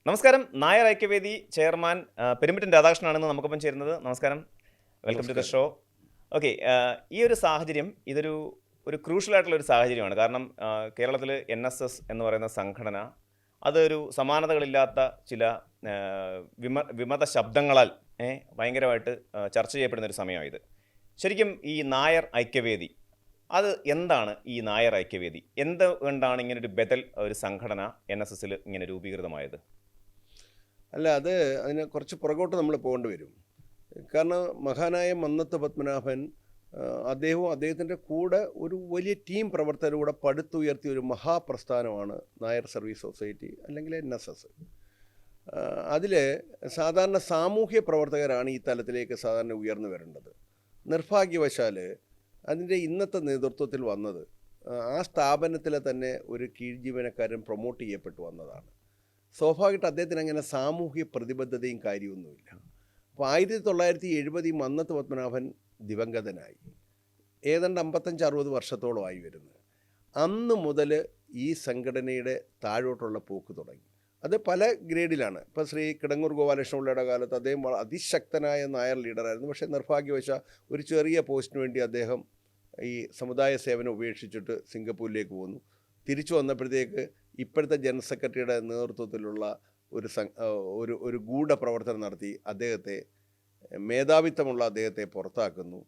നമസ്കാരം. നായർ ഐക്യവേദി ചെയർമാൻ പെരുമ്പറ്റൻ രാധാകൃഷ്ണനാണെന്ന് നമുക്കൊപ്പം ചേരുന്നത്. നമസ്കാരം, welcome to the show. Okay, ഈ ഒരു സാഹചര്യം ഇതൊരു ക്രൂഷ്യലായിട്ടുള്ള ഒരു സാഹചര്യമാണ്. കാരണം കേരളത്തിൽ NSS എന്ന് പറയുന്ന സംഘടന അതൊരു സമാനതകളില്ലാത്ത ചില വിമത ശബ്ദങ്ങളാൽ ഭയങ്കരമായിട്ട് ചർച്ച ചെയ്യപ്പെടുന്ന ഒരു സമയമായത്. ശരിക്കും ഈ നായർ ഐക്യവേദി അത് എന്താണ്? ഈ നായർ ഐക്യവേദി എന്തുകൊണ്ടാണ് ഇങ്ങനൊരു ബദൽ ഒരു സംഘടന NSSൽ ഇങ്ങനെ രൂപീകൃതമായത്? അല്ല, അതിന് കുറച്ച് പുറകോട്ട് നമ്മൾ പോകേണ്ടി വരും. കാരണം മഹാനായ മന്നത്ത് പത്മനാഭൻ അദ്ദേഹവും അദ്ദേഹത്തിൻ്റെ കൂടെ ഒരു വലിയ ടീം പ്രവർത്തകരുടെ പടുത്തുയർത്തിയ ഒരു മഹാപ്രസ്ഥാനമാണ് നായർ സർവീസ് സൊസൈറ്റി അല്ലെങ്കിൽ NSS. അതിൽ സാധാരണ സാമൂഹ്യ പ്രവർത്തകരാണ് ഈ തലത്തിലേക്ക് സാധാരണ ഉയർന്നു വരേണ്ടത്. നിർഭാഗ്യവശാൽ അതിൻ്റെ ഇന്നത്തെ നേതൃത്വത്തിൽ വന്നത് ആ സ്ഥാപനത്തിലെ തന്നെ ഒരു കീഴ്ജീവനക്കാരൻ പ്രൊമോട്ട് ചെയ്യപ്പെട്ടു വന്നതാണ്. സ്വാഭാവികമായിട്ട് അദ്ദേഹത്തിന് അങ്ങനെ സാമൂഹ്യ പ്രതിബദ്ധതയും കാര്യമൊന്നുമില്ല. അപ്പോൾ 1970 മന്നത്ത് പത്മനാഭൻ ദിവംഗതനായി. ഏതാണ്ട് 55-60 വർഷത്തോളമായി വരുന്നത്. അന്ന് മുതൽ ഈ സംഘടനയുടെ താഴോട്ടുള്ള പോക്ക് തുടങ്ങി. അത് പല ഗ്രേഡിലാണ്. ഇപ്പോൾ ശ്രീ കിടങ്ങൂർ ഗോപാലകൃഷ്ണപിള്ളയുടെ കാലത്ത് അദ്ദേഹം അതിശക്തനായ നായർ ലീഡറായിരുന്നു. പക്ഷേ നിർഭാഗ്യവശാൽ ഒരു ചെറിയ പോസ്റ്റിന് വേണ്ടി അദ്ദേഹം ഈ സമുദായ സേവനം ഉപേക്ഷിച്ചിട്ട് സിംഗപ്പൂരിലേക്ക് പോന്നു. തിരിച്ചു വന്നപ്പോഴത്തേക്ക് ഇപ്പോഴത്തെ ജനറൽ സെക്രട്ടറിയുടെ നേതൃത്വത്തിലുള്ള ഒരു ഗൂഢപ്രവർത്തനം നടത്തി അദ്ദേഹത്തെ മേധാവിത്വമുള്ള അദ്ദേഹത്തെ പുറത്താക്കുന്നു.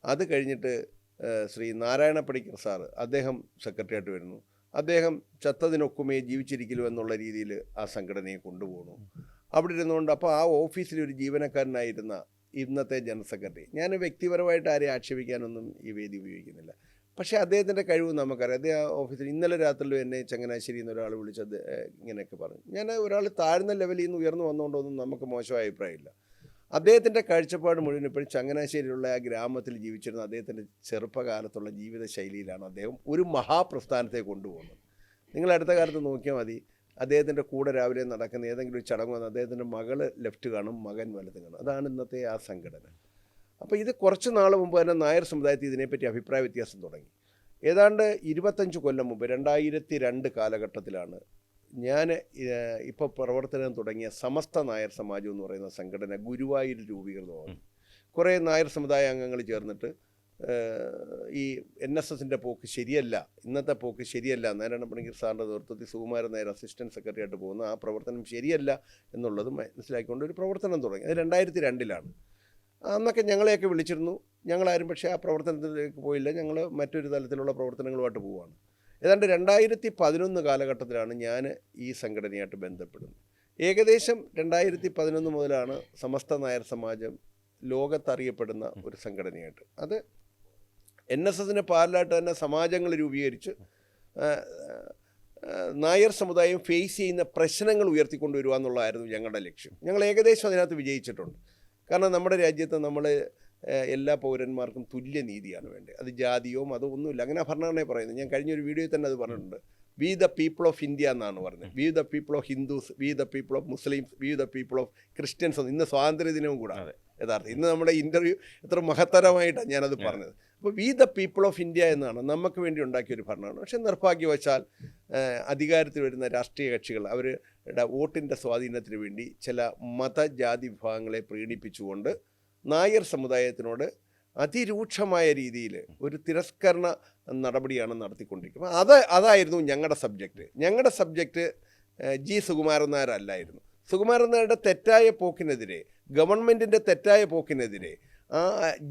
അത് കഴിഞ്ഞിട്ട് ശ്രീ നാരായണ പണിക്കർ സാറ് അദ്ദേഹം സെക്രട്ടറിയായിട്ട് വരുന്നു. അദ്ദേഹം ചത്തതിനൊക്കുമേ ജീവിച്ചിരിക്കലോ എന്നുള്ള രീതിയിൽ ആ സംഘടനയെ കൊണ്ടുപോകുന്നു. അവിടെ ഇരുന്നുകൊണ്ട് അപ്പോൾ ആ ഓഫീസിൽ ഒരു ജീവനക്കാരനായിരുന്ന ഇന്നത്തെ ജനറൽ സെക്രട്ടറി, ഞാൻ വ്യക്തിപരമായിട്ട് ആരെയും ആക്ഷേപിക്കാനൊന്നും ഈ വേദി ഉപയോഗിക്കുന്നില്ല, പക്ഷേ അദ്ദേഹത്തിൻ്റെ കഴിവ് നമുക്കറിയാം. അദ്ദേഹം ആ ഓഫീസിൽ ഇന്നലെ രാത്രിയിലും എന്നെ ചങ്ങനാശ്ശേരിയിൽ നിന്ന് ഒരാൾ വിളിച്ചത് ഇങ്ങനെയൊക്കെ പറഞ്ഞു. ഞാൻ ഒരാൾ താഴ്ന്ന ലെവലിൽ നിന്ന് ഉയർന്നു വന്നുകൊണ്ടൊന്നും നമുക്ക് മോശമായ അഭിപ്രായമില്ല. അദ്ദേഹത്തിൻ്റെ കാഴ്ചപ്പാട് മുഴുവൻ ഇപ്പോഴും ചങ്ങനാശ്ശേരിയിലുള്ള ആ ഗ്രാമത്തിൽ ജീവിച്ചിരുന്ന അദ്ദേഹത്തിൻ്റെ ചെറുപ്പകാലത്തുള്ള ജീവിതശൈലിയിലാണ് അദ്ദേഹം ഒരു മഹാപ്രസ്ഥാനത്തെ കൊണ്ടുപോകുന്നത്. നിങ്ങൾ അടുത്ത കാലത്ത് നോക്കിയാൽ മതി, അദ്ദേഹത്തിൻ്റെ കൂടെ രാവിലെ നടക്കുന്ന ഏതെങ്കിലും ഒരു ചടങ്ങ് വന്ന് അദ്ദേഹത്തിൻ്റെ മകൾ ലെഫ്റ്റ് കാണും, മകൻ വലത്ത് കാണും. അതാണ് ഇന്നത്തെ ആ സംഘടന. അപ്പോൾ ഇത് കുറച്ച് നാൾ മുമ്പ് തന്നെ നായർ സമുദായത്തിൽ ഇതിനെപ്പറ്റി അഭിപ്രായ വ്യത്യാസം തുടങ്ങി. ഏതാണ്ട് 25 കൊല്ലം മുമ്പ് 2002 കാലഘട്ടത്തിലാണ് ഞാൻ ഇപ്പോൾ പ്രവർത്തനം തുടങ്ങിയ സമസ്ത നായർ സമാജം എന്ന് പറയുന്ന സംഘടന ഗുരുവായൂർ രൂപീകൃതമാണ്. കുറേ നായർ സമുദായ അംഗങ്ങൾ ചേർന്നിട്ട് ഈ NSSൻ്റെ പോക്ക് ശരിയല്ല, ഇന്നത്തെ പോക്ക് ശരിയല്ല, നാരായണ പണിക്കർ സാറിൻ്റെ നേതൃത്വത്തിൽ സുകുമാരൻ നായർ അസിസ്റ്റൻറ്റ് സെക്രട്ടറി ആയിട്ട് പോകുന്ന ആ പ്രവർത്തനം ശരിയല്ല എന്നുള്ളത് മനസ്സിലാക്കിക്കൊണ്ട് ഒരു പ്രവർത്തനം തുടങ്ങി. അത് 2002 അന്നൊക്കെ ഞങ്ങളെയൊക്കെ വിളിച്ചിരുന്നു. ഞങ്ങളാരും പക്ഷേ ആ പ്രവർത്തനത്തിലേക്ക് പോയില്ല. ഞങ്ങൾ മറ്റൊരു തലത്തിലുള്ള പ്രവർത്തനങ്ങളുമായിട്ട് പോവുകയാണ്. ഏതാണ്ട് 2011 കാലഘട്ടത്തിലാണ് ഞാൻ ഈ സംഘടനയായിട്ട് ബന്ധപ്പെടുന്നത്. ഏകദേശം 2011 മുതലാണ് സമസ്ത നായർ സമാജം ലോകത്തറിയപ്പെടുന്ന ഒരു സംഘടനയായിട്ട്. അത് NSSന് പാരലായിട്ട് തന്നെ സമാജങ്ങൾ രൂപീകരിച്ച് നായർ സമുദായം ഫേസ് ചെയ്യുന്ന പ്രശ്നങ്ങൾ ഉയർത്തിക്കൊണ്ടുവരിക എന്നുള്ളതായിരുന്നു ഞങ്ങളുടെ ലക്ഷ്യം. ഞങ്ങൾ ഏകദേശം അതിനകത്ത് വിജയിച്ചിട്ടുണ്ട്. കാരണം നമ്മുടെ രാജ്യത്ത് നമ്മൾ എല്ലാ പൗരന്മാർക്കും തുല്യനീതിയാണ് വേണ്ടത്. അത് ജാതിയോ മതമോ ഒന്നുമില്ല, അങ്ങനെ ഭരണഘടനയെ പറയുന്നത്. ഞാൻ കഴിഞ്ഞൊരു വീഡിയോയിൽ തന്നെ അത് പറഞ്ഞിട്ടുണ്ട്. We the people of India എന്നാണ് പറഞ്ഞത്. We the people of Hindus, we the people of Muslims, we the people of Christians. ഇന്ന് സ്വാതന്ത്ര്യ ദിനവും കൂടാതെ യഥാർത്ഥം ഇന്ന് നമ്മുടെ ഇൻ്റർവ്യൂ എത്ര മഹത്തരമായിട്ടാണ് ഞാനത് പറഞ്ഞത്. അപ്പോൾ we the people of India എന്നാണ് നമുക്ക് വേണ്ടി ഉണ്ടാക്കിയൊരു ഭരണമാണ്. പക്ഷേ നിർഭാഗ്യവശാൽ അധികാരത്തിൽ വരുന്ന രാഷ്ട്രീയ കക്ഷികൾ അവരുടെ വോട്ടിൻ്റെ സ്വാധീനത്തിന് വേണ്ടി ചില മതജാതി വിഭാഗങ്ങളെ പ്രീണിപ്പിച്ചുകൊണ്ട് നായർ സമുദായത്തിനോട് അതിരൂക്ഷമായ രീതിയിൽ ഒരു തിരസ്കരണ നടപടിയാണ് നടത്തിക്കൊണ്ടിരിക്കുന്നത്. അതായിരുന്നു ഞങ്ങളുടെ സബ്ജക്റ്റ്. ഞങ്ങളുടെ സബ്ജക്റ്റ് ജി സുകുമാരൻ നായർ അല്ലായിരുന്നു. സുകുമാരൻ നായരുടെ തെറ്റായ പോക്കിനെതിരെ, ഗവൺമെൻറ്റിൻ്റെ തെറ്റായ പോക്കിനെതിരെ ആ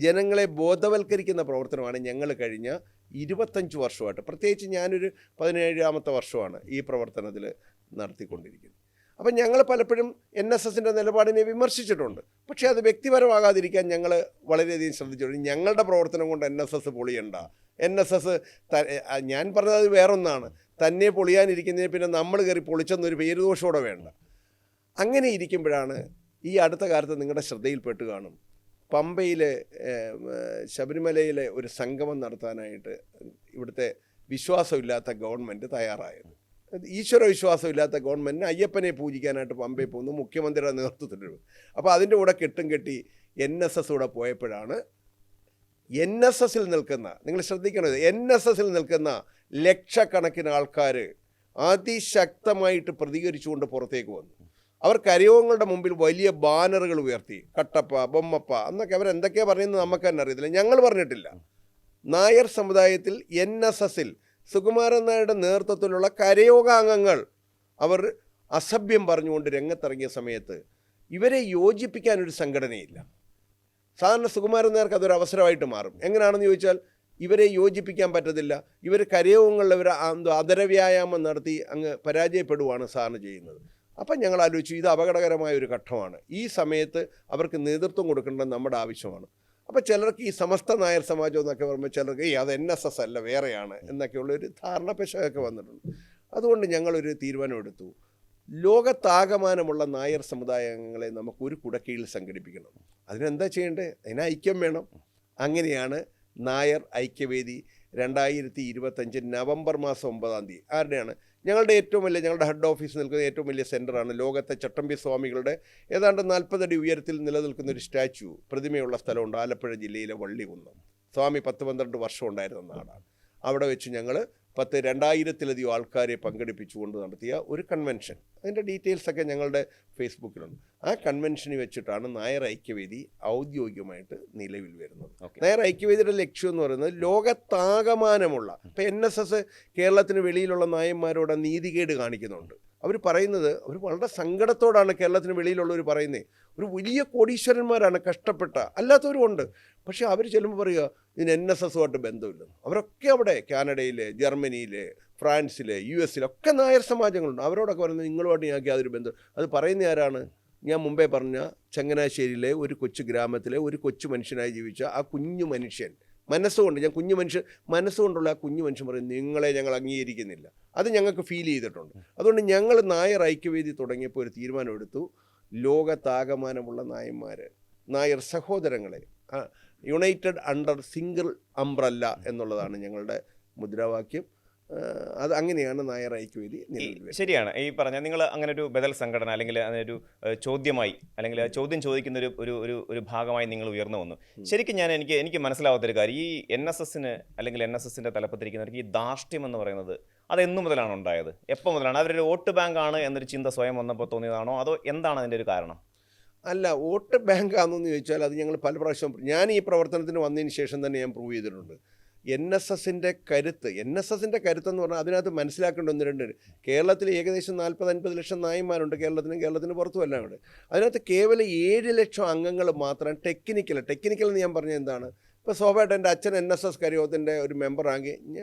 ജനങ്ങളെ ബോധവൽക്കരിക്കുന്ന പ്രവർത്തനമാണ് ഞങ്ങൾ കഴിഞ്ഞ 25 വർഷമായിട്ട്, പ്രത്യേകിച്ച് ഞാനൊരു 17ാമത്തെ വർഷമാണ് ഈ പ്രവർത്തനത്തിൽ നടത്തിക്കൊണ്ടിരിക്കുന്നത്. അപ്പം ഞങ്ങൾ പലപ്പോഴും NSSൻ്റെ നിലപാടിനെ വിമർശിച്ചിട്ടുണ്ട്. പക്ഷേ അത് വ്യക്തിപരമാകാതിരിക്കാൻ ഞങ്ങൾ വളരെയധികം ശ്രദ്ധിച്ചിട്ടുണ്ട്. ഞങ്ങളുടെ പ്രവർത്തനം കൊണ്ട് NSS പൊളിയണ്ട, NSS ഞാൻ പറഞ്ഞത് വേറൊന്നാണ്, തന്നെ പൊളിയാനിരിക്കുന്നതിന് പിന്നെ നമ്മൾ കയറി പൊളിച്ചെന്നൊരു പേരുദോഷത്തോടെ വേണ്ട. അങ്ങനെ ഇരിക്കുമ്പോഴാണ് ഈ അടുത്ത കാലത്ത് നിങ്ങളുടെ ശ്രദ്ധയിൽപ്പെട്ട് കാണും, പമ്പയിലെ ശബരിമലയിലെ ഒരു സംഗമം നടത്താനായിട്ട് ഇവിടുത്തെ വിശ്വാസമില്ലാത്ത ഗവൺമെൻറ് തയ്യാറായത്. ഈശ്വര വിശ്വാസമില്ലാത്ത ഗവൺമെൻറ്റിന് അയ്യപ്പനെ പൂജിക്കാനായിട്ട് പമ്പയിൽ പോകുന്നു മുഖ്യമന്ത്രിയുടെ നേതൃത്വത്തിൽ. അപ്പോൾ അതിൻ്റെ കൂടെ കെട്ടും കെട്ടി NSS കൂടെ പോയപ്പോഴാണ് NSSൽ നിൽക്കുന്ന, നിങ്ങൾ ശ്രദ്ധിക്കണത്, NSSൽ നിൽക്കുന്ന ലക്ഷക്കണക്കിന് ആൾക്കാർ അതിശക്തമായിട്ട് പ്രതികരിച്ചുകൊണ്ട് പുറത്തേക്ക് വന്നു. അവർ കരയോഗങ്ങളുടെ മുമ്പിൽ വലിയ ബാനറുകൾ ഉയർത്തി, കട്ടപ്പ, ബൊമ്മപ്പ എന്നൊക്കെ അവരെന്തൊക്കെയാണ് പറയുന്നത് നമുക്ക് തന്നെ അറിയത്തില്ല. ഞങ്ങൾ പറഞ്ഞിട്ടില്ല. നായർ സമുദായത്തിൽ NSSൽ സുകുമാരൻ നായരുടെ നേതൃത്വത്തിലുള്ള കരയോഗാംഗങ്ങൾ അവർ അസഭ്യം പറഞ്ഞുകൊണ്ട് രംഗത്തിറങ്ങിയ സമയത്ത് ഇവരെ യോജിപ്പിക്കാനൊരു സംഘടനയില്ല. സാധാരണ സുകുമാരൻ നായർക്ക് അതൊരു അവസരമായിട്ട് മാറും. എങ്ങനെയാണെന്ന് ചോദിച്ചാൽ ഇവരെ യോജിപ്പിക്കാൻ പറ്റത്തില്ല. ഇവർ കരയോഗങ്ങളിൽ ഇവർ അതരവ്യായാമം നടത്തി അങ്ങ് പരാജയപ്പെടുകയാണ് സാധാരണ ചെയ്യുന്നത്. അപ്പം ഞങ്ങൾ ആലോചിച്ചു, ഇത് അപകടകരമായ ഒരു ഘട്ടമാണ്. ഈ സമയത്ത് അവർക്ക് നേതൃത്വം കൊടുക്കേണ്ടത് നമ്മുടെ ആവശ്യമാണ്. അപ്പോൾ ചിലർക്ക് ഈ സമസ്ത നായർ സമാജം എന്നൊക്കെ പറയുമ്പോൾ ചിലർക്ക് അത് NSS അല്ല വേറെയാണ് എന്നൊക്കെയുള്ളൊരു ധാരണ പെശകൊക്കെ വന്നിട്ടുണ്ട്. അതുകൊണ്ട് ഞങ്ങളൊരു തീരുമാനമെടുത്തു, ലോകത്താകമാനമുള്ള നായർ സമുദായങ്ങളെ നമുക്ക് ഒരു കുടക്കീഴിൽ സംഘടിപ്പിക്കണം. അതിനെന്താ ചെയ്യേണ്ടത്? അതിന് ഐക്യം വേണം. അങ്ങനെയാണ് നായർ ഐക്യവേദി 2025 നവംബർ മാസം 9 ആരുടെയാണ്? ഞങ്ങളുടെ ഞങ്ങളുടെ ഹെഡ് ഓഫീസ് നിൽക്കുന്ന ഏറ്റവും വലിയ സെൻ്ററാണ് ലോകത്തെ ചട്ടമ്പി സ്വാമികളുടെ ഏതാണ്ട് 40 അടി ഉയരത്തിൽ നിലനിൽക്കുന്ന ഒരു സ്റ്റാച്യു, പ്രതിമയുള്ള സ്ഥലമുണ്ട് ആലപ്പുഴ ജില്ലയിലെ വള്ളികുന്നം. സ്വാമി 10-12 വർഷം ഉണ്ടായിരുന്ന നാടാണ്. അവിടെ വെച്ച് ഞങ്ങൾ 2000-ലധികം ആൾക്കാരെ പങ്കെടുപ്പിച്ചുകൊണ്ട് നടത്തിയ ഒരു കൺവെൻഷൻ. അതിൻ്റെ ഡീറ്റെയിൽസൊക്കെ ഞങ്ങളുടെ ഫേസ്ബുക്കിലുണ്ട്. ആ കൺവെൻഷനിൽ വെച്ചിട്ടാണ് നായർ ഐക്യവേദി ഔദ്യോഗികമായിട്ട് നിലവിൽ വരുന്നത്. നായർ ഐക്യവേദിയുടെ ലക്ഷ്യം എന്ന് പറയുന്നത് ലോകത്താകമാനമുള്ള, ഇപ്പം NSS കേരളത്തിന് വെളിയിലുള്ള നായന്മാരോട് നീതികേട് കാണിക്കുന്നുണ്ട്. അവർ പറയുന്നത്, അവർ വളരെ സങ്കടത്തോടാണ് കേരളത്തിന് വെളിയിലുള്ളവർ പറയുന്നത്. ഒരു വലിയ കോടീശ്വരന്മാരാണ്, കഷ്ടപ്പെട്ട അല്ലാത്തവരും ഉണ്ട്. പക്ഷേ അവർ ചെല്ലുമ്പോൾ പറയുക ഇതിന് NSSുമായിട്ട് ബന്ധമില്ലെന്ന്. അവരൊക്കെ അവിടെ കാനഡയിൽ, ജർമ്മനിയിൽ, ഫ്രാൻസിൽ, US ഒക്കെ നായർ സമാജങ്ങളുണ്ട്. അവരോടൊക്കെ പറയുന്നത് നിങ്ങളുമായിട്ട് ഞങ്ങൾക്ക് യാതൊരു ബന്ധം. അത് പറയുന്ന ആരാണ്? ഞാൻ മുമ്പേ പറഞ്ഞ ചങ്ങനാശ്ശേരിയിലെ ഒരു കൊച്ചു ഗ്രാമത്തിലെ ഒരു കൊച്ചു മനുഷ്യനായി ജീവിച്ച ആ കുഞ്ഞു മനുഷ്യൻ മനസ്സുകൊണ്ട്, ഞാൻ കുഞ്ഞു മനുഷ്യൻ മനസ്സുകൊണ്ടുള്ള ആ കുഞ്ഞു മനുഷ്യൻ പറയും നിങ്ങളെ ഞങ്ങൾ അംഗീകരിക്കുന്നില്ല. അത് ഞങ്ങൾക്ക് ഫീൽ ചെയ്തിട്ടുണ്ട്. അതുകൊണ്ട് ഞങ്ങൾ നായർ ഐക്യവേദി തുടങ്ങിയപ്പോൾ ഒരു തീരുമാനമെടുത്തു, ലോകത്താകമാനമുള്ള നായന്മാർ, നായർ സഹോദരങ്ങളെ യുണൈറ്റഡ് അണ്ടർ സിംഗിൾ അംബ്രല്ല എന്നുള്ളതാണ് ഞങ്ങളുടെ മുദ്രാവാക്യം. അത് അങ്ങനെയാണ് നായർ ഐക്യവേദി നിലവിൽ. ശരിയാണ് ഈ പറഞ്ഞ നിങ്ങൾ അങ്ങനെ ഒരു ബദൽ സംഘടന അല്ലെങ്കിൽ അതിനൊരു ചോദ്യമായി അല്ലെങ്കിൽ ചോദ്യം ചോദിക്കുന്ന ഒരു ഭാഗമായി നിങ്ങൾ ഉയർന്നു വന്നു. ശരിക്കും എനിക്ക് മനസ്സിലാവാത്തൊരു കാര്യം, ഈ NSSന് അല്ലെങ്കിൽ NSSൻ്റെ തലപ്പത്തിരിക്കുന്നവർക്ക് ഈ ധാർഷ്ട്യം എന്ന് പറയുന്നത് അതെന്നു മുതലാണ് ഉണ്ടായത്? എപ്പോൾ മുതലാണ്? അവരൊരു വോട്ട് ബാങ്ക് ആണ് എന്നൊരു ചിന്ത സ്വയം വന്നപ്പോൾ തോന്നിയതാണോ, അതോ എന്താണ് അതിൻ്റെ ഒരു കാരണം? അല്ല, വോട്ട് ബാങ്ക് ആണെന്ന് ചോദിച്ചാൽ അത് ഞങ്ങൾ പല പ്രാവശ്യം, ഞാൻ ഈ പ്രവർത്തനത്തിന് വന്നതിന് ശേഷം തന്നെ ഞാൻ പ്രൂവ് ചെയ്തിട്ടുണ്ട്. NSSൻ്റെ കരുത്തെന്ന് പറഞ്ഞാൽ അതിനകത്ത് മനസ്സിലാക്കേണ്ട 1-2 കേരളത്തിൽ ഏകദേശം 40-50 ലക്ഷം നായന്മാരുണ്ട്, കേരളത്തിന് പുറത്തുമല്ല അവിടെ. അതിനകത്ത് കേവലം 7 ലക്ഷം അംഗങ്ങൾ മാത്രം ടെക്നിക്കൽ എന്ന് ഞാൻ പറഞ്ഞത് എന്താണ്? ഇപ്പോൾ സ്വാഭാവികമായിട്ട് എൻ്റെ അച്ഛൻ NSS കരയോഗത്തിൻ്റെ ഒരു മെമ്പറാണെങ്കിൽ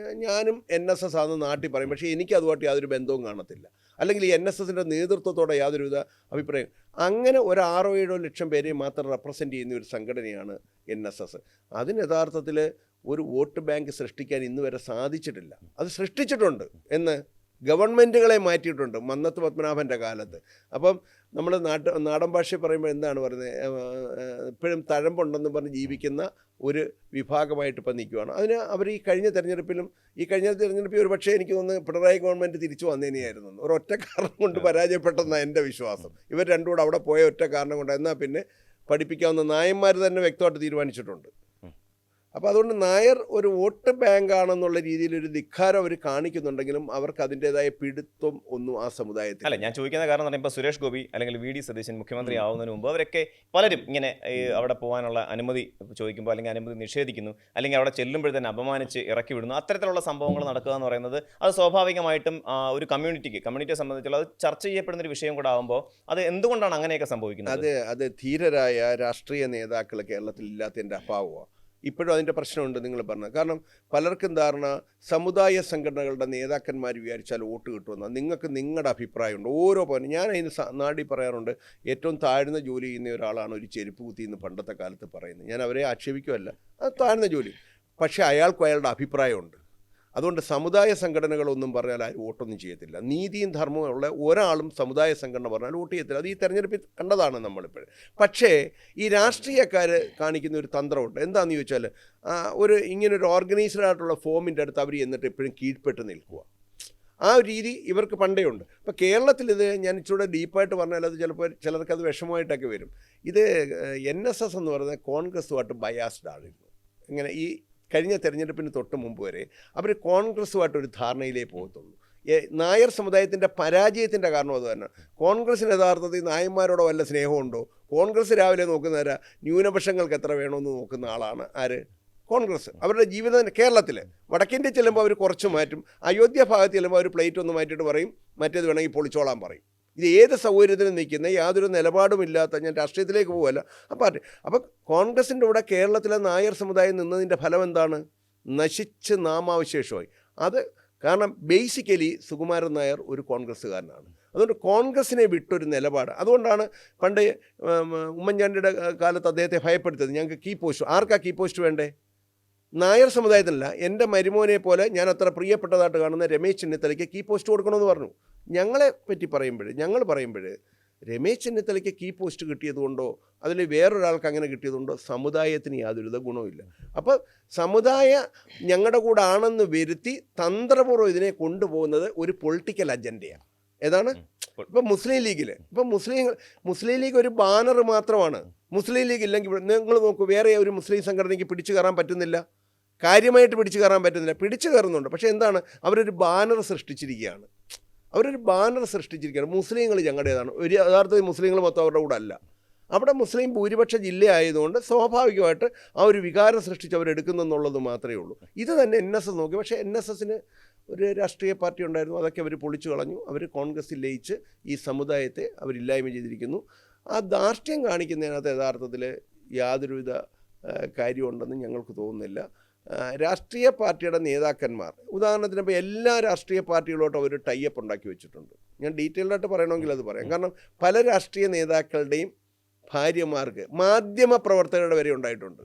ഞാനും NSS ആണെന്ന് നാട്ടിൽ പറയും. പക്ഷേ എനിക്ക് അതുമായിട്ട് യാതൊരു ബന്ധവും കാണത്തില്ല, അല്ലെങ്കിൽ ഈ NSSൻ്റെ നേതൃത്വത്തോടെ യാതൊരുവിധ അഭിപ്രായം. അങ്ങനെ ഒരു 6-7 ലക്ഷം പേരെ മാത്രം റെപ്രസെൻ്റ് ചെയ്യുന്ന ഒരു സംഘടനയാണ് NSS. അതിന് യഥാർത്ഥത്തിൽ ഒരു വോട്ട് ബാങ്ക് സൃഷ്ടിക്കാൻ ഇന്ന് വരെ സാധിച്ചിട്ടില്ല. അത് സൃഷ്ടിച്ചിട്ടുണ്ട് എന്ന് ഗവൺമെൻറ്റുകളെ മാറ്റിയിട്ടുണ്ട് മന്നത്ത് പത്മനാഭൻ്റെ കാലത്ത്. അപ്പം നമ്മൾ നാടൻ ഭാഷയിൽ പറയുമ്പോൾ എന്താണ് പറയുന്നത്, ഇപ്പോഴും തഴമ്പുണ്ടെന്ന് പറഞ്ഞ് ജീവിക്കുന്ന ഒരു വിഭാഗമായിട്ട് ഇപ്പം നിൽക്കുകയാണ്. അതിന് അവർ ഈ കഴിഞ്ഞ തെരഞ്ഞെടുപ്പിൽ ഒരു പക്ഷേ എനിക്ക് തോന്നുന്നു പിണറായി ഗവൺമെൻറ് തിരിച്ചു വന്നേനെയായിരുന്നു. ഒരൊറ്റ കാരണം കൊണ്ട് പരാജയപ്പെട്ടെന്നാണ് എൻ്റെ വിശ്വാസം. ഇവർ രണ്ടും കൂടെ അവിടെ പോയ ഒറ്റ കാരണം കൊണ്ട്. എന്നാൽ പിന്നെ പഠിപ്പിക്കാവുന്ന നായന്മാർ തന്നെ വ്യക്തമായിട്ട് തീരുമാനിച്ചിട്ടുണ്ട്. അപ്പോൾ അതുകൊണ്ട് നായർ ഒരു വോട്ട് ബാങ്കാണെന്നുള്ള രീതിയിൽ ഒരു ധിക്കാരം അവർ കാണിക്കുന്നുണ്ടെങ്കിലും അവർക്ക് അതിൻ്റെതായ പിടുത്തം ഒന്നും ആ സമുദായത്തിൽ അല്ല. ഞാൻ ചോദിക്കുന്ന കാരണം എന്ന് പറയുമ്പോൾ സുരേഷ് ഗോപി അല്ലെങ്കിൽ VD സതീശൻ മുഖ്യമന്ത്രി ആവുന്നതിന് മുമ്പ് അവരൊക്കെ പലരും ഇങ്ങനെ അവിടെ പോകാനുള്ള അനുമതി ചോദിക്കുമ്പോൾ അല്ലെങ്കിൽ അനുമതി നിഷേധിക്കുന്നു, അല്ലെങ്കിൽ അവിടെ ചെല്ലുമ്പോൾ തന്നെ അപമാനിച്ച് ഇറക്കി വിടുന്നു. അത്തരത്തിലുള്ള സംഭവങ്ങൾ നടക്കുക എന്ന് പറയുന്നത് അത് സ്വാഭാവികമായിട്ടും ഒരു കമ്മ്യൂണിറ്റിയെ സംബന്ധിച്ചുള്ള അത് ചർച്ച ചെയ്യപ്പെടുന്ന ഒരു വിഷയം കൂടെ ആകുമ്പോൾ അത് എന്തുകൊണ്ടാണ് അങ്ങനെയൊക്കെ സംഭവിക്കുന്നത്? അത് ധീരരായ രാഷ്ട്രീയ നേതാക്കൾ കേരളത്തിൽ ഇല്ലാത്തതിൻ്റെ അഭാവമാണ്. ഇപ്പോഴും അതിൻ്റെ പ്രശ്നമുണ്ട് നിങ്ങൾ പറഞ്ഞത്. കാരണം പലർക്കും ധാരണ സമുദായ സംഘടനകളുടെ നേതാക്കന്മാർ വിചാരിച്ചാൽ വോട്ട് കിട്ടുമെന്ന്. നിങ്ങൾക്ക് നിങ്ങളുടെ അഭിപ്രായമുണ്ട്. ഓരോ പോയിന്റ് ഞാൻ അതിന് നാട്ടിൽ പറയാറുണ്ട്, ഏറ്റവും താഴ്ന്ന ജോലി ചെയ്യുന്ന ഒരാളാണ് ഒരു ചെരുപ്പ് കുത്തി എന്ന് പണ്ടത്തെ കാലത്ത് പറയുന്നത്. ഞാൻ അവരെ ആക്ഷേപിക്കുമല്ല, അത് താഴ്ന്ന ജോലി. പക്ഷേ അയാൾക്കും അയാളുടെ അഭിപ്രായമുണ്ട്. അതുകൊണ്ട് സമുദായ സംഘടനകളൊന്നും പറഞ്ഞാൽ ആരും വോട്ടൊന്നും ചെയ്യത്തില്ല. നീതിയും ധർമ്മവും ഉള്ള ഒരാളും സമുദായ സംഘടന പറഞ്ഞാൽ വോട്ട് ചെയ്യത്തില്ല. അത് ഈ തെരഞ്ഞെടുപ്പിൽ കണ്ടതാണ് നമ്മളിപ്പോൾ. പക്ഷേ ഈ രാഷ്ട്രീയക്കാർ കാണിക്കുന്ന ഒരു തന്ത്രമുണ്ട്. എന്താണെന്ന് ചോദിച്ചാൽ ഇങ്ങനൊരു ഓർഗനൈസ്ഡ് ആയിട്ടുള്ള ഫോമിൻ്റെ അടുത്ത് അവർ എന്നിട്ട് എപ്പോഴും കീഴ്പ്പെട്ട് നിൽക്കുക. ആ രീതി ഇവർക്ക് പണ്ടേ ഉണ്ട്. ഇപ്പോൾ കേരളത്തിൽ ഇത് ഞാൻ ഇച്ചിരി ഡീപ്പായിട്ട് പറഞ്ഞാൽ അത് ചിലപ്പോൾ ചിലർക്ക് അത് വിഷമമായിട്ടൊക്കെ വരും. ഇത് NSS എന്ന് പറയുന്നത് കോൺഗ്രസുമായിട്ട് ബയാസ്ഡ് ആയിരുന്നു. ഇങ്ങനെ ഈ കഴിഞ്ഞ തെരഞ്ഞെടുപ്പിന് തൊട്ട് മുമ്പ് വരെ അവർ കോൺഗ്രസുമായിട്ടൊരു ധാരണയിലേ പോകത്തുള്ളൂ. നായർ സമുദായത്തിൻ്റെ പരാജയത്തിൻ്റെ കാരണം അത് തന്നെ. കോൺഗ്രസിന് യഥാർത്ഥത്തിൽ നായന്മാരോട് വല്ല സ്നേഹമുണ്ടോ? കോൺഗ്രസ് രാവിലെ നോക്കുന്നവരാ ന്യൂനപക്ഷങ്ങൾക്ക് എത്ര വേണമെന്ന് നോക്കുന്ന ആളാണ് ആര്? കോൺഗ്രസ്. അവരുടെ ജീവിതം കേരളത്തിൽ വടക്കേന്ത്യ ചെല്ലുമ്പോൾ അവർ കുറച്ച് മാറ്റും, അയോധ്യ ഭാഗത്ത് ചെല്ലുമ്പോൾ അവർ പ്ലേറ്റ് ഒന്ന് മാറ്റിയിട്ട് പറയും മറ്റേത് വേണമെങ്കിൽ പൊളിച്ചോളാൻ പറയും. ഇത് ഏത് സൗകര്യത്തിനും നിൽക്കുന്ന യാതൊരു നിലപാടുമില്ലാത്ത, ഞാൻ രാഷ്ട്രീയത്തിലേക്ക് പോവുകയല്ല, ആ പാർട്ടി. അപ്പോൾ കോൺഗ്രസിൻ്റെ കൂടെ കേരളത്തിലെ നായർ സമുദായം നിന്നതിൻ്റെ ഫലം എന്താണ്? നശിച്ച് നാമാവശേഷമായി. അത് കാരണം ബേസിക്കലി സുകുമാരൻ നായർ ഒരു കോൺഗ്രസ്സുകാരനാണ്. അതുകൊണ്ട് കോൺഗ്രസിനെ വിട്ടൊരു നിലപാട്. അതുകൊണ്ടാണ് പണ്ട് ഉമ്മൻചാണ്ടിയുടെ കാലത്ത് അദ്ദേഹത്തെ ഭയപ്പെടുത്തിയത്. ഞങ്ങൾക്ക് കീ പോസ്റ്റ്. ആർക്കാ കീ പോസ്റ്റ് വേണ്ടേ? നായർ സമുദായത്തിനല്ല, എൻ്റെ മരുമോനെ പോലെ ഞാൻ അത്ര പ്രിയപ്പെട്ടതായിട്ട് കാണുന്ന രമേശ് ചെന്നിത്തലയ്ക്ക് കീ പോസ്റ്റ് കൊടുക്കണമെന്ന് പറഞ്ഞു. ഞങ്ങളെ പറ്റി ഞങ്ങൾ പറയുമ്പോൾ രമേശ് ചെന്നിത്തലയ്ക്ക് കീ പോസ്റ്റ് കിട്ടിയതുകൊണ്ടോ അതിൽ വേറൊരാൾക്ക് അങ്ങനെ കിട്ടിയതുകൊണ്ടോ സമുദായത്തിന് യാതൊരുവിധ ഗുണവുമില്ല. അപ്പോൾ സമുദായ ഞങ്ങളുടെ കൂടെ ആണെന്ന് വരുത്തി തന്ത്രപൂർവ്വം ഇതിനെ കൊണ്ടുപോകുന്നത് ഒരു പൊളിറ്റിക്കൽ അജണ്ടയാണ്. ഏതാണ്? ഇപ്പം മുസ്ലിം ലീഗ് ഒരു ബാനർ മാത്രമാണ്. മുസ്ലിം ലീഗ് ഇല്ലെങ്കിൽ നിങ്ങൾ നോക്കൂ, വേറെ ഒരു മുസ്ലിം സംഘടനയ്ക്ക് പിടിച്ചു കയറാൻ പറ്റുന്നില്ല, കാര്യമായിട്ട് പിടിച്ചു കയറാൻ പറ്റുന്നില്ല. പിടിച്ചു കയറുന്നുണ്ട്, പക്ഷേ എന്താണ്? അവരൊരു ബാനർ സൃഷ്ടിച്ചിരിക്കുകയാണ്. മുസ്ലിങ്ങൾ ഞങ്ങളുടേതാണ്. ഒരു യഥാർത്ഥത്തിൽ മുസ്ലിങ്ങൾ മൊത്തം അവരുടെ കൂടെ അല്ല. അവിടെ മുസ്ലിം ഭൂരിപക്ഷ ജില്ല ആയതുകൊണ്ട് സ്വാഭാവികമായിട്ട് ആ ഒരു വികാരം സൃഷ്ടിച്ച് അവരെടുക്കുന്നെന്നുള്ളത് മാത്രമേ ഉള്ളൂ. ഇത് തന്നെ NSS നോക്കി. പക്ഷേ NSSന് ഒരു രാഷ്ട്രീയ പാർട്ടി ഉണ്ടായിരുന്നു, അതൊക്കെ അവർ പൊളിച്ചു കളഞ്ഞു. അവർ കോൺഗ്രസ്സിൽ ലയിച്ച് ഈ സമുദായത്തെ അവരില്ലായ്മ ചെയ്തിരിക്കുന്നു. ആ ധാർഷ്ട്യം കാണിക്കുന്നതിനകത്ത് യഥാർത്ഥത്തിൽ യാതൊരുവിധ കാര്യമുണ്ടെന്ന് ഞങ്ങൾക്ക് തോന്നുന്നില്ല. രാഷ്ട്രീയ പാർട്ടിയുടെ നേതാക്കന്മാർ, ഉദാഹരണത്തിന് ഇപ്പോൾ എല്ലാ രാഷ്ട്രീയ പാർട്ടികളോട്ടും അവർ ടൈപ്പ് ഉണ്ടാക്കി വെച്ചിട്ടുണ്ട്. ഞാൻ ഡീറ്റെയിൽഡായിട്ട് പറയണമെങ്കിൽ അത് പറയാം. കാരണം പല രാഷ്ട്രീയ നേതാക്കളുടെയും ഭാര്യമാർക്ക് മാധ്യമ പ്രവർത്തകരുടെ വരെ ഉണ്ടായിട്ടുണ്ട്.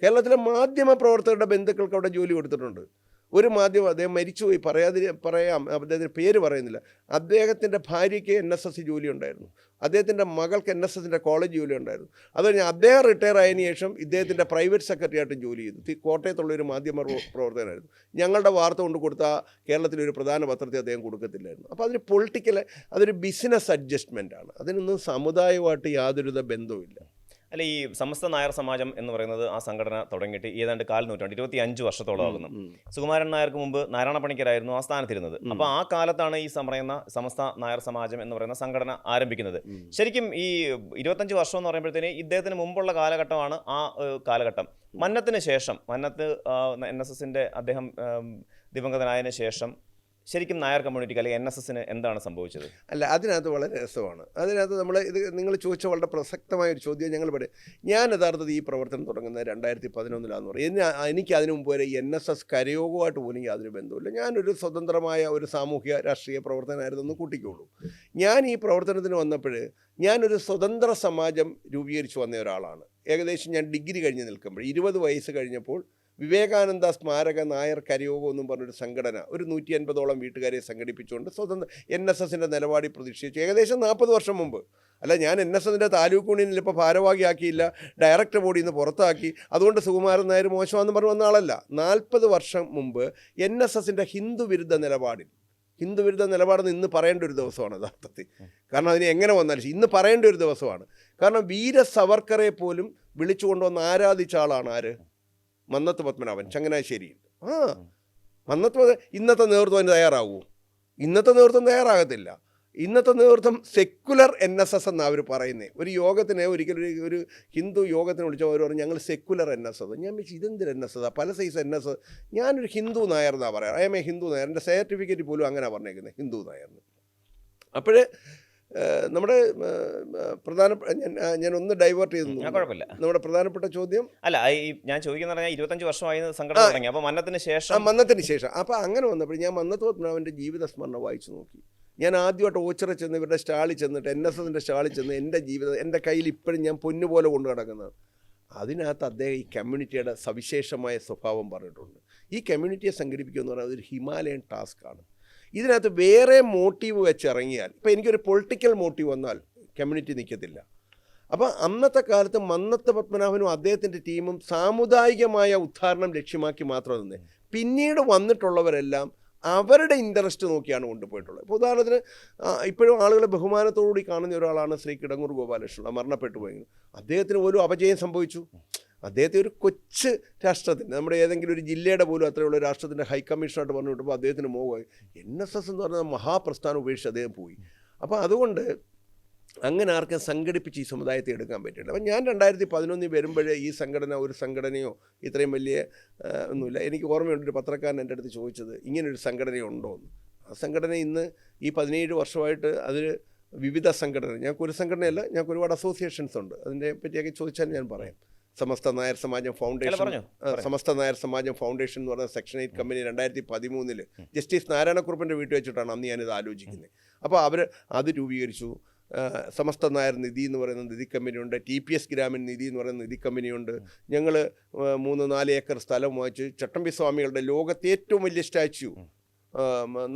കേരളത്തിലെ മാധ്യമ പ്രവർത്തകരുടെ ബന്ധുക്കൾക്ക് അവിടെ ജോലി കൊടുത്തിട്ടുണ്ട്. ഒരു മാധ്യമം, അദ്ദേഹം മരിച്ചുപോയി, പറയാം, അദ്ദേഹത്തിൻ്റെ പേര് പറയുന്നില്ല. അദ്ദേഹത്തിൻ്റെ ഭാര്യയ്ക്ക് NSS ജോലി ഉണ്ടായിരുന്നു, അദ്ദേഹത്തിൻ്റെ മകൾക്ക് NSSൻ്റെ കോളേജ് ജോലി ഉണ്ടായിരുന്നു. അത് കഴിഞ്ഞ് അദ്ദേഹം റിട്ടയർ ആയതിനു ശേഷം ഇദ്ദേഹത്തിൻ്റെ പ്രൈവറ്റ് സെക്രട്ടറി ആയിട്ട് ജോലി ചെയ്തു. കോട്ടയത്തുള്ളൊരു മാധ്യമ പ്രവർത്തകനായിരുന്നു. ഞങ്ങളുടെ വാർത്ത കൊണ്ട് കൊടുത്ത കേരളത്തിലൊരു പ്രധാന പത്രത്തെ അദ്ദേഹം കൊടുക്കത്തില്ലായിരുന്നു. അപ്പോൾ അതിന് അതൊരു ബിസിനസ് അഡ്ജസ്റ്റ്മെൻറ്റാണ്. അതിനൊന്നും സമുദായവുമായിട്ട് യാതൊരുവിധ ബന്ധവുമില്ല. അല്ല, ഈ സമസ്ത നായർ സമാജം എന്ന് പറയുന്നത് ആ സംഘടന തുടങ്ങിയിട്ട് ഏതാണ്ട് 4 നൂറ്റാണ്ട് 25 വർഷത്തോളം ആകുന്നു. സുകുമാരൻ നായർക്ക് മുമ്പ് നാരായണ പണിക്കരായിരുന്നു ആ സ്ഥാനത്തിരുന്നത്. അപ്പോൾ ആ കാലത്താണ് ഈ പറയുന്ന സമസ്ത നായർ സമാജം എന്ന് പറയുന്ന സംഘടന ആരംഭിക്കുന്നത്. ശരിക്കും ഈ 25 വർഷം എന്ന് പറയുമ്പോഴത്തേന് ഇദ്ദേഹത്തിന് മുമ്പുള്ള കാലഘട്ടമാണ് ആ കാലഘട്ടം. മന്നത്തിന് ശേഷം, NSSൻ്റെ അദ്ദേഹം ദിവംഗതനായതിനു ശേഷം ശരിക്കും നായർ കമ്മ്യൂണിറ്റിക്ക് അല്ലെങ്കിൽ NSSന് എന്താണ് സംഭവിച്ചത്? അല്ല, അതിനകത്ത് വളരെ രസമാണ്. അതിനകത്ത് നിങ്ങൾ ചോദിച്ച വളരെ പ്രസക്തമായ ഒരു ചോദ്യം ഞങ്ങൾ പറയും. ഞാൻ യഥാർത്ഥത്തിൽ ഈ പ്രവർത്തനം തുടങ്ങുന്നത് 2011 പറയും. എനിക്ക് അതിനു മുമ്പ് വരെ NSS കരയോഗമായിട്ട് പോലും യാതൊരു ബന്ധവുമില്ല. ഞാനൊരു സ്വതന്ത്രമായ ഒരു സാമൂഹ്യ രാഷ്ട്രീയ പ്രവർത്തനമായിരുന്നെന്ന് കൂട്ടിക്കോളൂ. ഞാൻ ഈ പ്രവർത്തനത്തിന് വന്നപ്പോൾ ഞാനൊരു സ്വതന്ത്ര സമാജം രൂപീകരിച്ച് വന്ന ഒരാളാണ്. ഏകദേശം ഞാൻ ഡിഗ്രി കഴിഞ്ഞ് നിൽക്കുമ്പോൾ 20 വയസ്സ് കഴിഞ്ഞപ്പോൾ വിവേകാനന്ദ സ്മാരക നായർ കരയോഗം എന്നും പറഞ്ഞൊരു സംഘടന ഒരു 150ഓളം വീട്ടുകാരെ സംഘടിപ്പിച്ചുകൊണ്ട് സ്വതന്ത്ര NSSൻ്റെ നിലപാടിൽ പ്രതിഷേധിച്ചു. ഏകദേശം 40 വർഷം മുമ്പ്. അല്ല, ഞാൻ NSSൻ്റെ താലൂക്ക് യൂണിയനിൽ ഇപ്പോൾ ഭാരവാഹിയാക്കിയില്ല, ഡയറക്ടർ ബോർഡിയിൽ നിന്ന് പുറത്താക്കി, അതുകൊണ്ട് സുകുമാരൻ നായർ മോശമാണെന്ന് പറഞ്ഞു വന്ന ആളല്ല. 40 വർഷം മുമ്പ് NSSൻ്റെ ഹിന്ദു വിരുദ്ധ നിലപാടെന്ന് ഇന്ന് പറയേണ്ട ഒരു ദിവസമാണ് യഥാർത്ഥത്തിൽ. കാരണം അതിന് എങ്ങനെ വന്നാലും ഇന്ന് പറയേണ്ട ഒരു ദിവസമാണ്. കാരണം വീര സവർക്കറെ പോലും വിളിച്ചു കൊണ്ടുവന്ന് ആരാധിച്ച ആളാണ് ആര്? മന്നത്ത് പത്മനാഭൻ, ചങ്ങനാശ്ശേരിയിൽ. ഇന്നത്തെ നേതൃത്വം അതിന് തയ്യാറാവൂ? ഇന്നത്തെ നേതൃത്വം തയ്യാറാകത്തില്ല. ഇന്നത്തെ നേതൃത്വം സെക്കുലർ NSS എന്നാണ് അവർ പറയുന്നത്. ഒരു യോഗത്തിന് ഒരിക്കലും ഒരു ഹിന്ദു യോഗത്തിന് വിളിച്ചപ്പോൾ അവർ പറഞ്ഞു ഞങ്ങൾ സെക്കുലർ NSS. ഞാൻ വെച്ച് ഇതെന്തൊരു NSS? പല സൈസ് NSS. ഞാനൊരു ഹിന്ദു നായർ എന്നാണ് പറയാറ്. I M A Hindu Nair. എൻ്റെ സർട്ടിഫിക്കറ്റ് പോലും അങ്ങനെ പറഞ്ഞേക്കുന്നത് ഹിന്ദു നായർന്ന്. അപ്പോൾ നമ്മുടെ ഞാൻ ഒന്ന് ഡൈവേർട്ട് ചെയ്തു. നമ്മുടെ പ്രധാനപ്പെട്ട ചോദ്യം അല്ല, ഞാൻ ചോദിക്കുന്ന 25 വർഷമായി സംഘടന തുടങ്ങി. അപ്പോൾ മന്നത്തിന് ശേഷം അപ്പോൾ അങ്ങനെ വന്നപ്പോൾ ഞാൻ മന്നത്ത് പത്മനാഭൻ്റെ ജീവിത സ്മരണ വായിച്ചു നോക്കി. ഞാൻ ആദ്യമായിട്ട് ഓച്ചിറ ചെന്ന് ഇവരുടെ സ്റ്റാളിൽ ചെന്നിട്ട് NSSൻ്റെ സ്റ്റാളിൽ ചെന്ന് എൻ്റെ കയ്യിൽ ഇപ്പോഴും ഞാൻ പൊന്നുപോലെ കൊണ്ടു നടക്കുന്നത്. അതിനകത്ത് അദ്ദേഹം ഈ കമ്മ്യൂണിറ്റിയുടെ സവിശേഷമായ സ്വഭാവം പറഞ്ഞിട്ടുണ്ട്. ഈ കമ്മ്യൂണിറ്റിയെ സംഘടിപ്പിക്കുക എന്ന് പറഞ്ഞാൽ അതൊരു ഹിമാലയൻ ടാസ്ക്കാണ്. ഇതിനകത്ത് വേറെ മോട്ടീവ് വെച്ചിറങ്ങിയാൽ, ഇപ്പോൾ എനിക്കൊരു പൊളിറ്റിക്കൽ മോട്ടീവ് വന്നാൽ കമ്മ്യൂണിറ്റി നിൽക്കത്തില്ല. അപ്പോൾ അന്നത്തെ കാലത്ത് മന്നത്ത് പത്മനാഭനും അദ്ദേഹത്തിൻ്റെ ടീമും സാമുദായികമായ ഉദ്ധാരണം ലക്ഷ്യമാക്കി മാത്രം നിന്ന്. പിന്നീട് വന്നിട്ടുള്ളവരെല്ലാം അവരുടെ ഇൻട്രസ്റ്റ് നോക്കിയാണ് കൊണ്ടുപോയിട്ടുള്ളത്. ഇപ്പോൾ ഉദാഹരണത്തിന് ഇപ്പോഴും ആളുകളെ ബഹുമാനത്തോടുകൂടി കാണുന്ന ഒരാളാണ് ശ്രീ കിടങ്ങൂർ ഗോപാലകൃഷ്ണൻ, മരണപ്പെട്ടു പോയെങ്കിലും അദ്ദേഹത്തിന് ഒരു അപജയം സംഭവിച്ചു. അദ്ദേഹത്തെ ഒരു കൊച്ചു രാഷ്ട്രത്തിൻ്റെ, നമ്മുടെ ഏതെങ്കിലും ഒരു ജില്ലയുടെ പോലും അത്രയുള്ള രാഷ്ട്രത്തിൻ്റെ ഹൈക്കമ്മീഷണറായിട്ട് പറഞ്ഞു വിട്ടപ്പോൾ അദ്ദേഹത്തിന് മോഹമായി. NSS എന്ന് പറയുന്ന മഹാപ്രസ്ഥാനം ഉപേക്ഷിച്ച് അദ്ദേഹം പോയി. അപ്പോൾ അതുകൊണ്ട് അങ്ങനെ ആർക്കും സംഘടിപ്പിച്ച് ഈ സമുദായത്തെ എടുക്കാൻ പറ്റില്ല. അപ്പം ഞാൻ 2011 വരുമ്പോഴേ ഈ സംഘടന ഒരു സംഘടനയോ ഇത്രയും വലിയ ഒന്നുമില്ല. എനിക്ക് ഓർമ്മയുണ്ട്, ഒരു പത്രക്കാരൻ എൻ്റെ അടുത്ത് ചോദിച്ചത് ഇങ്ങനൊരു സംഘടനയുണ്ടോ എന്ന്. ആ സംഘടന ഇന്ന് ഈ 17 വർഷമായിട്ട് അതിൽ വിവിധ സംഘടന, ഞങ്ങൾക്ക് ഒരു സംഘടനയല്ല, ഞങ്ങൾക്ക് ഒരുപാട് അസോസിയേഷൻസ് ഉണ്ട്. അതിനെ പറ്റിയൊക്കെ ചോദിച്ചാൽ ഞാൻ പറയാം. സമസ്ത നായർ സമാജം ഫൗണ്ടേഷൻ, സമസ്ത നായർ സമാജം ഫൗണ്ടേഷൻ എന്ന് പറയുന്ന സെക്ഷൻ 8 കമ്പനി 2013 ജസ്റ്റിസ് നാരായണക്കുറുപ്പിൻ്റെ വീട്ടിൽ വെച്ചിട്ടാണ് അന്ന് ഞാനിത് ആലോചിക്കുന്നത്. അപ്പോൾ അവർ അത് രൂപീകരിച്ചു. സമസ്ത നായർ നിധി എന്ന് പറയുന്ന നിധി കമ്പനിയുണ്ട്, TPS ഗ്രാമീൺ നിധി എന്ന് പറയുന്ന നിധി കമ്പനിയുണ്ട്. ഞങ്ങൾ 3-4 ഏക്കർ സ്ഥലം വാങ്ങിച്ച് ചട്ടമ്പി സ്വാമികളുടെ ലോകത്തെ ഏറ്റവും വലിയ സ്റ്റാച്യു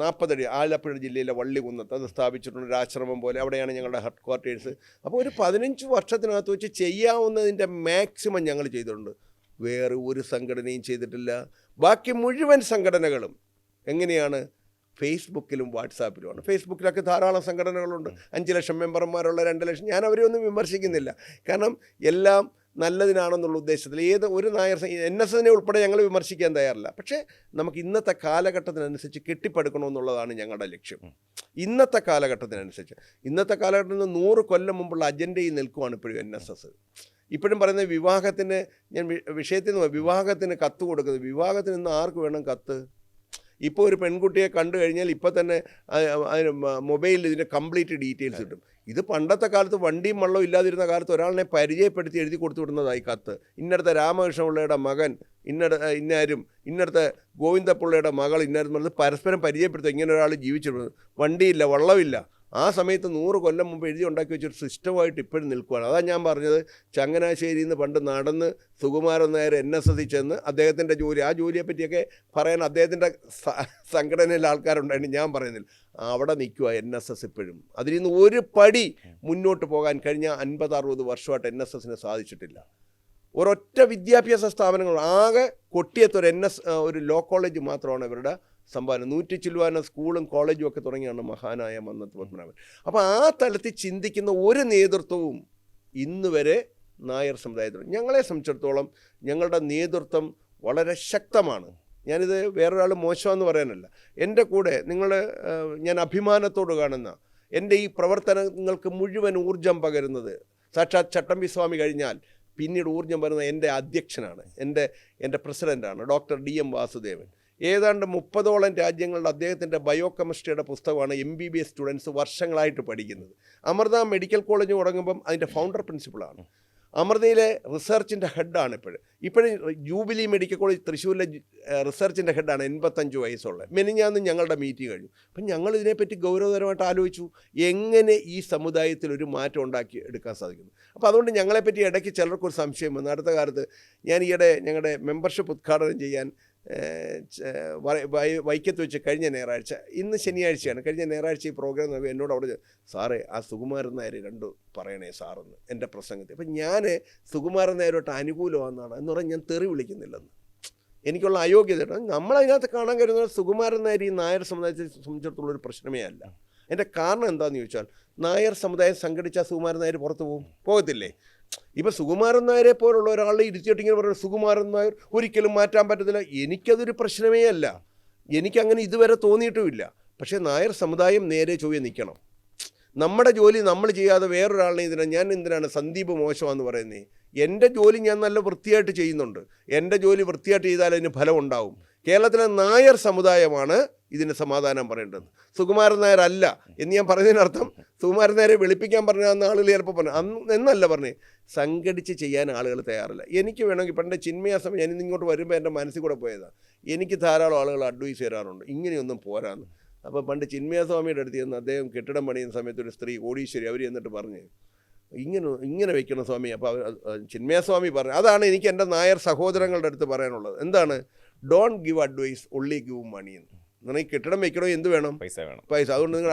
40 അടി ആലപ്പുഴ ജില്ലയിലെ വള്ളികുന്നത്ത് അത് സ്ഥാപിച്ചിട്ടുണ്ട്, ഒരു ആശ്രമം പോലെ. അവിടെയാണ് ഞങ്ങളുടെ ഹെഡ് ക്വാർട്ടേഴ്സ്. അപ്പോൾ ഒരു 15 വർഷത്തിനകത്ത് വെച്ച് ചെയ്യാവുന്നതിൻ്റെ മാക്സിമം ഞങ്ങൾ ചെയ്തിട്ടുണ്ട്. വേറെ ഒരു സംഘടനയും ചെയ്തിട്ടില്ല. ബാക്കി മുഴുവൻ സംഘടനകളും എങ്ങനെയാണ്? ഫേസ്ബുക്കിലും വാട്സാപ്പിലുമാണ്. ഫേസ്ബുക്കിലൊക്കെ ധാരാളം സംഘടനകളുണ്ട്, 5 ലക്ഷം മെമ്പർമാരുള്ള, 2 ലക്ഷം. ഞാൻ അവരെയൊന്നും വിമർശിക്കുന്നില്ല, കാരണം എല്ലാം നല്ലതിനാണെന്നുള്ള ഉദ്ദേശത്തിൽ. ഏത് ഒരു നായർ NSSനെ ഉൾപ്പെടെ ഞങ്ങൾ വിമർശിക്കാൻ തയ്യാറില്ല. പക്ഷേ നമുക്ക് ഇന്നത്തെ കാലഘട്ടത്തിനനുസരിച്ച് കെട്ടിപ്പടുക്കണമെന്നുള്ളതാണ് ഞങ്ങളുടെ ലക്ഷ്യം. ഇന്നത്തെ കാലഘട്ടത്തിനനുസരിച്ച്, ഇന്നത്തെ കാലഘട്ടത്തിൽ നിന്ന് 100 കൊല്ലം മുമ്പുള്ള അജണ്ടയിൽ നിൽക്കുവാണ് ഇപ്പോഴും NSS. ഇപ്പോഴും പറയുന്നത് വിവാഹത്തിന്, ഞാൻ വിഷയത്തിൽ നിന്ന് വിവാഹത്തിന് കത്ത് കൊടുക്കുന്നത്. വിവാഹത്തിന് ഇന്ന് ആർക്ക് വേണം കത്ത്? ഇപ്പോൾ ഒരു പെൺകുട്ടിയെ കണ്ടു കഴിഞ്ഞാൽ ഇപ്പോൾ തന്നെ അതിന് മൊബൈലിൽ ഇതിൻ്റെ കംപ്ലീറ്റ് ഡീറ്റെയിൽസ് കിട്ടും. ഇത് പണ്ടത്തെ കാലത്ത് വണ്ടിയും വെള്ളവും ഇല്ലാതിരുന്ന കാലത്ത് ഒരാളിനെ പരിചയപ്പെടുത്തി എഴുതി കൊടുത്തു വിടുന്നതായി കത്ത്. ഇന്നടത്തെ രാമകൃഷ്ണപിള്ളയുടെ മകൻ ഇന്നാരും, ഇന്നടത്തെ ഗോവിന്ദപിള്ളയുടെ മകൾ ഇന്നാരും പറഞ്ഞത് പരസ്പരം പരിചയപ്പെടുത്തുക. ഇങ്ങനെ ഒരാൾ ജീവിച്ചിരുന്നത്, വണ്ടിയില്ല വെള്ളമില്ല. ആ സമയത്ത് 100 കൊല്ലം മുമ്പ് എഴുതി ഉണ്ടാക്കി വെച്ചൊരു സിസ്റ്റമായിട്ട് ഇപ്പോഴും നിൽക്കുകയാണ്. അതാണ് ഞാൻ പറഞ്ഞത്, ചങ്ങനാശ്ശേരിയിൽ നിന്ന് പണ്ട് നടന്ന് സുകുമാരൻ നായർ NSS ചെന്ന് അദ്ദേഹത്തിൻ്റെ ജോലി, ആ ജോലിയെപ്പറ്റിയൊക്കെ പറയാൻ അദ്ദേഹത്തിൻ്റെ സംഘടനയിലെ ആൾക്കാരുണ്ടായിരുന്നു, ഞാൻ പറയുന്നില്ല. അവിടെ നിൽക്കുക NSS ഇപ്പോഴും. അതിൽ നിന്ന് ഒരു പടി മുന്നോട്ട് പോകാൻ കഴിഞ്ഞ 50-60 വർഷമായിട്ട് NSSന് സാധിച്ചിട്ടില്ല. ഒരൊറ്റ വിദ്യാഭ്യാസ സ്ഥാപനങ്ങൾ ആകെ കൊട്ടിയത്തൊരു ഒരു ലോ കോളേജ് മാത്രമാണ് ഇവരുടെ സംഭാവന. 100 ചില്ലുവാന സ്കൂളും കോളേജും ഒക്കെ തുടങ്ങിയാണ് മഹാനായ മന്നത്ത് പത്മനാഭൻ. അപ്പോൾ ആ തലത്തിൽ ചിന്തിക്കുന്ന ഒരു നേതൃത്വവും ഇന്ന് വരെ നായർ സമുദായത്തിൽ. ഞങ്ങളെ സംബന്ധിച്ചിടത്തോളം ഞങ്ങളുടെ നേതൃത്വം വളരെ ശക്തമാണ്. ഞാനിത് വേറൊരാൾ മോശമെന്ന് പറയാനല്ല. എൻ്റെ കൂടെ ഞാൻ അഭിമാനത്തോട് കാണുന്ന എൻ്റെ ഈ പ്രവർത്തനങ്ങൾക്ക് മുഴുവൻ ഊർജം പകരുന്നത്, സാക്ഷാത് ചട്ടമ്പി സ്വാമി കഴിഞ്ഞാൽ പിന്നീട് ഊർജം പകരുന്ന എൻ്റെ അധ്യക്ഷനാണ്, എൻ്റെ പ്രസിഡൻ്റാണ് ഡോക്ടർ DM വാസുദേവൻ. ഏതാണ്ട് 30ഓളം രാജ്യങ്ങളുടെ അദ്ദേഹത്തിൻ്റെ ബയോകെമിസ്ട്രിയുടെ പുസ്തകമാണ് MBBS സ്റ്റുഡൻസ് വർഷങ്ങളായിട്ട് പഠിക്കുന്നത്. അമൃത മെഡിക്കൽ കോളേജ് തുടങ്ങുമ്പം അതിൻ്റെ ഫൗണ്ടർ പ്രിൻസിപ്പളാണ്. അമൃതയിലെ റിസർച്ചിൻ്റെ ഹെഡാണ് ഇപ്പോഴും ജൂബിലി മെഡിക്കൽ കോളേജ് തൃശ്ശൂരിലെ റിസർച്ചിൻ്റെ ഹെഡാണ്, 85 വയസ്സുള്ള. മെനിഞ്ഞാന്ന് ഞങ്ങളുടെ മീറ്റിംഗ് കഴിഞ്ഞു. അപ്പം ഞങ്ങൾ ഇതിനെപ്പറ്റി ഗൗരവതരമായിട്ട് ആലോചിച്ചു, എങ്ങനെ ഈ സമുദായത്തിൽ ഒരു മാറ്റം ഉണ്ടാക്കി എടുക്കാൻ സാധിക്കുന്നു. അപ്പോൾ അതുകൊണ്ട് ഞങ്ങളെപ്പറ്റി ഇടയ്ക്ക് ചിലർക്കൊരു സംശയം വന്നു. അടുത്ത കാലത്ത് ഞാൻ ഈയിടെ ഞങ്ങളുടെ മെമ്പർഷിപ്പ് ഉദ്ഘാടനം ചെയ്യാൻ വൈക്കത്ത് വെച്ച് കഴിഞ്ഞ ഞായറാഴ്ച, ഇന്ന് ശനിയാഴ്ചയാണ്, കഴിഞ്ഞ ഞായറാഴ്ച ഈ പ്രോഗ്രാം നടക്കുക. എന്നോട് അവിടെ, സാറേ ആ സുകുമാരൻ നായർ 2 പറയണേ സാറെന്ന് എൻ്റെ പ്രസംഗത്തിൽ. അപ്പം ഞാൻ സുകുമാരൻ നായരോട്ട് അനുകൂലമാണെന്നാണ് എന്ന് പറഞ്ഞാൽ ഞാൻ തെറി വിളിക്കുന്നില്ലെന്ന്. എനിക്കുള്ള അയോഗ്യത നമ്മളതിനകത്ത് കാണാൻ കഴിയുന്നത് സുകുമാരൻ നായർ ഈ നായർ സമുദായത്തെ സംബന്ധിച്ചിടത്തോളൊരു പ്രശ്നമേ അല്ല. എൻ്റെ കാരണം എന്താണെന്ന് ചോദിച്ചാൽ, നായർ സമുദായം സംഘടിച്ചാൽ സുകുമാരൻ നായർ പുറത്ത് പോകത്തില്ലേ? ഇപ്പം സുകുമാരൻ നായരെ പോലുള്ള ഒരാളെ ഇരുത്തിയിട്ട് ഇങ്ങനെ പറയുന്നത് സുകുമാരൻ നായർ ഒരിക്കലും മാറ്റാൻ പറ്റത്തില്ല. എനിക്കതൊരു പ്രശ്നമേ അല്ല, എനിക്കങ്ങനെ ഇതുവരെ തോന്നിയിട്ടുമില്ല. പക്ഷേ നായർ സമുദായം നേരെ ചൊവ്വേ നിൽക്കണം. നമ്മുടെ ജോലി നമ്മൾ ചെയ്യാതെ വേറൊരാളിനെ ഞാൻ എന്തിനാണ് സന്ദീപ് മോശമാണെന്ന് പറയുന്നത്? എൻ്റെ ജോലി ഞാൻ നല്ല വൃത്തിയായിട്ട് ചെയ്യുന്നുണ്ട്. എൻ്റെ ജോലി വൃത്തിയായിട്ട് ചെയ്താൽ അതിന് ഫലം ഉണ്ടാവും. കേരളത്തിലെ നായർ സമുദായമാണ് ഇതിന് സമാധാനം പറയേണ്ടത്, സുകുമാരൻ നായർ അല്ല എന്ന് ഞാൻ പറഞ്ഞതിനർത്ഥം സുകുമാരൻ നായരെ വെളുപ്പിക്കാൻ പറഞ്ഞാൽ ആളുകൾ ചിലപ്പോൾ പറഞ്ഞു എന്നല്ല പറഞ്ഞേ, സംഘടിച്ച് ചെയ്യാൻ ആളുകൾ തയ്യാറില്ല. എനിക്ക് വേണമെങ്കിൽ പണ്ട് ചിന്മയാസം ഞാൻ ഇങ്ങോട്ട് വരുമ്പോൾ എൻ്റെ മനസ്സിൽ കൂടെ പോയതാണ്. എനിക്ക് ധാരാളം ആളുകൾ അഡ്വൈസ് തരാറുണ്ട്, ഇങ്ങനെയൊന്നും പോരാന്ന്. അപ്പോൾ പണ്ട് ചിന്മയാസ്വാമിയുടെ അടുത്ത് ചെന്ന് അദ്ദേഹം കെട്ടിടം പണിയുന്ന സമയത്ത് ഒരു സ്ത്രീ കോടീശ്വരി അവർ എന്നിട്ട് പറഞ്ഞു, ഇങ്ങനെ വെക്കണം സ്വാമി. അപ്പോൾ ചിന്മയാസ്വാമി പറഞ്ഞു, അതാണ് എനിക്ക് എൻ്റെ നായർ സഹോദരങ്ങളുടെ അടുത്ത് പറയാനുള്ളത്. എന്താണ്? Don't give advice, only give money എന്ന്. നിങ്ങൾ ഈ കെട്ടിടം വെക്കണോ എന്ത് വേണം? പൈസ. അതുകൊണ്ട് നിങ്ങൾ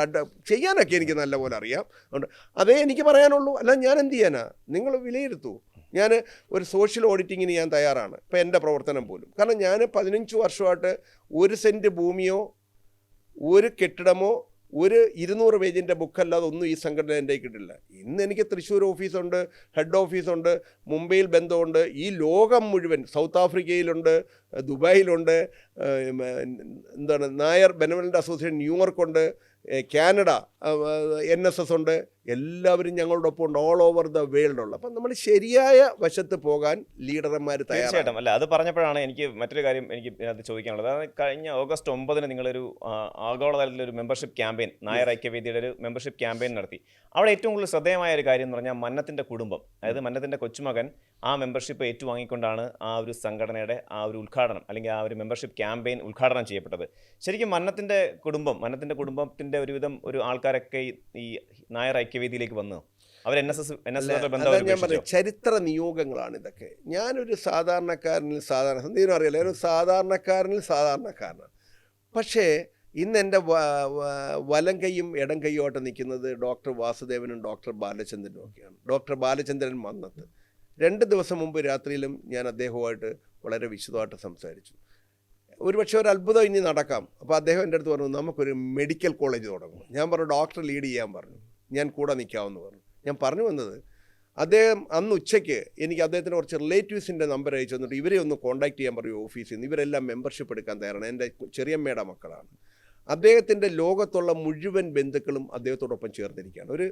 ചെയ്യാനൊക്കെ എനിക്ക് നല്ലപോലെ അറിയാം. അതുകൊണ്ട് അതേ എനിക്ക് പറയാനുള്ളൂ. അല്ല ഞാൻ എന്ത് ചെയ്യാനാ? നിങ്ങൾ വിലയിരുത്തൂ. ഞാൻ ഒരു സോഷ്യൽ ഓഡിറ്റിങ്ങിന് ഞാൻ തയ്യാറാണ്, ഇപ്പം എൻ്റെ പ്രവർത്തനം പോലും. കാരണം ഞാൻ 15 വർഷമായിട്ട് 1 സെൻറ്റ് ഭൂമിയോ 1 കെട്ടിടമോ ഒരു 200 പേജിൻ്റെ ബുക്കല്ലാതെ ഒന്നും ഈ സംഘടന എൻ്റെ കിട്ടില്ല. ഇന്ന് എനിക്ക് തൃശ്ശൂർ ഓഫീസുണ്ട്, ഹെഡ് ഓഫീസുണ്ട്, മുംബൈയിൽ ബന്ധമുണ്ട്, ഈ ലോകം മുഴുവൻ, സൗത്ത് ആഫ്രിക്കയിലുണ്ട്, ദുബായിലുണ്ട്, എന്താണ് നായർ ബെനവലൻ്റ് അസോസിയേഷൻ ന്യൂയോർക്കുണ്ട്, കാനഡ NSS ഉണ്ട്, എല്ലാവരും ഞങ്ങളോടൊപ്പം ഉണ്ട്, ഓൾ ഓവർ ദ വേൾഡ് ഉള്ള. അപ്പം നമ്മൾ ശരിയായ വശത്ത് പോകാൻ ലീഡർമാർ തയ്യാറാണ്. തീർച്ചയായിട്ടും. അല്ല, അത് പറഞ്ഞപ്പോഴാണ് എനിക്ക് മറ്റൊരു കാര്യം എനിക്ക് അത് ചോദിക്കാനുള്ളത്. അതായത് കഴിഞ്ഞ ഓഗസ്റ്റ് 9 നിങ്ങളൊരു ആഗോളതലത്തിലൊരു മെമ്പർഷിപ്പ് ക്യാമ്പയിൻ, നായർ ഐക്യവേദിയുടെ ഒരു മെമ്പർഷിപ്പ് ക്യാമ്പയിൻ നടത്തി. അവിടെ ഏറ്റവും കൂടുതൽ ശ്രദ്ധേയമായ ഒരു കാര്യം എന്ന് പറഞ്ഞാൽ മന്നത്തിൻ്റെ കുടുംബം, അതായത് മന്നത്തിൻ്റെ കൊച്ചുമകൻ ആ മെമ്പർഷിപ്പ് ഏറ്റുവാങ്ങിക്കൊണ്ടാണ് ആ ഒരു സംഘടനയുടെ ആ ഒരു ഉദ്ഘാടനം അല്ലെങ്കിൽ ആ ഒരു മെമ്പർഷിപ്പ് ക്യാമ്പയിൻ ഉദ്ഘാടനം ചെയ്യപ്പെട്ടത്. ശരിക്കും മന്നത്തിൻ്റെ കുടുംബത്തിൻ്റെ ഒരുവിധം ഒരു ആൾക്കാരൊക്കെ ഈ നായർ ഐക്യവേദിയിലേക്ക് വന്നു. അവർ NSS ഞാൻ പറഞ്ഞ ചരിത്ര നിയോഗങ്ങളാണ് ഇതൊക്കെ. ഞാനൊരു സാധാരണക്കാരനിൽ എന്തെങ്കിലും അറിയില്ല, ഒരു സാധാരണക്കാരനിൽ സാധാരണക്കാരനാണ്. പക്ഷേ ഇന്ന് എൻ്റെ വലം കൈയും ഇടം കൈയുമായിട്ട് നിൽക്കുന്നത് ഡോക്ടർ വാസുദേവനും ഡോക്ടർ ബാലചന്ദ്രനും ഒക്കെയാണ്. ഡോക്ടർ ബാലചന്ദ്രൻ മന്നത്ത് 2 ദിവസം മുമ്പ് രാത്രിയിലും ഞാൻ അദ്ദേഹവുമായിട്ട് വളരെ വിശദമായിട്ട് സംസാരിച്ചു. ഒരുപക്ഷെ ഒരു അത്ഭുതം ഇനി നടക്കാം. അപ്പോൾ അദ്ദേഹം എൻ്റെ അടുത്ത് പറഞ്ഞു, നമുക്കൊരു മെഡിക്കൽ കോളേജ് തുടങ്ങും. ഞാൻ പറഞ്ഞു, ഡോക്ടർ ലീഡ് ചെയ്യാൻ പറഞ്ഞു, ഞാൻ കൂടെ നിൽക്കാമെന്ന് പറഞ്ഞു. ഞാൻ പറഞ്ഞു വന്നത്, അദ്ദേഹം അന്ന് ഉച്ചയ്ക്ക് എനിക്ക് അദ്ദേഹത്തിൻ്റെ കുറച്ച് റിലേറ്റീവ്സിൻ്റെ നമ്പർ അയച്ചു തന്നിട്ട് ഇവരെ ഒന്ന് കോൺടാക്ട് ചെയ്യാൻ പറയും ഓഫീസിൽ നിന്ന്. ഇവരെല്ലാം മെമ്പർഷിപ്പ് എടുക്കാൻ തയ്യാറാണ്, എൻ്റെ ചെറിയമ്മയുടെ മക്കളാണ്. അദ്ദേഹത്തിൻ്റെ ലോകത്തുള്ള മുഴുവൻ ബന്ധുക്കളും അദ്ദേഹത്തോടൊപ്പം ചേർന്നിരിക്കുകയാണ്. ഒരു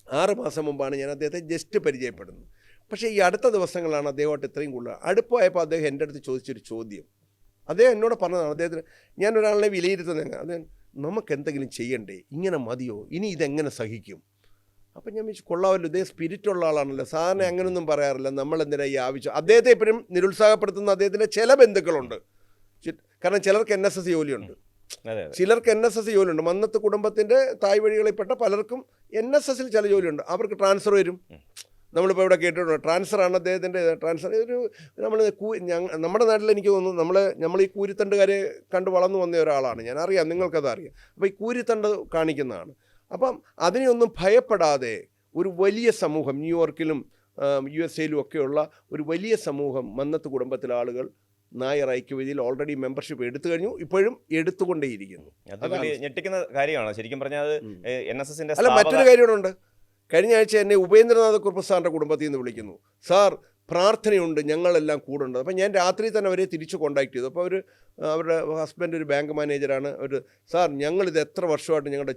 6 മാസം മുമ്പാണ് ഞാൻ അദ്ദേഹത്തെ ജസ്റ്റ് പരിചയപ്പെടുന്നത്. പക്ഷേ ഈ അടുത്ത ദിവസങ്ങളാണ് അദ്ദേഹമായിട്ട് ഇത്രയും കൂടുതൽ അടുപ്പമായപ്പോൾ അദ്ദേഹം എൻ്റെ അടുത്ത് ചോദിച്ചൊരു ചോദ്യം. അദ്ദേഹം എന്നോട് പറഞ്ഞതാണ്, അദ്ദേഹത്തിന് ഞാൻ ഒരാളെ വിലയിരുത്തുന്നത്, അദ്ദേഹം നമുക്ക് എന്തെങ്കിലും ചെയ്യണ്ടേ, ഇങ്ങനെ മതിയോ, ഇനി ഇതെങ്ങനെ സഹിക്കും? അപ്പം ഞാൻ വെച്ച് കൊള്ളാമല്ലോ, ഇതേ സ്പിരിറ്റുള്ള ആളാണല്ലോ, സാറിനെ അങ്ങനെയൊന്നും പറയാറില്ല, നമ്മളെന്തിനാ ഈ ആവശ്യം. അദ്ദേഹത്തെ ഇപ്പോഴും നിരുത്സാഹപ്പെടുത്തുന്ന അദ്ദേഹത്തിൻ്റെ ചില ബന്ധുക്കളുണ്ട്. കാരണം ചിലർക്ക് NSS ജോലിയുണ്ട്, ചിലർക്ക് NSS ജോലിയുണ്ട്. മന്നത്ത് കുടുംബത്തിൻ്റെ തായ് വഴികളിൽപ്പെട്ട പലർക്കും NSSൽ ചില ജോലിയുണ്ട്. അവർക്ക് ട്രാൻസ്ഫർ വരും. നമ്മളിപ്പോൾ ഇവിടെ കേട്ടിട്ടുണ്ട്, ട്രാൻസ്ഫറാണ് അദ്ദേഹത്തിൻ്റെ ട്രാൻസ്ഫർ. ഒരു നമ്മുടെ നാട്ടിൽ എനിക്ക് തോന്നുന്നു നമ്മൾ ഈ കൂരിത്തണ്ടുകാരെ കണ്ട് വളർന്നു വന്ന ഒരാളാണ് ഞാൻ, അറിയാം, നിങ്ങൾക്കത് അറിയാം. അപ്പോൾ ഈ കൂരിത്തണ്ട് കാണിക്കുന്നതാണ്. അപ്പം അതിനെയൊന്നും ഭയപ്പെടാതെ ഒരു വലിയ സമൂഹം, ന്യൂയോർക്കിലും USA ഒക്കെയുള്ള ഒരു വലിയ സമൂഹം മന്നത്ത് കുടുംബത്തിലെ ആളുകൾ നായർ ഐക്യവേദിയിൽ ഓൾറെഡി മെമ്പർഷിപ്പ് എടുത്തു കഴിഞ്ഞു, ഇപ്പോഴും എടുത്തുകൊണ്ടേയിരിക്കുന്നു. ഞെട്ടിക്കുന്ന കാര്യമാണ് ശരിക്കും പറഞ്ഞാൽ. NSSന്റെ അല്ല, മറ്റൊരു കാര്യമുണ്ട്. കഴിഞ്ഞ ആഴ്ച എന്നെ ഉപേന്ദ്രനാഥക്കുറുപ്പ് സാറിൻ്റെ കുടുംബത്തിൽ നിന്ന് വിളിക്കുന്നു, സാർ പ്രാർത്ഥനയുണ്ട്, ഞങ്ങളെല്ലാം കൂടെ ഉണ്ട്. അപ്പം ഞാൻ രാത്രി തന്നെ അവരെ തിരിച്ച് കോൺടാക്ട് ചെയ്തു. അപ്പോൾ അവരുടെ ഹസ്ബൻഡ് ഒരു ബാങ്ക് മാനേജറാണ്. സാർ, ഞങ്ങളിത് എത്ര വർഷമായിട്ട്, ഞങ്ങളുടെ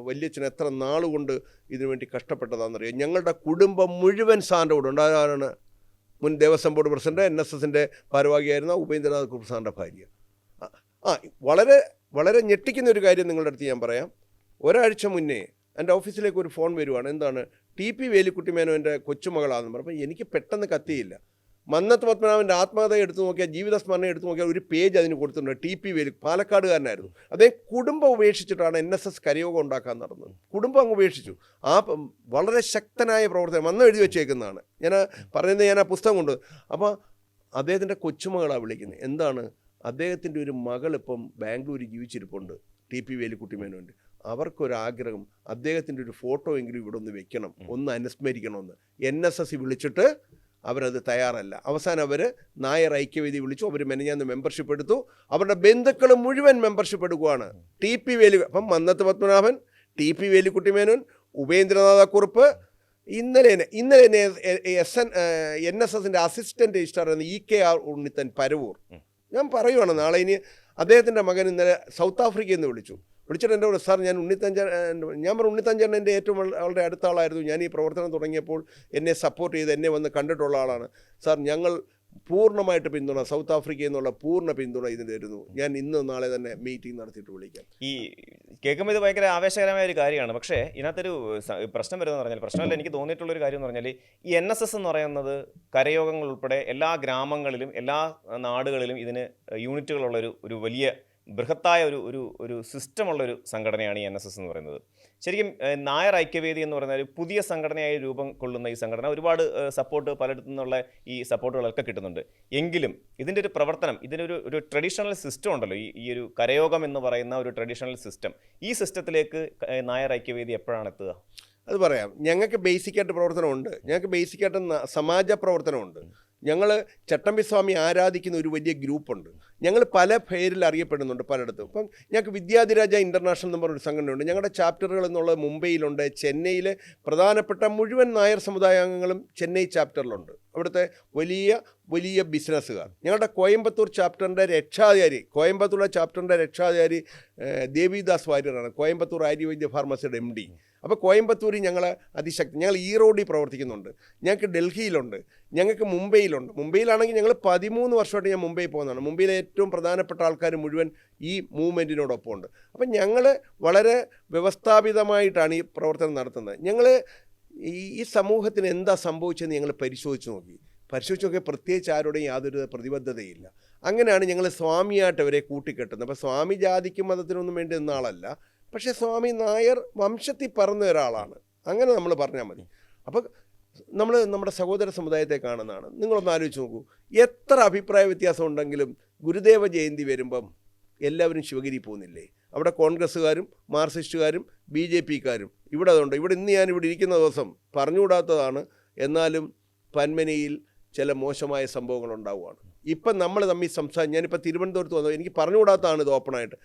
വല്യച്ഛൻ എത്ര നാളുകൊണ്ട് ഇതിനു വേണ്ടി കഷ്ടപ്പെട്ടതാണെന്നറിയാം. ഞങ്ങളുടെ കുടുംബം മുഴുവൻ സാറിൻ്റെ കൂടെ ഉണ്ട്. അതാണ് മുൻ ദേവസ്വം ബോർഡ് പ്രസിഡന്റ്, NSSൻ്റെ ഭാരവാഹിയായിരുന്ന ഉപേന്ദ്രനാഥക്കുറുപ്പ് സാറിൻ്റെ ഭാര്യ. വളരെ വളരെ ഞെട്ടിക്കുന്ന ഒരു കാര്യം നിങ്ങളുടെ അടുത്ത് ഞാൻ പറയാം. ഒരാഴ്ച മുന്നേ എൻ്റെ ഓഫീസിലേക്ക് ഒരു ഫോൺ വരുവാണ്. എന്താണ്, TP വേലിക്കുട്ടി മേനോൻ്റെ കൊച്ചുമകളാണെന്ന് പറഞ്ഞപ്പോൾ എനിക്ക് പെട്ടെന്ന് കത്തിയില്ല. മന്നത്ത് പത്മനാഭൻ്റെ ആത്മകഥ എടുത്തു നോക്കിയാൽ, ജീവിതസ്മരണ എടുത്തു നോക്കിയാൽ ഒരു പേജ് അതിന് കൊടുത്തിട്ടുണ്ട്. TP വേലി പാലക്കാടുകാരനായിരുന്നു. അദ്ദേഹം കുടുംബം ഉപേക്ഷിച്ചിട്ടാണ് NSS കരയോഗം ഉണ്ടാക്കാൻ നടന്നത്. കുടുംബം അങ്ങ് ഉപേക്ഷിച്ചു. ആ വളരെ ശക്തനായ പ്രവർത്തനം വന്ന് എഴുതി വെച്ചേക്കുന്നതാണ്. ഞാൻ ആ പുസ്തകം കൊണ്ട്. അപ്പോൾ അദ്ദേഹത്തിൻ്റെ കൊച്ചുമകളാണ് വിളിക്കുന്നത്. എന്താണ്, അദ്ദേഹത്തിൻ്റെ ഒരു മകൾ ഇപ്പം ബാംഗ്ലൂർ ജീവിച്ചിരിപ്പുണ്ട്, TP വേലിക്കുട്ടി മേനോൻ്റെ. അവർക്കൊരാഗ്രഹം, അദ്ദേഹത്തിൻ്റെ ഒരു ഫോട്ടോ എങ്കിലും ഇവിടെ ഒന്ന് വെക്കണം, ഒന്ന് അനുസ്മരിക്കണമെന്ന്. NSS വിളിച്ചിട്ട് അവരത് തയ്യാറല്ല. അവസാനം അവർ നായർ ഐക്യവേദി വിളിച്ചു. അവർ മെനഞ്ഞാന്ന് മെമ്പർഷിപ്പ് എടുത്തു. അവരുടെ ബന്ധുക്കൾ മുഴുവൻ മെമ്പർഷിപ്പ് എടുക്കുകയാണ്. TP വേലി, അപ്പം മന്നത്ത് പത്മനാഭൻ, TP വേലിക്കുട്ടി മേനോൻ, ഉപേന്ദ്രനാഥക്കുറുപ്പ്, ഇന്നലെ NSSൻ്റെ assistant registrar EKR Unnithan Paravur. ഞാൻ പറയുവാണ്, നാളെ ഇനി അദ്ദേഹത്തിൻ്റെ മകൻ ഇന്നലെ സൗത്ത് ആഫ്രിക്കയിൽ നിന്ന് വിളിച്ചിട്ട് എൻ്റെ കൂടെ, സാർ, ഞാൻ ഉണ്ണിത്തഞ്ചേട്ടൻ എൻ്റെ ഏറ്റവും വളരെ അടുത്ത ആളായിരുന്നു. ഞാൻ ഈ പ്രവർത്തനം തുടങ്ങിയപ്പോൾ എന്നെ സപ്പോർട്ട് ചെയ്ത് എന്നെ വന്ന് കണ്ടിട്ടുള്ള ആളാണ്. സാർ, ഞങ്ങൾ പൂർണ്ണമായിട്ട് പിന്തുണ, സൗത്ത് ആഫ്രിക്കയിൽ നിന്നുള്ള പൂർണ്ണ പിന്തുണ ഇതിന് തരുന്നു. ഞാൻ ഇന്ന് നാളെ തന്നെ മീറ്റിംഗ് നടത്തിയിട്ട് വിളിക്കാം. ഈ കേൾക്കുമ്പോൾ ഇത് ഭയങ്കര ആവേശകരമായ ഒരു കാര്യമാണ്. പക്ഷേ ഇതിനകത്തൊരു പ്രശ്നം വരുന്നതെന്ന് പറഞ്ഞാൽ, പ്രശ്നമല്ല, എനിക്ക് തോന്നിയിട്ടുള്ളൊരു കാര്യം എന്ന് പറഞ്ഞാൽ, ഈ NSS എന്ന് പറയുന്നത് കരയോഗങ്ങൾ ഉൾപ്പെടെ എല്ലാ ഗ്രാമങ്ങളിലും എല്ലാ നാടുകളിലും ഇതിന് യൂണിറ്റുകളുള്ള ഒരു വലിയ ബൃഹത്തായ ഒരു സിസ്റ്റമുള്ളൊരു സംഘടനയാണ് ഈ NSS എന്ന് പറയുന്നത്. ശരിക്കും നായർ ഐക്യവേദി എന്ന് പറയുന്ന ഒരു പുതിയ സംഘടനയായി രൂപം കൊള്ളുന്ന ഈ സംഘടന ഒരുപാട് സപ്പോർട്ട് പലയിടത്തു നിന്നുള്ള ഈ സപ്പോർട്ടുകളൊക്കെ കിട്ടുന്നുണ്ട്. എങ്കിലും ഇതിൻ്റെ ഒരു പ്രവർത്തനം, ഇതിനൊരു ട്രഡീഷണൽ സിസ്റ്റം ഉണ്ടല്ലോ, ഈ ഒരു കരയോഗം എന്ന് പറയുന്ന ഒരു ട്രഡീഷണൽ സിസ്റ്റം, ഈ സിസ്റ്റത്തിലേക്ക് നായർ ഐക്യവേദി എപ്പോഴാണ് എത്തുക? അത് പറയാം. ഞങ്ങൾക്ക് ബേസിക്കായിട്ട് പ്രവർത്തനമുണ്ട്. ഞങ്ങൾക്ക് ബേസിക്കായിട്ട് സമാജ പ്രവർത്തനമുണ്ട്. ഞങ്ങൾ ചട്ടമ്പി സ്വാമി ആരാധിക്കുന്ന ഒരു വലിയ ഗ്രൂപ്പുണ്ട്. ഞങ്ങൾ പല പേരിൽ അറിയപ്പെടുന്നുണ്ട് പലയിടത്തും. ഇപ്പം ഞങ്ങൾക്ക് വിദ്യാധിരാജ ഇൻ്റർനാഷണൽ എന്ന് പറഞ്ഞൊരു സംഘടനയുണ്ട്. ഞങ്ങളുടെ ചാപ്റ്ററുകൾ എന്നുള്ളത് മുംബൈയിലുണ്ട്, ചെന്നൈയിലെ പ്രധാനപ്പെട്ട മുഴുവൻ നായർ സമുദായാംഗങ്ങളും ചെന്നൈ ചാപ്റ്ററിലുണ്ട്. അവിടുത്തെ വലിയ വലിയ ബിസിനസ്സുകാർ. ഞങ്ങളുടെ കോയമ്പത്തൂർ ചാപ്റ്ററിൻ്റെ രക്ഷാധികാരി ദേവിദാസ് വാര്യറാണ്, കോയമ്പത്തൂർ ആര്യവൈദ്യ ഫാർമസിയുടെ MD. അപ്പോൾ കോയമ്പത്തൂരിൽ ഞങ്ങൾ അതിശക്തി, ഞങ്ങൾ ഈറോഡിൽ പ്രവർത്തിക്കുന്നുണ്ട്, ഞങ്ങൾക്ക് ഡൽഹിയിലുണ്ട്, ഞങ്ങൾക്ക് മുംബൈയിലുണ്ട്. മുംബൈയിലാണെങ്കിൽ ഞങ്ങൾ 13 വർഷമായിട്ട് ഞാൻ മുംബൈ പോകുന്നതാണ്. മുംബൈയിലെ ഏറ്റവും പ്രധാനപ്പെട്ട ആൾക്കാർ മുഴുവൻ ഈ മൂവ്മെൻറ്റിനോടൊപ്പം ഉണ്ട്. അപ്പം ഞങ്ങൾ വളരെ വ്യവസ്ഥാപിതമായിട്ടാണ് ഈ പ്രവർത്തനം നടത്തുന്നത്. ഞങ്ങൾ ഈ സമൂഹത്തിന് എന്താ സംഭവിച്ചതെന്ന് ഞങ്ങൾ പരിശോധിച്ച് നോക്കിയാൽ പ്രത്യേകിച്ച് ആരോടെയും യാതൊരു പ്രതിബദ്ധതയില്ല. അങ്ങനെയാണ് ഞങ്ങൾ സ്വാമിയായിട്ട് അവരെ കൂട്ടിക്കെട്ടുന്നത്. അപ്പോൾ സ്വാമി ജാതിക്കും മതത്തിനൊന്നും വേണ്ടി നിന്ന ആളല്ല, പക്ഷേ സ്വാമി നായർ വംശത്തിൽ പറന്ന ഒരാളാണ്. അങ്ങനെ നമ്മൾ പറഞ്ഞാൽ മതി. അപ്പോൾ നമ്മൾ നമ്മുടെ സഹോദര സമുദായത്തെ കാണുന്നതാണ്. നിങ്ങളൊന്ന് ആലോചിച്ച് നോക്കൂ, എത്ര അഭിപ്രായ വ്യത്യാസം ഉണ്ടെങ്കിലും ഗുരുദേവ ജയന്തി വരുമ്പം എല്ലാവരും ശിവഗിരി പോകുന്നില്ലേ? അവിടെ കോൺഗ്രസ്സുകാരും മാർക്സിസ്റ്റുകാരും BJPക്കാരും ഇവിടെ അതുണ്ട്. ഇവിടെ ഇന്ന് ഞാനിവിടെ ഇരിക്കുന്ന ദിവസം പറഞ്ഞുകൂടാത്തതാണ്, എന്നാലും പന്മനയിൽ ചില മോശമായ സംഭവങ്ങൾ ഉണ്ടാവുകയാണ്. ഇപ്പം നമ്മൾ തമ്മിൽ ഞാനിപ്പോൾ തിരുവനന്തപുരത്ത് വന്നത്, എനിക്ക് പറഞ്ഞുകൂടാത്തതാണ് ഇത് ഓപ്പണായിട്ട്.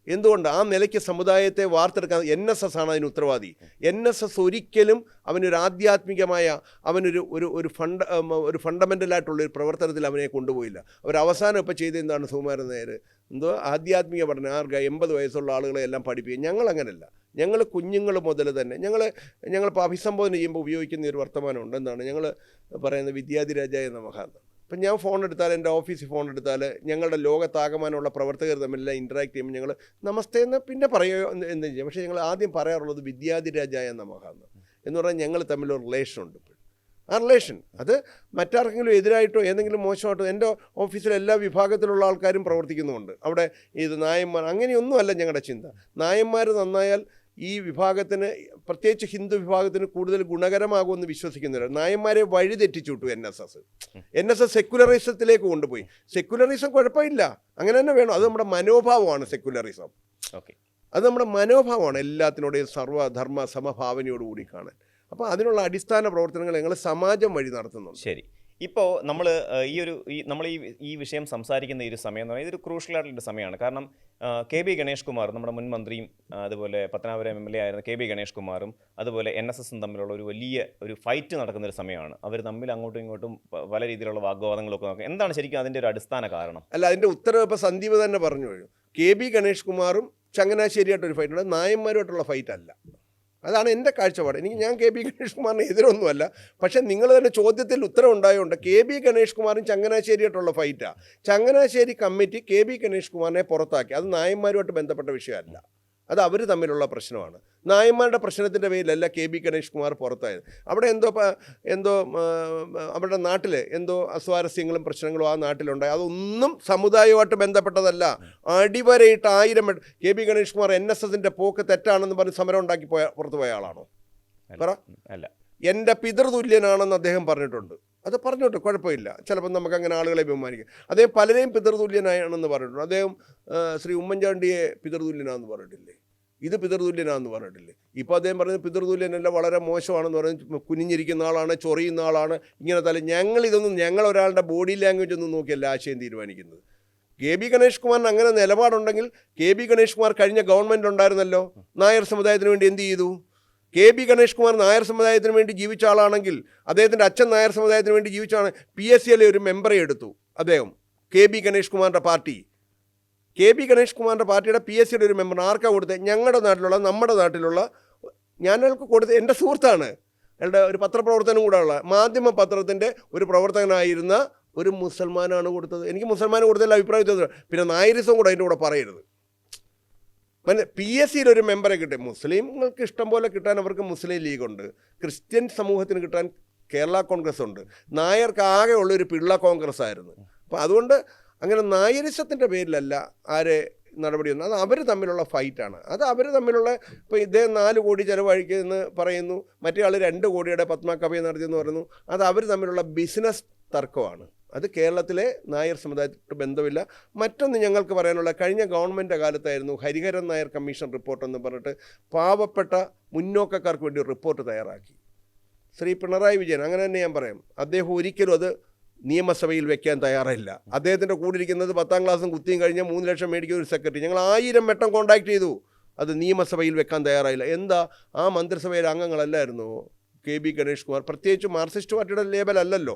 എന്തുകൊണ്ട് ആ നിലയ്ക്ക് സമുദായത്തെ വാർത്തെടുക്കാൻ NSS ആണ് അതിന് ഉത്തരവാദി. NSS ഒരിക്കലും അവനൊരു ആധ്യാത്മികമായ ഒരു ഫണ്ടമെൻ്റലായിട്ടുള്ളൊരു പ്രവർത്തനത്തിൽ അവനെ കൊണ്ടുപോയില്ല. അവരവസാനം ഇപ്പോൾ ചെയ്ത് എന്താണ് സുകുമാരൻ നായർ ആധ്യാത്മിക പഠനം 80 വയസ്സുള്ള ആളുകളെ എല്ലാം പഠിപ്പിക്കും. ഞങ്ങളങ്ങനല്ല. ഞങ്ങൾ കുഞ്ഞുങ്ങൾ മുതൽ തന്നെ ഞങ്ങളിപ്പോൾ അഭിസംബോധന ചെയ്യുമ്പോൾ ഉപയോഗിക്കുന്ന ഒരു വർത്തമാനമുണ്ട്. എന്താണ് ഞങ്ങൾ പറയുന്നത്? വിദ്യാധിരാജായ നമഃ. ഇപ്പം ഞാൻ ഫോൺ എടുത്താൽ, എൻ്റെ ഓഫീസിൽ ഫോൺ എടുത്താൽ, ഞങ്ങളുടെ ലോകത്താകമാനമുള്ള പ്രവർത്തകർ തമ്മിലെല്ലാം ഇൻട്രാക്ട് ചെയ്യുമ്പോൾ ഞങ്ങൾ നമസ്തേ എന്ന് പിന്നെ പറയുക എന്തും ചെയ്യും. പക്ഷേ ഞങ്ങൾ ആദ്യം പറയാറുള്ളത് വിദ്യാധിരാജായ നമഃ എന്ന് പറഞ്ഞാൽ ഞങ്ങൾ തമ്മിലൊരു റിലേഷൻ ഉണ്ട്. ഇപ്പോൾ ആ റിലേഷൻ അത് മറ്റാർക്കെങ്കിലും എതിരായിട്ടോ ഏതെങ്കിലും മോശമായിട്ടോ, എൻ്റെ ഓഫീസിൽ എല്ലാ വിഭാഗത്തിലുള്ള ആൾക്കാരും പ്രവർത്തിക്കുന്നുമുണ്ട്. അവിടെ ഇത് നായന്മാർ അങ്ങനെയൊന്നുമല്ല ഞങ്ങളുടെ ചിന്ത. നായന്മാർ നന്നായാൽ ഈ വിഭാഗത്തിന്, പ്രത്യേകിച്ച് ഹിന്ദു വിഭാഗത്തിന് കൂടുതൽ ഗുണകരമാകുമെന്ന് വിശ്വസിക്കുന്നവരാണ്. നായന്മാരെ വഴി തെറ്റിച്ചു വിട്ടു NSS സെക്കുലറിസത്തിലേക്ക് കൊണ്ടുപോയി. സെക്കുലറിസം കുഴപ്പമില്ല, അങ്ങനെ തന്നെ വേണം. അത് നമ്മുടെ മനോഭാവമാണ് സെക്കുലറിസം. അത് നമ്മുടെ മനോഭാവമാണ് എല്ലാത്തിനോടെയും സർവ്വധർമ്മ സമഭാവനയോടുകൂടി കാണാൻ. അപ്പോൾ അതിനുള്ള അടിസ്ഥാന പ്രവർത്തനങ്ങൾ ഞങ്ങൾ സമാജം വഴി നടത്തുന്നുണ്ട്. ശരി. ഇപ്പോൾ നമ്മൾ ഈ വിഷയം സംസാരിക്കുന്ന ഈ ഒരു സമയം എന്ന് പറയുന്നത് ഇതൊരു ക്രൂഷ്യലായിട്ടുള്ളൊരു സമയമാണ്. കാരണം KB ഗണേഷ് കുമാർ, നമ്മുടെ മുൻ മന്ത്രിയും അതുപോലെ പത്തനാപുരം MLA ആയിരുന്ന KB ഗണേഷ് കുമാറും അതുപോലെ NSSും തമ്മിലുള്ള ഒരു ഫൈറ്റ് നടക്കുന്ന ഒരു സമയമാണ്. അവർ തമ്മിൽ അങ്ങോട്ടും ഇങ്ങോട്ടും പല രീതിയിലുള്ള വാഗ്വാദങ്ങളൊക്കെ നോക്കാം. എന്താണ് ശരിക്കും അതിൻ്റെ ഒരു അടിസ്ഥാന കാരണം? അല്ല, അതിൻ്റെ ഉത്തരവ് ഇപ്പോൾ സന്ദീപ് തന്നെ പറഞ്ഞു കഴിഞ്ഞു. KB ഗണേഷ് കുമാറും ചങ്ങനാശ്ശേരിയായിട്ടൊരു ഫൈറ്റുണ്ട്, നായന്മാരുമായിട്ടുള്ള ഫൈറ്റ് അല്ല. അതാണ് എൻ്റെ കാഴ്ചപ്പാട്. ഞാൻ KB ഗണേഷ് കുമാറിന് എതിരൊന്നുമല്ല. പക്ഷേ നിങ്ങൾ തന്നെ ചോദ്യത്തിൽ ഉത്തരം ഉണ്ടായതുകൊണ്ട് KB ഗണേഷ് കുമാറും ചങ്ങനാശ്ശേരിയായിട്ടുള്ള ഫൈറ്റാണ്. ചങ്ങനാശ്ശേരി കമ്മിറ്റി KB ഗണേഷ് കുമാറിനെ പുറത്താക്കി. അത് നായന്മാരുമായിട്ട് ബന്ധപ്പെട്ട വിഷയമല്ല, അത് അവർ തമ്മിലുള്ള പ്രശ്നമാണ്. നായന്മാരുടെ പ്രശ്നത്തിൻ്റെ പേരിലല്ല KB ഗണേഷ് കുമാർ പുറത്തായത്. അവിടെ എന്തോ അവരുടെ നാട്ടിൽ എന്തോ അസ്വാരസ്യങ്ങളും പ്രശ്നങ്ങളും ആ നാട്ടിലുണ്ടായി. അതൊന്നും സമുദായവുമായിട്ട് ബന്ധപ്പെട്ടതല്ല. അടിവരയിട്ട് 1000 KB ഗണേഷ് കുമാർ NSSൻ്റെ പോക്ക് തെറ്റാണെന്ന് പറഞ്ഞ് സമരം ഉണ്ടാക്കി പുറത്തു പോയ ആളാണോ? പറ. അല്ല, എൻ്റെ പിതൃതുല്യനാണെന്ന് അദ്ദേഹം പറഞ്ഞിട്ടുണ്ട്. അത് പറഞ്ഞോട്ടെ, കുഴപ്പമില്ല. ചിലപ്പോൾ നമുക്ക് അങ്ങനെ ആളുകളെ ബഹുമാനിക്കാം. അദ്ദേഹം പലരെയും പിതൃതുല്യനാണെന്ന് പറഞ്ഞിട്ടുണ്ട്. അദ്ദേഹം ശ്രീ ഉമ്മൻചാണ്ടിയെ പിതൃതുല്യനാണെന്ന് പറഞ്ഞിട്ടില്ലേ? ഇത് പിതൃതുല്യനാണെന്ന് പറഞ്ഞിട്ടില്ലേ? ഇപ്പോൾ അദ്ദേഹം പറയുന്നത് പിതൃതുല്യനല്ല, വളരെ മോശമാണെന്ന് പറഞ്ഞ് കുനിഞ്ഞിരിക്കുന്ന ആളാണ്, ചൊറിയുന്ന ആളാണ്, ഇങ്ങനെ ഞങ്ങൾ ഒരാളുടെ ബോഡി ലാംഗ്വേജ് ഒന്നും നോക്കിയല്ല ആശയം തീരുമാനിക്കുന്നത്. KB ഗണേഷ് കുമാറിന് അങ്ങനെ നിലപാടുണ്ടെങ്കിൽ KB ഗണേഷ് കുമാർ കഴിഞ്ഞ ഗവൺമെൻറ് ഉണ്ടായിരുന്നല്ലോ, നായർ സമുദായത്തിന് വേണ്ടി എന്ത് ചെയ്തു? KB ഗണേഷ് കുമാർ നായർ സമുദായത്തിന് വേണ്ടി ജീവിച്ച ആളാണെങ്കിൽ, അദ്ദേഹത്തിൻ്റെ അച്ഛൻ നായർ സമുദായത്തിന് വേണ്ടി ജീവിച്ചാണ്. PSCയിലെ ഒരു മെമ്പറെ എടുത്തു അദ്ദേഹം, KB ഗണേഷ് കുമാറിൻ്റെ പാർട്ടി. KB ഗണേഷ് കുമാറിൻ്റെ പാർട്ടിയുടെ PSCയുടെ ഒരു മെമ്പർ ആർക്കാണ് കൊടുത്തത്? നമ്മുടെ നാട്ടിലുള്ള ഞാനയാൾക്ക് കൊടുത്ത്, എൻ്റെ സുഹൃത്താണ്, അയാളുടെ ഒരു പത്രപ്രവർത്തനം കൂടെ ഉള്ള മാധ്യമ പത്രത്തിൻ്റെ ഒരു പ്രവർത്തകനായിരുന്ന ഒരു മുസൽമാനാണ് കൊടുത്തത്. എനിക്ക് മുസൽമാൻ കൊടുത്തതിൽ അഭിപ്രായം, പിന്നെ നായരിസം കൂടെ അതിൻ്റെ കൂടെ പറയരുത്. PSCയിൽ ഒരു മെമ്പറെ കിട്ടി. മുസ്ലിങ്ങൾക്ക് ഇഷ്ടം പോലെ കിട്ടാൻ അവർക്ക് മുസ്ലിം ലീഗുണ്ട്, ക്രിസ്ത്യൻ സമൂഹത്തിന് കിട്ടാൻ കേരള കോൺഗ്രസ് ഉണ്ട്, നായർക്ക് ആകെ ഉള്ളൊരു പിള്ള കോൺഗ്രസ് ആയിരുന്നു. അപ്പോൾ അതുകൊണ്ട് അങ്ങനെ നായരിസത്തിൻ്റെ പേരിലല്ല നടപടിയൊന്നും. അത് അവർ തമ്മിലുള്ള ഫൈറ്റാണ്. അത് അവർ തമ്മിലുള്ള, ഇപ്പോൾ ഇദ്ദേഹം 4 കോടി ചിലവഴിക്കുമെന്ന് പറയുന്നു, മറ്റേ ആൾ 2 കോടിയുടെ പത്മകഭയെ നടത്തിയെന്ന് പറയുന്നു. അത് അവർ തമ്മിലുള്ള ബിസിനസ് തർക്കമാണ്. അത് കേരളത്തിലെ നായർ സമുദായത്തിൻ്റെ ബന്ധമില്ല. മറ്റൊന്ന് ഞങ്ങൾക്ക് പറയാനുള്ള, കഴിഞ്ഞ ഗവൺമെൻറ് കാലത്തായിരുന്നു ഹരിഹരൻ നായർ കമ്മീഷൻ റിപ്പോർട്ടെന്ന് പറഞ്ഞിട്ട് പാവപ്പെട്ട മുന്നോക്കക്കാർക്ക് വേണ്ടി ഒരു റിപ്പോർട്ട് തയ്യാറാക്കി ശ്രീ പിണറായി വിജയൻ. അങ്ങനെ തന്നെ ഞാൻ പറയാം, അദ്ദേഹം ഒരിക്കലും അത് നിയമസഭയിൽ വെക്കാൻ തയ്യാറില്ല. അദ്ദേഹത്തിൻ്റെ കൂടെ ഇരിക്കുന്നത് 10ാം ക്ലാസ്സും കുത്തിയും കഴിഞ്ഞാൽ 3 ലക്ഷം മേടിക്കുന്ന ഒരു സെക്രട്ടറി. ഞങ്ങൾ 1000 വട്ടം കോൺടാക്ട് ചെയ്തു, അത് നിയമസഭയിൽ വെക്കാൻ തയ്യാറായില്ല. എന്താ, ആ മന്ത്രിസഭയിലെ അംഗങ്ങളല്ലായിരുന്നു KB ഗണേഷ് കുമാർ? പ്രത്യേകിച്ച് മാർക്സിസ്റ്റ് പാർട്ടിയുടെ ലേബലല്ലല്ലോ,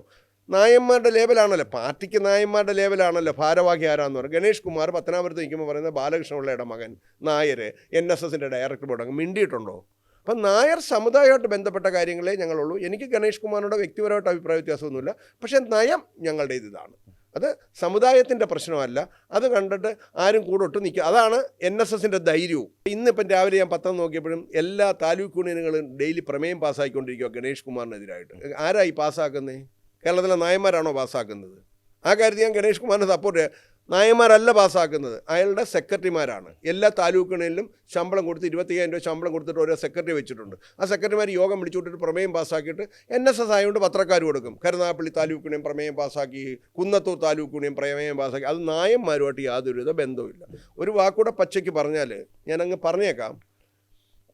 നായന്മാരുടെ ലേബലാണല്ലോ, പാർട്ടിക്ക് നായന്മാരുടെ ലേബലാണല്ലോ. ഭാരവാഹി ആരാന്ന് പറയും. ഗണേഷ് കുമാർ പത്തനാപുരത്ത് നിൽക്കുമ്പോൾ പറയുന്നത് ബാലകൃഷ്ണപിള്ളയുടെ മകൻ നായർ NSSൻ്റെ ഡയറക്ടർ ബോർഡ് അങ്ങ് മിണ്ടിയിട്ടുണ്ടോ? അപ്പം നായർ സമുദായമായിട്ട് ബന്ധപ്പെട്ട കാര്യങ്ങളെ ഞങ്ങളുള്ളൂ. എനിക്ക് ഗണേഷ് കുമാറിനോട് വ്യക്തിപരമായിട്ട് അഭിപ്രായ വ്യത്യാസമൊന്നുമില്ല. പക്ഷേ നയം ഞങ്ങളുടെ ഇതാണ്, അത് സമുദായത്തിൻ്റെ പ്രശ്നമല്ല. അത് കണ്ടിട്ട് ആരും കൂടൊട്ട് നിൽക്കുക, അതാണ് NSSൻ്റെ ധൈര്യവും. ഇന്നിപ്പം രാവിലെ ഞാൻ പത്രം നോക്കിയപ്പോഴും എല്ലാ താലൂക്ക് യൂണിയനുകളും ഡെയിലി പ്രമേയം പാസ്സാക്കിക്കൊണ്ടിരിക്കുക ഗണേഷ് കുമാറിനെതിരായിട്ട്. ആരായി പാസ്സാക്കുന്നത്? കേരളത്തിലെ നായന്മാരാണോ പാസ്സാക്കുന്നത്? ആ കാര്യത്തിൽ ഞാൻ ഗണേഷ് കുമാറിനെ സപ്പോർട്ട്. നായന്മാരല്ല പാസ്സാക്കുന്നത്, അയാളുടെ സെക്രട്ടറിമാരാണ്. എല്ലാ താലൂക്കുകളിലും ശമ്പളം കൊടുത്ത് 25,000 രൂപ ശമ്പളം കൊടുത്തിട്ട് ഓരോ സെക്രട്ടറി വെച്ചിട്ടുണ്ട്. ആ സെക്രട്ടറിമാർ യോഗം വിളിച്ചുകൊണ്ടിട്ട് പ്രമേയം പാസ്സാക്കിയിട്ട് NSS ആയതുകൊണ്ട് പത്രക്കാർ കൊടുക്കും. കരുനാഗപ്പള്ളി താലൂക്ക് യൂണിയൻ പ്രമേയം പാസ്സാക്കി, കുന്നത്തൂർ താലൂക്ക് യൂണിയൻ പ്രമേയം പാസ്സാക്കി. അത് നായന്മാരുമായിട്ട് യാതൊരുവിധ ബന്ധവുമില്ല. ഒരു വാക്കൂടെ പച്ചയ്ക്ക് പറഞ്ഞാൽ ഞാനങ്ങ് പറഞ്ഞേക്കാം.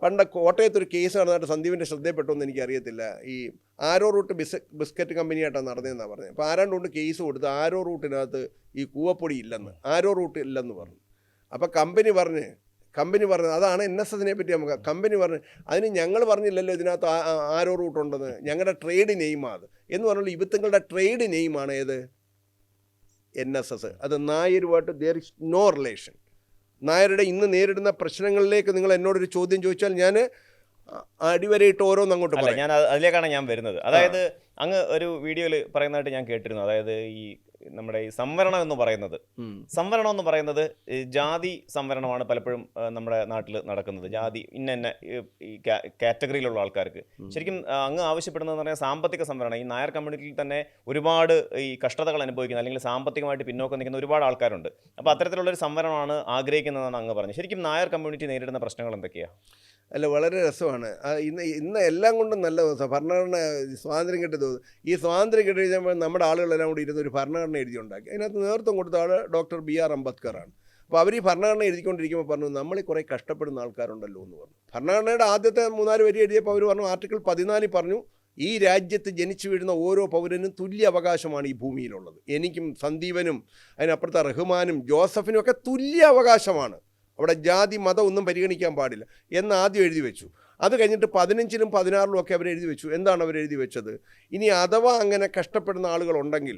പണ്ട് കോട്ടയത്തൊരു കേസ് നടന്നിട്ട് സന്ദീപിൻ്റെ ശ്രദ്ധയിൽപ്പെട്ടോന്ന് എനിക്കറിയത്തില്ല. ഈ ആരോ റൂട്ട് ബിസ്ക്കറ്റ് കമ്പനിയായിട്ടാണ് നടന്നതെന്നാണ് പറഞ്ഞത്. അപ്പോൾ ആരാണ്ടുകൊണ്ട് കേസ് കൊടുത്ത് ആരോ റൂട്ടിനകത്ത് ഈ കൂവപ്പൊടി ഇല്ലെന്ന്, ആരോ റൂട്ട് ഇല്ലെന്ന് പറഞ്ഞു. അപ്പോൾ കമ്പനി പറഞ്ഞു അതാണ് NSSനെ പറ്റി നമുക്ക്. കമ്പനി പറഞ്ഞു അതിന് ഞങ്ങൾ പറഞ്ഞില്ലല്ലോ ഇതിനകത്ത് ആരോ റൂട്ടുണ്ടെന്ന്, ഞങ്ങളുടെ ട്രേഡ് നെയിമാണ് അത് എന്ന് പറഞ്ഞാൽ ഇവത്തുങ്ങളുടെ ട്രേഡ് നെയിമാണ് ഏത്? NSS. അത് നായരുമായിട്ട് ദർ ഇസ് നോ റിലേഷൻ. നായരുടെ ഇന്ന് നേരിടുന്ന പ്രശ്നങ്ങളിലേക്ക് നിങ്ങൾ എന്നോടൊരു ചോദ്യം ചോദിച്ചാൽ ഞാൻ അടിവരയിട്ട് ഓരോന്ന് അങ്ങോട്ട് പറയാം. ഞാൻ അതിലേക്കാണ് ഞാൻ വരുന്നത്. അതായത് അങ്ങ് ഒരു വീഡിയോയിൽ പറയുന്നതായിട്ട് ഞാൻ കേട്ടിരുന്നു. അതായത് ഈ നമ്മുടെ ഈ സംവരണം എന്ന് പറയുന്നത് ജാതി സംവരണമാണ് പലപ്പോഴും നമ്മുടെ നാട്ടിൽ നടക്കുന്നത്. ജാതി ഇന്ന ഈ കാറ്റഗറിയിലുള്ള ആൾക്കാർക്ക് ശരിക്കും അങ്ങ് ആവശ്യപ്പെടുന്നതെന്ന് പറഞ്ഞാൽ സാമ്പത്തിക സംവരണം. ഈ നായർ കമ്മ്യൂണിറ്റിയിൽ തന്നെ ഒരുപാട് ഈ കഷ്ടതകൾ അനുഭവിക്കുന്ന അല്ലെങ്കിൽ സാമ്പത്തികമായിട്ട് പിന്നോക്കം നിൽക്കുന്ന ഒരുപാട് ആൾക്കാരുണ്ട്. അപ്പോൾ അത്തരത്തിലുള്ളൊരു സംവരണമാണ് ആഗ്രഹിക്കുന്നതെന്നാണ് അങ്ങ് പറഞ്ഞത്. ശരിക്കും നായർ കമ്മ്യൂണിറ്റി നേരിടുന്ന പ്രശ്നങ്ങൾ എന്തൊക്കെയാണ്? അല്ല, വളരെ രസമാണ്. ഇന്ന് എല്ലാം കൊണ്ടും നല്ല ദിവസം ഭരണഘടന സ്വാതന്ത്ര്യം കിട്ടിയ ദിവസം. ഈ സ്വാതന്ത്ര്യം കിട്ടി കഴിഞ്ഞപ്പോൾ നമ്മുടെ ആളുകളെല്ലാം കൂടി ഇരുന്ന് ഒരു ഭരണഘടന എഴുതിയുണ്ടാക്കി. അതിനകത്ത് നേതൃത്വം കൊടുത്ത ആൾ ഡോക്ടർ BR അംബേദ്കറാണ്. അപ്പോൾ അവർ ഈ ഭരണഘടന എഴുതിക്കൊണ്ടിരിക്കുമ്പോൾ പറഞ്ഞു നമ്മൾ കുറേ കഷ്ടപ്പെടുന്ന ആൾക്കാരുണ്ടല്ലോ എന്ന് പറഞ്ഞു. ഭരണഘടനയുടെ ആദ്യത്തെ 3-4 വരി എഴുതിയപ്പോൾ അവർ പറഞ്ഞു ആർട്ടിക്കിൾ 14 പറഞ്ഞു ഈ രാജ്യത്ത് ജനിച്ചു വീഴുന്ന ഓരോ പൗരനും തുല്യ അവകാശമാണ് ഈ ഭൂമിയിലുള്ളത്. എനിക്കും സന്ദീപനും അതിനപ്പുറത്തെ റഹ്മാനും ജോസഫിനും ഒക്കെ തുല്യ അവകാശമാണ്. അവിടെ ജാതി മതം ഒന്നും പരിഗണിക്കാൻ പാടില്ല എന്ന് ആദ്യം എഴുതി വെച്ചു. അത് കഴിഞ്ഞിട്ട് 15-ലും 16-ലും ഒക്കെ അവർ എഴുതി വെച്ചു. എന്താണ് അവർ എഴുതി വെച്ചത്? ഇനി അഥവാ അങ്ങനെ കഷ്ടപ്പെടുന്ന ആളുകളുണ്ടെങ്കിൽ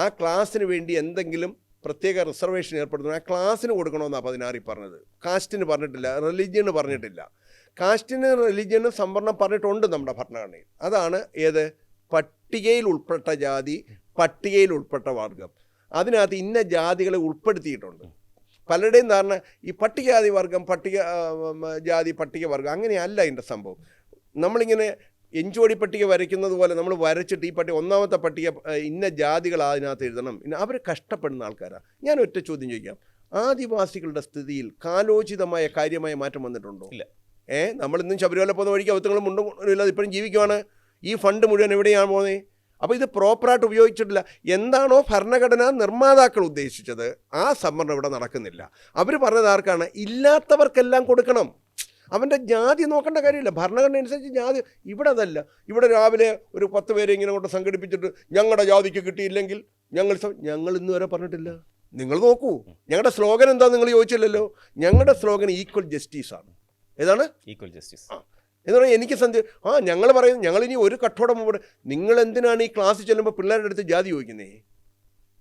ആ ക്ലാസ്സിന് വേണ്ടി എന്തെങ്കിലും പ്രത്യേക റിസർവേഷൻ ഏർപ്പെടുത്തുന്നു, ആ ക്ലാസ്സിന് കൊടുക്കണമെന്നാണ് 16 പറഞ്ഞത്. കാസ്റ്റിന് പറഞ്ഞിട്ടില്ല, റിലിജിയന് പറഞ്ഞിട്ടില്ല. കാസ്റ്റിന് റിലിജിയന് സംവരണം പറഞ്ഞിട്ടുണ്ട് നമ്മുടെ ഭരണഘടനയിൽ. അതാണ് ഏത്? പട്ടികയിൽ ഉൾപ്പെട്ട ജാതി, പട്ടികയിൽ ഉൾപ്പെട്ട വർഗം. അതിനകത്ത് ഇന്ന ജാതികളെ ഉൾപ്പെടുത്തിയിട്ടുണ്ട്. പലരുടെയും ധാരണ ഈ പട്ടികജാതി വർഗം, ജാതി പട്ടികവർഗം അങ്ങനെയല്ല ഇതിൻ്റെ സംഭവം. നമ്മളിങ്ങനെ എഞ്ചോടി പട്ടിക വരയ്ക്കുന്നത് പോലെ നമ്മൾ വരച്ചിട്ട് ഈ ഒന്നാമത്തെ പട്ടിക ഇന്ന ജാതികൾ അതിനകത്ത് എഴുതണം. അവർ കഷ്ടപ്പെടുന്ന ആൾക്കാരാണ്. ഞാൻ ഒറ്റ ചോദ്യം ചോദിക്കാം, ആദിവാസികളുടെ സ്ഥിതിയിൽ കാലോചിതമായ കാര്യമായ മാറ്റം വന്നിട്ടുണ്ടോ? ഇല്ല. നമ്മളിന്നും ശബരിമല പോകുന്ന വഴിക്ക് അവത്തുങ്ങളും മുണ്ടും ഇല്ലാതെ ഇപ്പോഴും ജീവിക്കുവാണ്. ഈ ഫണ്ട് മുഴുവൻ എവിടെയാണ് പോകുന്നത്? അപ്പോൾ ഇത് പ്രോപ്പറായിട്ട് ഉപയോഗിച്ചിട്ടില്ല. എന്താണോ ഭരണഘടനാ നിർമ്മാതാക്കൾ ഉദ്ദേശിച്ചത് ആ സംവരണം ഇവിടെ നടക്കുന്നില്ല. അവർ പറഞ്ഞത് ആർക്കാണ്? ഇല്ലാത്തവർക്കെല്ലാം കൊടുക്കണം. അവൻ്റെ ജാതി നോക്കേണ്ട കാര്യമില്ല. ഭരണഘടന അനുസരിച്ച് ജാതി ഇവിടെ അതല്ല. ഇവിടെ രാവിലെ ഒരു 10 പേരെ ഇങ്ങനെ കൊണ്ട് സംഘടിപ്പിച്ചിട്ട് ഞങ്ങളുടെ ജാതിക്ക് കിട്ടിയില്ലെങ്കിൽ ഞങ്ങൾ ഇന്ന് വരെ പറഞ്ഞിട്ടില്ല. നിങ്ങൾ നോക്കൂ, ഞങ്ങളുടെ സ്ലോഗൻ എന്താ നിങ്ങൾ ചോദിച്ചില്ലല്ലോ. ഞങ്ങളുടെ സ്ലോഗൻ ഈക്വൽ ജസ്റ്റിസാണ്. ഏതാണ്? Equal justice. എന്ന് പറഞ്ഞാൽ എനിക്ക് ഞങ്ങൾ പറയുന്നത് ഞങ്ങളിനി ഒരു കട്ടോടെ മുമ്പ് നിങ്ങൾ എന്തിനാണ് ഈ ക്ലാസ്സിൽ ചെല്ലുമ്പോൾ പിള്ളേരുടെ അടുത്ത് ജാതി ചോദിക്കുന്നേ?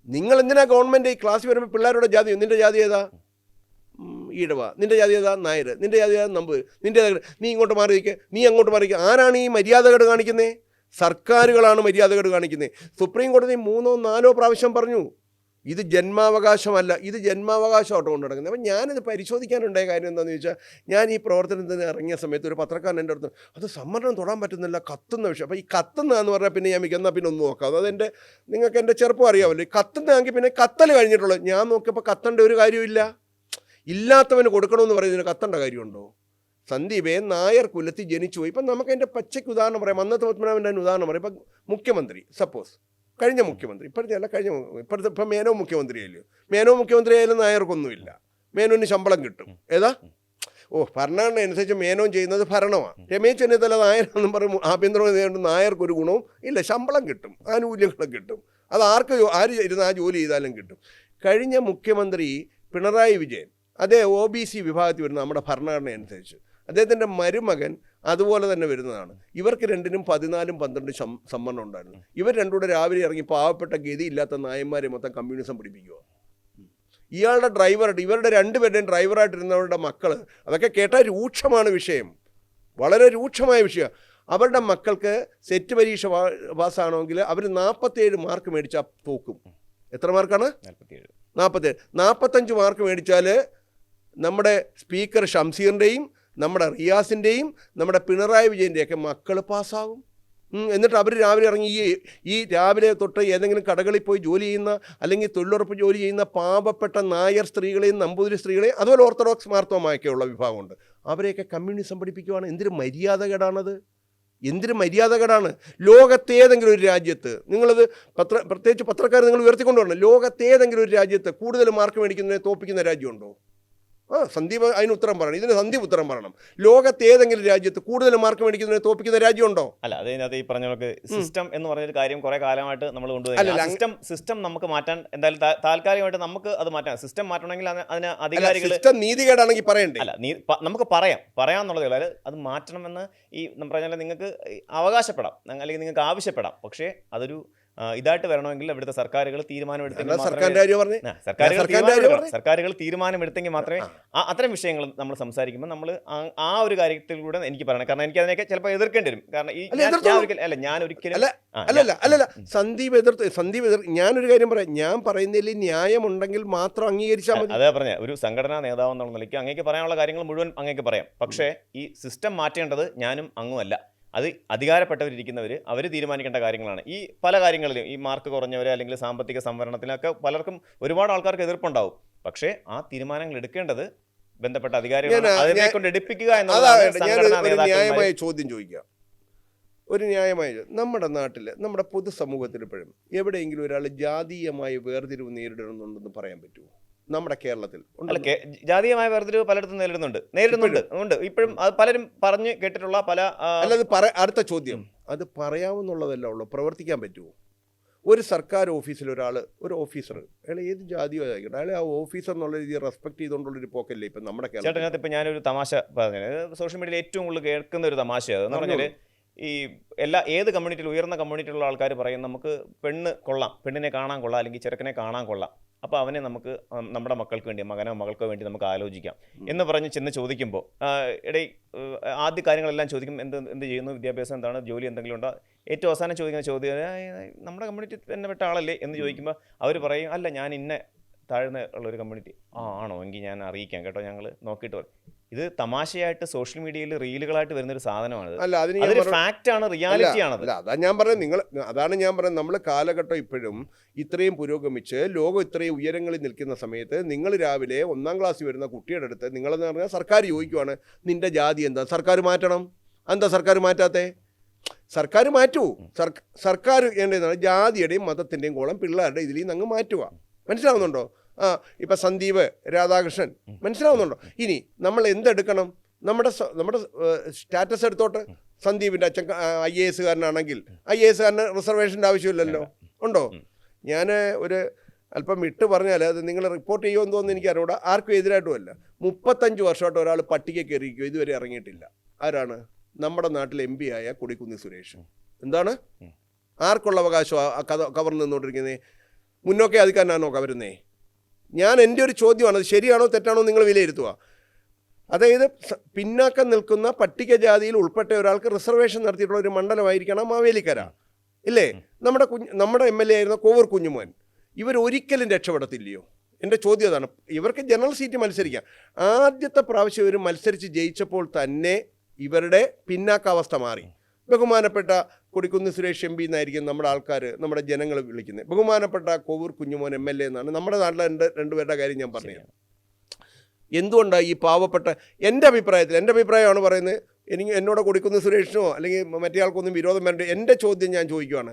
നിങ്ങൾ എന്തിനാ ഗവൺമെൻറ് ഈ ക്ലാസ്സിൽ വരുമ്പോൾ പിള്ളേരുടെ ജാതി? നിൻ്റെ ജാതി ഏതാ? ഈഴവ. നിൻ്റെ ജാതി ഏതാ? നായർ. നിൻ്റെ ജാതി ഏതാ? നമ്പൂർ. നിൻ്റെ നീ ഇങ്ങോട്ട് മാറിയിരിക്കുക, നീ അങ്ങോട്ട് മാറിയിരിക്കുക. ആരാണ് ഈ മര്യാദകേട് കാണിക്കുന്നത്? സർക്കാരുകളാണ് മര്യാദകേട് കാണിക്കുന്നത്. സുപ്രീം കോടതി 3-4 പ്രാവശ്യം പറഞ്ഞു ഇത് ജന്മാവകാശമല്ല, ഇത് ജന്മാവകാശമായിട്ട് കൊണ്ട് നടക്കുന്നത്. അപ്പം ഞാനിത് പരിശോധിക്കാനുണ്ടായ കാര്യം എന്താണെന്ന് ചോദിച്ചാൽ, ഞാൻ ഈ പ്രവർത്തനത്തിന് ഇറങ്ങിയ സമയത്ത് ഒരു പത്രക്കാരൻ എൻ്റെ അടുത്ത് അത് സംവരണം തൊടാൻ പറ്റുന്നില്ല, കത്തുന്ന വിഷയം. അപ്പോൾ ഈ കത്തുന്നതെന്ന് പറഞ്ഞാൽ പിന്നെ ഞാൻ എന്നാൽ പിന്നെ ഒന്ന് നോക്കാം. അതെൻ്റെ നിങ്ങൾക്ക് എൻ്റെ ചെറുപ്പം അറിയാമല്ലോ. ഈ കത്തുന്നതെങ്കിൽ പിന്നെ കത്തൽ കഴിഞ്ഞിട്ടുള്ളൂ. ഞാൻ നോക്കിയപ്പോൾ കത്തേണ്ട ഒരു കാര്യമില്ല. ഇല്ലാത്തവന് കൊടുക്കണമെന്ന് പറയുന്നതിന് കത്തേണ്ട കാര്യമുണ്ടോ? സന്ദീപേ നായർ കുലത്തിൽ ജനിച്ചു പോയി. ഇപ്പം നമുക്ക് അതിൻ്റെ പച്ചയ്ക്ക് ഉദാഹരണം പറയാം. അന്നത്തെ പത്മനാഭൻ്റെ ഉദാഹരണം പറയാം. ഇപ്പം മുഖ്യമന്ത്രി, സപ്പോസ് കഴിഞ്ഞ മുഖ്യമന്ത്രി, ഇപ്പോഴത്തെ മേനോ മുഖ്യമന്ത്രി ആയാലും, മേനോ മുഖ്യമന്ത്രി ആയാലും നായർക്കൊന്നുമില്ല. മേനോന് ശമ്പളം കിട്ടും. ഏതാ? ഭരണഘടന അനുസരിച്ച് മേനോൻ ചെയ്യുന്നത് ഭരണമാണ്. രമേശ് ചെന്നിത്തല നായരെന്നും പറയും ആഭ്യന്തരമന്ത്രി നായർക്കൊരു ഗുണവും ഇല്ല. ശമ്പളം കിട്ടും, ആനുകൂല്യങ്ങളും കിട്ടും. അത് ആര് ഇരുന്ന് ആ ജോലി ചെയ്താലും കിട്ടും. കഴിഞ്ഞ മുഖ്യമന്ത്രി പിണറായി വിജയൻ അതേ OBC വിഭാഗത്തിൽ വരുന്ന നമ്മുടെ ഭരണഘടന അനുസരിച്ച് അദ്ദേഹത്തിൻ്റെ മരുമകൻ അതുപോലെ തന്നെ വരുന്നതാണ്. ഇവർക്ക് രണ്ടിനും 14 12 സംവരണം ഉണ്ടായിരുന്നു. ഇവർ രണ്ടുകൂടെ രാവിലെ ഇറങ്ങി പാവപ്പെട്ട ഗതിയില്ലാത്ത നായന്മാരെ മൊത്തം കമ്മ്യൂണിസം പഠിപ്പിക്കുക. ഇയാളുടെ ഡ്രൈവറായിട്ട് ഇവരുടെ രണ്ടുപേരുടെയും ഡ്രൈവറായിട്ടിരുന്നവരുടെ മക്കൾ, അതൊക്കെ കേട്ടാൽ രൂക്ഷമാണ് വിഷയം, വളരെ രൂക്ഷമായ വിഷയം. അവരുടെ മക്കൾക്ക് സെറ്റ് പരീക്ഷ പാസ്സാണെങ്കിൽ അവർ 47 മാർക്ക് മേടിച്ചാൽ തോക്കും. എത്ര മാർക്കാണ്? 47. 45 മാർക്ക് മേടിച്ചാൽ നമ്മുടെ സ്പീക്കർ ഷംസീറിൻ്റെയും നമ്മുടെ റിയാസിൻ്റെയും നമ്മുടെ പിണറായി വിജയൻ്റെയൊക്കെ മക്കൾ പാസ്സാകും. എന്നിട്ട് അവർ രാവിലെ ഇറങ്ങി ഈ രാവിലെ തൊട്ട് ഏതെങ്കിലും കടകളിൽ പോയി ജോലി ചെയ്യുന്ന അല്ലെങ്കിൽ തൊഴിലുറപ്പ് ജോലി ചെയ്യുന്ന പാവപ്പെട്ട നായർ സ്ത്രീകളെയും നമ്പൂതിരി സ്ത്രീകളെയും അതുപോലെ ഓർത്തഡോക്സ് മാർത്തോമായൊക്കെയുള്ള വിഭാഗമുണ്ട്, അവരെയൊക്കെ കമ്മ്യൂണിസം പഠിപ്പിക്കുവാണ്. എന്തൊരു മര്യാദകേടാണത്, എന്തൊരു മര്യാദകേടാണ്. ലോകത്തേതെങ്കിലും ഒരു രാജ്യത്ത് നിങ്ങളത് പ്രത്യേകിച്ച് പത്രക്കാർ നിങ്ങൾ ഉയർത്തിക്കൊണ്ടുവരണം, ലോകത്തേതെങ്കിലും ഒരു രാജ്യത്ത് കൂടുതൽ മാർക്ക് മേടിക്കുന്നതിനെ തോപ്പിക്കുന്ന രാജ്യമുണ്ടോ? സന്ദീപ് അതിന് ഉത്തരം പറയണം, ഇതിന് സന്ദീപ് ഉത്തരം പറയണം. ലോകത്ത് ഏതെങ്കിലും രാജ്യത്ത് കൂടുതൽ മാർക്ക് മേടിക്കുന്നതിനെ തോപ്പിക്കുന്ന രാജ്യമുണ്ടോ? അല്ല, അതിനകത്ത് ഈ പറഞ്ഞ സിസ്റ്റം എന്ന് പറഞ്ഞൊരു കാര്യം കുറെ കാലമായിട്ട് നമ്മൾ കൊണ്ടുപോയി സിസ്റ്റം നമുക്ക് മാറ്റാൻ എന്തായാലും താൽക്കാലികമായിട്ട് നമുക്ക് അത് മാറ്റാം. സിസ്റ്റം മാറ്റണമെങ്കിൽ അതിന് അധികാരികൾ സിസ്റ്റം നീതികേടാണെങ്കിൽ പറയണ്ടേ? അല്ല, നമുക്ക് പറയാന്നുള്ളതേ ഉള്ളൂ. അത് മാറ്റണമെന്ന് ഈ പറഞ്ഞാൽ നിങ്ങൾക്ക് അവകാശപ്പെടാം, അല്ലെങ്കിൽ നിങ്ങൾക്ക് ആവശ്യപ്പെടാം. പക്ഷേ അതൊരു ഇതായിട്ട് വരണമെങ്കിൽ അവിടുത്തെ സർക്കാരുകൾ തീരുമാനമെടുത്തെങ്കിൽ മാത്രമേ അത്തരം വിഷയങ്ങൾ നമ്മൾ സംസാരിക്കുമ്പോൾ നമ്മൾ ആ ഒരു കാര്യത്തിലൂടെ എനിക്ക് പറയണം. കാരണം എനിക്ക് അതിനൊക്കെ ചിലപ്പോൾ എതിർക്കേണ്ടി വരും. കാരണം ഞാൻ ഒരിക്കലും അല്ലല്ല സന്ദീപ് എതിർത്ത് ഞാനൊരു കാര്യം പറയാം, ഞാൻ പറയുന്നതിൽ ന്യായമുണ്ടെങ്കിൽ മാത്രം അംഗീകരിച്ചാൽ മതി. അതേ പറഞ്ഞ ഒരു സംഘടനാ നേതാവ് എന്നുള്ള നിലയ്ക്ക് അങ്ങേക്ക് പറയാനുള്ള കാര്യങ്ങൾ മുഴുവൻ അങ്ങേക്ക് പറയാം. പക്ഷേ ഈ സിസ്റ്റം മാറ്റേണ്ടത് ഞാനും അങ്ങുമല്ല, അത് അധികാരപ്പെട്ടവരിരിക്കുന്നവർ അവർ തീരുമാനിക്കേണ്ട കാര്യങ്ങളാണ്. ഈ പല കാര്യങ്ങളിലും ഈ മാർക്ക് കുറഞ്ഞവരെ അല്ലെങ്കിൽ സാമ്പത്തിക സംവരണത്തിനൊക്കെ പലർക്കും ഒരുപാട് ആൾക്കാർക്ക് എതിർപ്പുണ്ടാവും. പക്ഷേ ആ തീരുമാനങ്ങൾ എടുക്കേണ്ടത് ബന്ധപ്പെട്ട അധികാരികളാണ്. അതിനെ കൊണ്ട് എടുപ്പിക്കുക എന്നതാണ്. ന്യായമായ ചോദ്യം ചോദിക്കാം, ഒരു ന്യായമായ നമ്മുടെ നാട്ടിൽ നമ്മുടെ പൊതുസമൂഹത്തിൽ ഇപ്പോഴും എവിടെയെങ്കിലും ഒരാൾ ജാതീയമായ വേർതിരിവ് നേരിടണമെന്നുണ്ടെന്ന് പറയാൻ പറ്റുമോ? നമ്മുടെ കേരളത്തിൽ ജാതീയമായ വേർതിരിവ് പലയിടത്തും നേരിടുന്നുണ്ട് ഇപ്പോഴും. അത് പലരും പറഞ്ഞു കേട്ടിട്ടുള്ള പല അടുത്ത ചോദ്യം, അത് പറയാവുന്നുള്ളതല്ല ഉള്ളൂ, പ്രവർത്തിക്കാൻ പറ്റുമോ? ഒരു സർക്കാർ ഓഫീസിൽ ഒരു ഓഫീസർ അയാൾ ഏത് ജാതിയോ ആയിക്കോട്ടെ, അയാൾ ആ ഓഫീസർ എന്നുള്ള രീതിയിൽ റെസ്പെക്ട് ചെയ്തുകൊണ്ടുള്ളൊരു പോക്കല്ലേ ഇപ്പം നമ്മുടെ കേരളത്തിൽ. ചേട്ടനകത്ത് ഇപ്പം ഞാനൊരു തമാശ പറഞ്ഞത് സോഷ്യൽ മീഡിയയിൽ ഏറ്റവും കൂടുതൽ കേൾക്കുന്ന ഒരു തമാശയാണ്. എന്ന് പറഞ്ഞാൽ ഈ ഏത് കമ്മ്യൂണിറ്റിയിൽ ഉയർന്ന കമ്മ്യൂണിറ്റിയിലുള്ള ആൾക്കാർ പറയും നമുക്ക് പെണ്ണിനെ കാണാൻ കൊള്ളാം, അല്ലെങ്കിൽ ചെറുക്കനെ കാണാൻ കൊള്ളാം, അപ്പോൾ അവനെ നമുക്ക് നമ്മുടെ മക്കൾക്ക് വേണ്ടി, മകനോ മകൾക്കോ വേണ്ടി നമുക്ക് ആലോചിക്കാം എന്ന് പറഞ്ഞ് ചെന്ന് ചോദിക്കുമ്പോൾ ആദ്യ കാര്യങ്ങളെല്ലാം ചോദിക്കും, എന്ത് ചെയ്യുന്നു, വിദ്യാഭ്യാസം എന്താണ്, ജോലി എന്തെങ്കിലും ഉണ്ടോ, ഏറ്റവും അവസാനം ചോദിക്കുന്ന ചോദ്യം നമ്മുടെ കമ്മ്യൂണിറ്റി തന്നെ പെട്ട ആളല്ലേ എന്ന് ചോദിക്കുമ്പോൾ അവർ പറയും അല്ല ഞാൻ ഇന്ന താഴ്ന്ന ഉള്ളൊരു കമ്മ്യൂണിറ്റി. ആണോ, എങ്കിൽ ഞാൻ അറിയിക്കാം കേട്ടോ, ഞങ്ങൾ നോക്കിയിട്ട് പറയും. ഇത് തമാശയായിട്ട് സോഷ്യൽ മീഡിയയിൽ റീലുകളായിട്ട് വരുന്നൊരു സാധനമാണ്. അതൊരു ഫാക്റ്റാണ്, റിയാലിറ്റി ആണ്. അതാണ് ഞാൻ പറയുന്നത്, നമ്മൾ കാലഘട്ടം ഇപ്പോഴും ഇത്രയും പുരോഗമിച്ച് ലോകം ഇത്രയും ഉയരങ്ങളിൽ നിൽക്കുന്ന സമയത്ത് നിങ്ങൾ രാവിലെ 1ാം ക്ലാസ്സിൽ വരുന്ന കുട്ടിയുടെ അടുത്ത് നിങ്ങളെന്ന് പറഞ്ഞാൽ സർക്കാർ ചോദിക്കുവാണ് നിന്റെ ജാതി എന്താ, സർക്കാർ മാറ്റണം. എന്താ സർക്കാർ മാറ്റാത്തേ? സർക്കാർ മാറ്റൂ. സർക്കാർ ചെയ്യേണ്ടതാണ് ജാതിയുടെയും മതത്തിൻ്റെയും കോളം പിള്ളേരുടെ ഇതിൽ നിന്ന് അങ്ങ് മാറ്റുക. മനസ്സിലാവുന്നുണ്ടോ? ഇപ്പം സന്ദീപ് രാധാകൃഷ്ണൻ മനസ്സിലാവുന്നുണ്ടോ? ഇനി നമ്മൾ നമ്മുടെ സ്റ്റാറ്റസ് എടുത്തോട്ട്. സന്ദീപിൻ്റെ അച്ഛൻ IAS കാരനാണെങ്കിൽ IAS കാരന് റിസർവേഷൻ്റെ ആവശ്യമില്ലല്ലോ, ഉണ്ടോ? ഞാൻ ഒരു അല്പം വിട്ട് പറഞ്ഞാൽ അത് നിങ്ങൾ റിപ്പോർട്ട് ചെയ്യുമെന്ന് തോന്നുന്നു എനിക്ക് അറിയൂടാ, ആർക്കും എതിരായിട്ടുമല്ല. 35 വർഷമായിട്ട് ഒരാൾ പട്ടിക കയറിയിരിക്കും, ഇതുവരെ ഇറങ്ങിയിട്ടില്ല. ആരാണ്? നമ്മുടെ നാട്ടിൽ MP ആയ കൊടിക്കുന്നിൽ സുരേഷ്. എന്താണ് ആർക്കുള്ള അവകാശം കവർന്ന് നിന്നുകൊണ്ടിരിക്കുന്നത്? മുന്നോക്കെ അധികാരനാണോ കവരുന്നേ? എൻ്റെ ഒരു ചോദ്യമാണ്, അത് ശരിയാണോ തെറ്റാണോ നിങ്ങൾ വിലയിരുത്തുക. അതായത് പിന്നാക്കം നിൽക്കുന്ന പട്ടികജാതിയിൽ ഉൾപ്പെട്ട ഒരാൾക്ക് റിസർവേഷൻ നടത്തിയിട്ടുള്ള ഒരു മണ്ഡലമായിരിക്കണം മാവേലിക്കര, ഇല്ലേ? നമ്മുടെ MLA ആയിരുന്ന കോവൂർ കുഞ്ഞുമോൻ, ഇവരൊരിക്കലും രക്ഷപ്പെടത്തില്ലയോ? എൻ്റെ ചോദ്യം അതാണ്. ഇവർക്ക് ജനറൽ സീറ്റ് മത്സരിക്കാം. ആദ്യത്തെ പ്രാവശ്യം ഇവർ മത്സരിച്ച് ജയിച്ചപ്പോൾ തന്നെ ഇവരുടെ പിന്നാക്കാവസ്ഥ മാറി. ബഹുമാനപ്പെട്ട കൊടിക്കുന്നിൽ സുരേഷ് MP എന്നായിരിക്കും നമ്മുടെ ആൾക്കാർ, നമ്മുടെ ജനങ്ങൾ വിളിക്കുന്നത്. ബഹുമാനപ്പെട്ട കോവൂർ കുഞ്ഞുമോൻ MLA എന്നാണ്. നമ്മുടെ നാട്ടിലെ രണ്ടുപേരുടെ കാര്യം ഞാൻ പറഞ്ഞു. എന്തുകൊണ്ടാണ് ഈ പാവപ്പെട്ട എൻ്റെ അഭിപ്രായമാണ് പറയുന്നത്. എന്നോട് കൊടിക്കുന്നിൽ സുരേഷിനോ അല്ലെങ്കിൽ മറ്റേ ആൾക്കൊന്നും വിരോധം വരേണ്ട. എൻ്റെ ചോദ്യം ഞാൻ ചോദിക്കുവാണ്,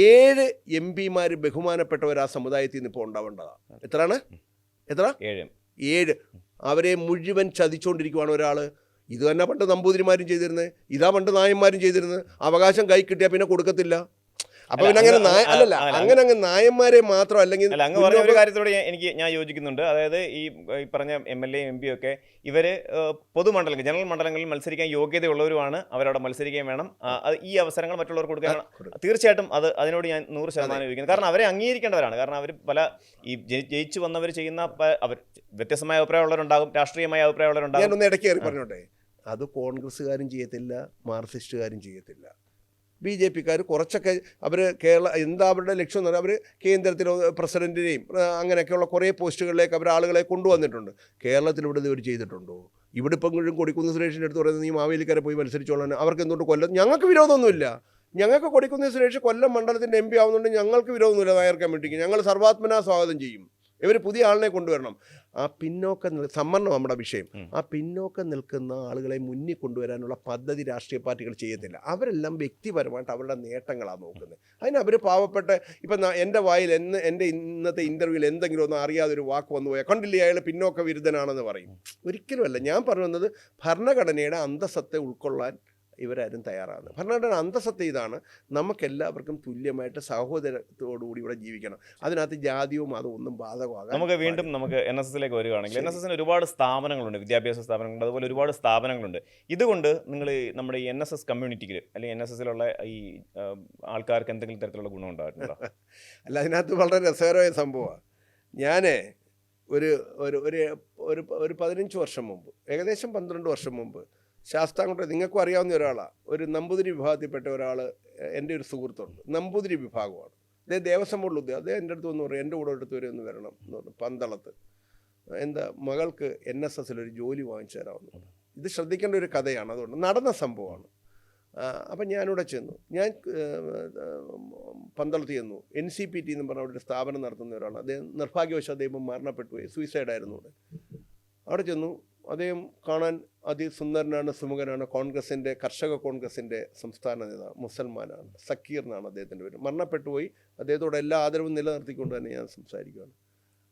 7 MP ബഹുമാനപ്പെട്ടവർ ആ സമുദായത്തിൽ നിന്ന് ഇപ്പോൾ ഉണ്ടാവേണ്ടതാണ്. എത്ര? 7. അവരെ മുഴുവൻ ചതിച്ചുകൊണ്ടിരിക്കുവാണ് ഒരാൾ. ഇത് തന്നെ പണ്ട് നമ്പൂതിരിമാരും ചെയ്തിരുന്നത്, ഇതാ പണ്ട് നായന്മാരും ചെയ്തിരുന്നത്. അവകാശം കൈ കിട്ടിയാൽ പിന്നെ കൊടുക്കത്തില്ല. അപ്പൊ പിന്നെ അങ്ങനെ അല്ലല്ല അങ്ങനെ അങ്ങ് നായന്മാരെ മാത്രം അല്ലെങ്കിൽ അല്ല, അങ്ങ് പറഞ്ഞ ഒരു കാര്യത്തോട് ഞാൻ യോജിക്കുന്നുണ്ട്. അതായത് ഈ പറഞ്ഞ MLA MP ഒക്കെ ഇവര് പൊതുമണ്ഡലങ്ങൾ ജനറൽ മണ്ഡലങ്ങളിൽ മത്സരിക്കാൻ യോഗ്യതയുള്ളവരുമാണ്. അവരവിടെ മത്സരിക്കുകയും വേണം. ഈ അവസരങ്ങൾ മറ്റുള്ളവർക്ക് കൊടുക്കാൻ തീർച്ചയായിട്ടും അതിനോട് ഞാൻ 100% യോജിക്കുന്നു. കാരണം അവരെ അംഗീകരിക്കേണ്ടവരാണ്. കാരണം അവർ പല ഈ ജയിച്ചു വന്നവർ ചെയ്യുന്ന അവർ വ്യത്യസ്തമായ അഭിപ്രായമുള്ളവരുണ്ടാകും, രാഷ്ട്രീയമായ അഭിപ്രായമുള്ളവരുണ്ടാകും. ഞാനൊന്ന് ഇടയ്ക്ക് കയറി പറഞ്ഞോട്ടെ, അത് കോൺഗ്രസ്സുകാരും ചെയ്യത്തില്ല, മാർക്സിസ്റ്റുകാരും ചെയ്യത്തില്ല. BJPക്കാർ കുറച്ചൊക്കെ അവർ എന്താ അവരുടെ ലക്ഷ്യം എന്ന് പറഞ്ഞാൽ അവർ കേന്ദ്രത്തിൽ പ്രസിഡന്റിനെയും അങ്ങനെയൊക്കെയുള്ള കുറേ പോസ്റ്റുകളിലേക്ക് അവർ ആളുകളെ കൊണ്ടുവന്നിട്ടുണ്ട്. കേരളത്തിൽ ഇവിടെ ഇവർ ചെയ്തിട്ടുണ്ടോ? ഇവിടെ ഇപ്പം കൊടിക്കുന്ന് സുരേഷിൻ്റെ അടുത്ത് പറയുന്നത് നീ മാവേലിക്കര പോയി മത്സരിച്ചോളാൻ, അവർക്ക് എന്തുകൊണ്ട് കൊല്ലം? ഞങ്ങൾക്ക് വിരോധമൊന്നുമില്ല. ഞങ്ങൾക്ക് കൊടിക്കുന്ന് സുരേഷ് കൊല്ലം മണ്ഡലത്തിൻ്റെ MP ആവുന്നുണ്ട്, ഞങ്ങൾക്ക് വിരോധമൊന്നുമില്ല. നായർ കമ്മിറ്റിക്ക് ഞങ്ങൾ സർവാത്മന സ്വാഗതം ചെയ്യും. ഇവർ പുതിയ ആളിനെ കൊണ്ടുവരണം. ആ പിന്നോക്കം സംവരണം നമ്മുടെ വിഷയം. ആ പിന്നോക്കം നിൽക്കുന്ന ആളുകളെ മുന്നിൽ കൊണ്ടുവരാനുള്ള പദ്ധതി രാഷ്ട്രീയ പാർട്ടികൾ ചെയ്യത്തില്ല. അവരെല്ലാം വ്യക്തിപരമായിട്ട് അവരുടെ നേട്ടങ്ങളാണ് നോക്കുന്നത്. അതിന് അവർ പാവപ്പെട്ട ഇപ്പം എൻ്റെ വായിൽ എൻ്റെ ഇന്നത്തെ ഇൻ്റർവ്യൂവിൽ എന്തെങ്കിലും ഒന്നും അറിയാതെ ഒരു വാക്ക് വന്നു പോയാൽ കണ്ടില്ലേ അയാൾ പിന്നോക്ക വിരുദ്ധനാണെന്ന് പറയും. ഒരിക്കലുമല്ല. ഞാൻ പറഞ്ഞു വന്നത് ഭരണഘടനയുടെ അന്തസ്സത്തെ ഉൾക്കൊള്ളാൻ ഇവരാരും തയ്യാറാണ്. ഭരണഘടന അന്തസ്സത്തെ ഇതാണ്, നമുക്കെല്ലാവർക്കും തുല്യമായിട്ട് സഹോദരത്തോടുകൂടി ഇവിടെ ജീവിക്കണം. അതിനകത്ത് ജാതിയോ മതമോ ഒന്നും ബാധകമാകാം. നമുക്ക് NSSലേക്ക് വരികയാണെങ്കിൽ NSSന് ഒരുപാട് സ്ഥാപനങ്ങളുണ്ട്, വിദ്യാഭ്യാസ സ്ഥാപനങ്ങളുണ്ട്, അതുപോലെ ഒരുപാട് സ്ഥാപനങ്ങളുണ്ട്. ഇതുകൊണ്ട് നിങ്ങൾ നമ്മുടെ ഈ NSS കമ്മ്യൂണിറ്റിക്ക് അല്ലെങ്കിൽ NSSലുള്ള ഈ ആൾക്കാർക്ക് എന്തെങ്കിലും തരത്തിലുള്ള ഗുണം ഉണ്ടായിട്ടുണ്ടോ? അല്ല, അതിനകത്ത് വളരെ രസകരമായ സംഭവമാണ്. ഞാൻ ഒരു ഒരു ഒരു 15 വർഷം മുമ്പ്, ഏകദേശം 12 വർഷം മുമ്പ് ശാസ്താംകോട്ട, നിങ്ങൾക്കും അറിയാവുന്ന ഒരാളാണ്, ഒരു നമ്പൂതിരി വിഭാഗത്തിൽപ്പെട്ട ഒരാൾ, എൻ്റെ ഒരു സുഹൃത്തുണ്ട്, നമ്പൂതിരി വിഭാഗമാണ്. അദ്ദേഹം ദേവസ്വം ബോർഡിൽ ഉദ്യോഗം. അദ്ദേഹം എൻ്റെ അടുത്ത് വന്ന് പറയും എൻ്റെ കൂടെ അടുത്ത് വരെ ഒന്ന് വരണം എന്ന് പറഞ്ഞു. പന്തളത്ത് എന്താ മകൾക്ക് NSSലൊരു ജോലി വാങ്ങിച്ചു തരാമെന്ന് പറഞ്ഞു. ഇത് ശ്രദ്ധിക്കേണ്ട ഒരു കഥയാണ്, അതുകൊണ്ട് നടന്ന സംഭവമാണ്. അപ്പം ഞാനിവിടെ ചെന്നു. ഞാൻ പന്തളത്ത് ചെന്നു. NCPT എന്ന് പറഞ്ഞ അവിടെ ഒരു സ്ഥാപനം നടത്തുന്ന ഒരാളാണ്. അദ്ദേഹം നിർഭാഗ്യവശാൽ അദ്ദേഹം മരണപ്പെട്ടു പോയി, സൂയിസൈഡായിരുന്നു. അവിടെ ചെന്നു. അദ്ദേഹം കാണാൻ അതിസുന്ദരനാണ്, സുമുഖനാണ്. കർഷക കോൺഗ്രസിൻ്റെ സംസ്ഥാന നേതാവ്, മുസൽമാനാണ്. സക്കീർ എന്നാണ് അദ്ദേഹത്തിൻ്റെ പേര്. മരണപ്പെട്ടു പോയി. അദ്ദേഹത്തോട് എല്ലാ ആദരവും നിലനിർത്തിക്കൊണ്ട് തന്നെ ഞാൻ സംസാരിക്കുകയാണ്.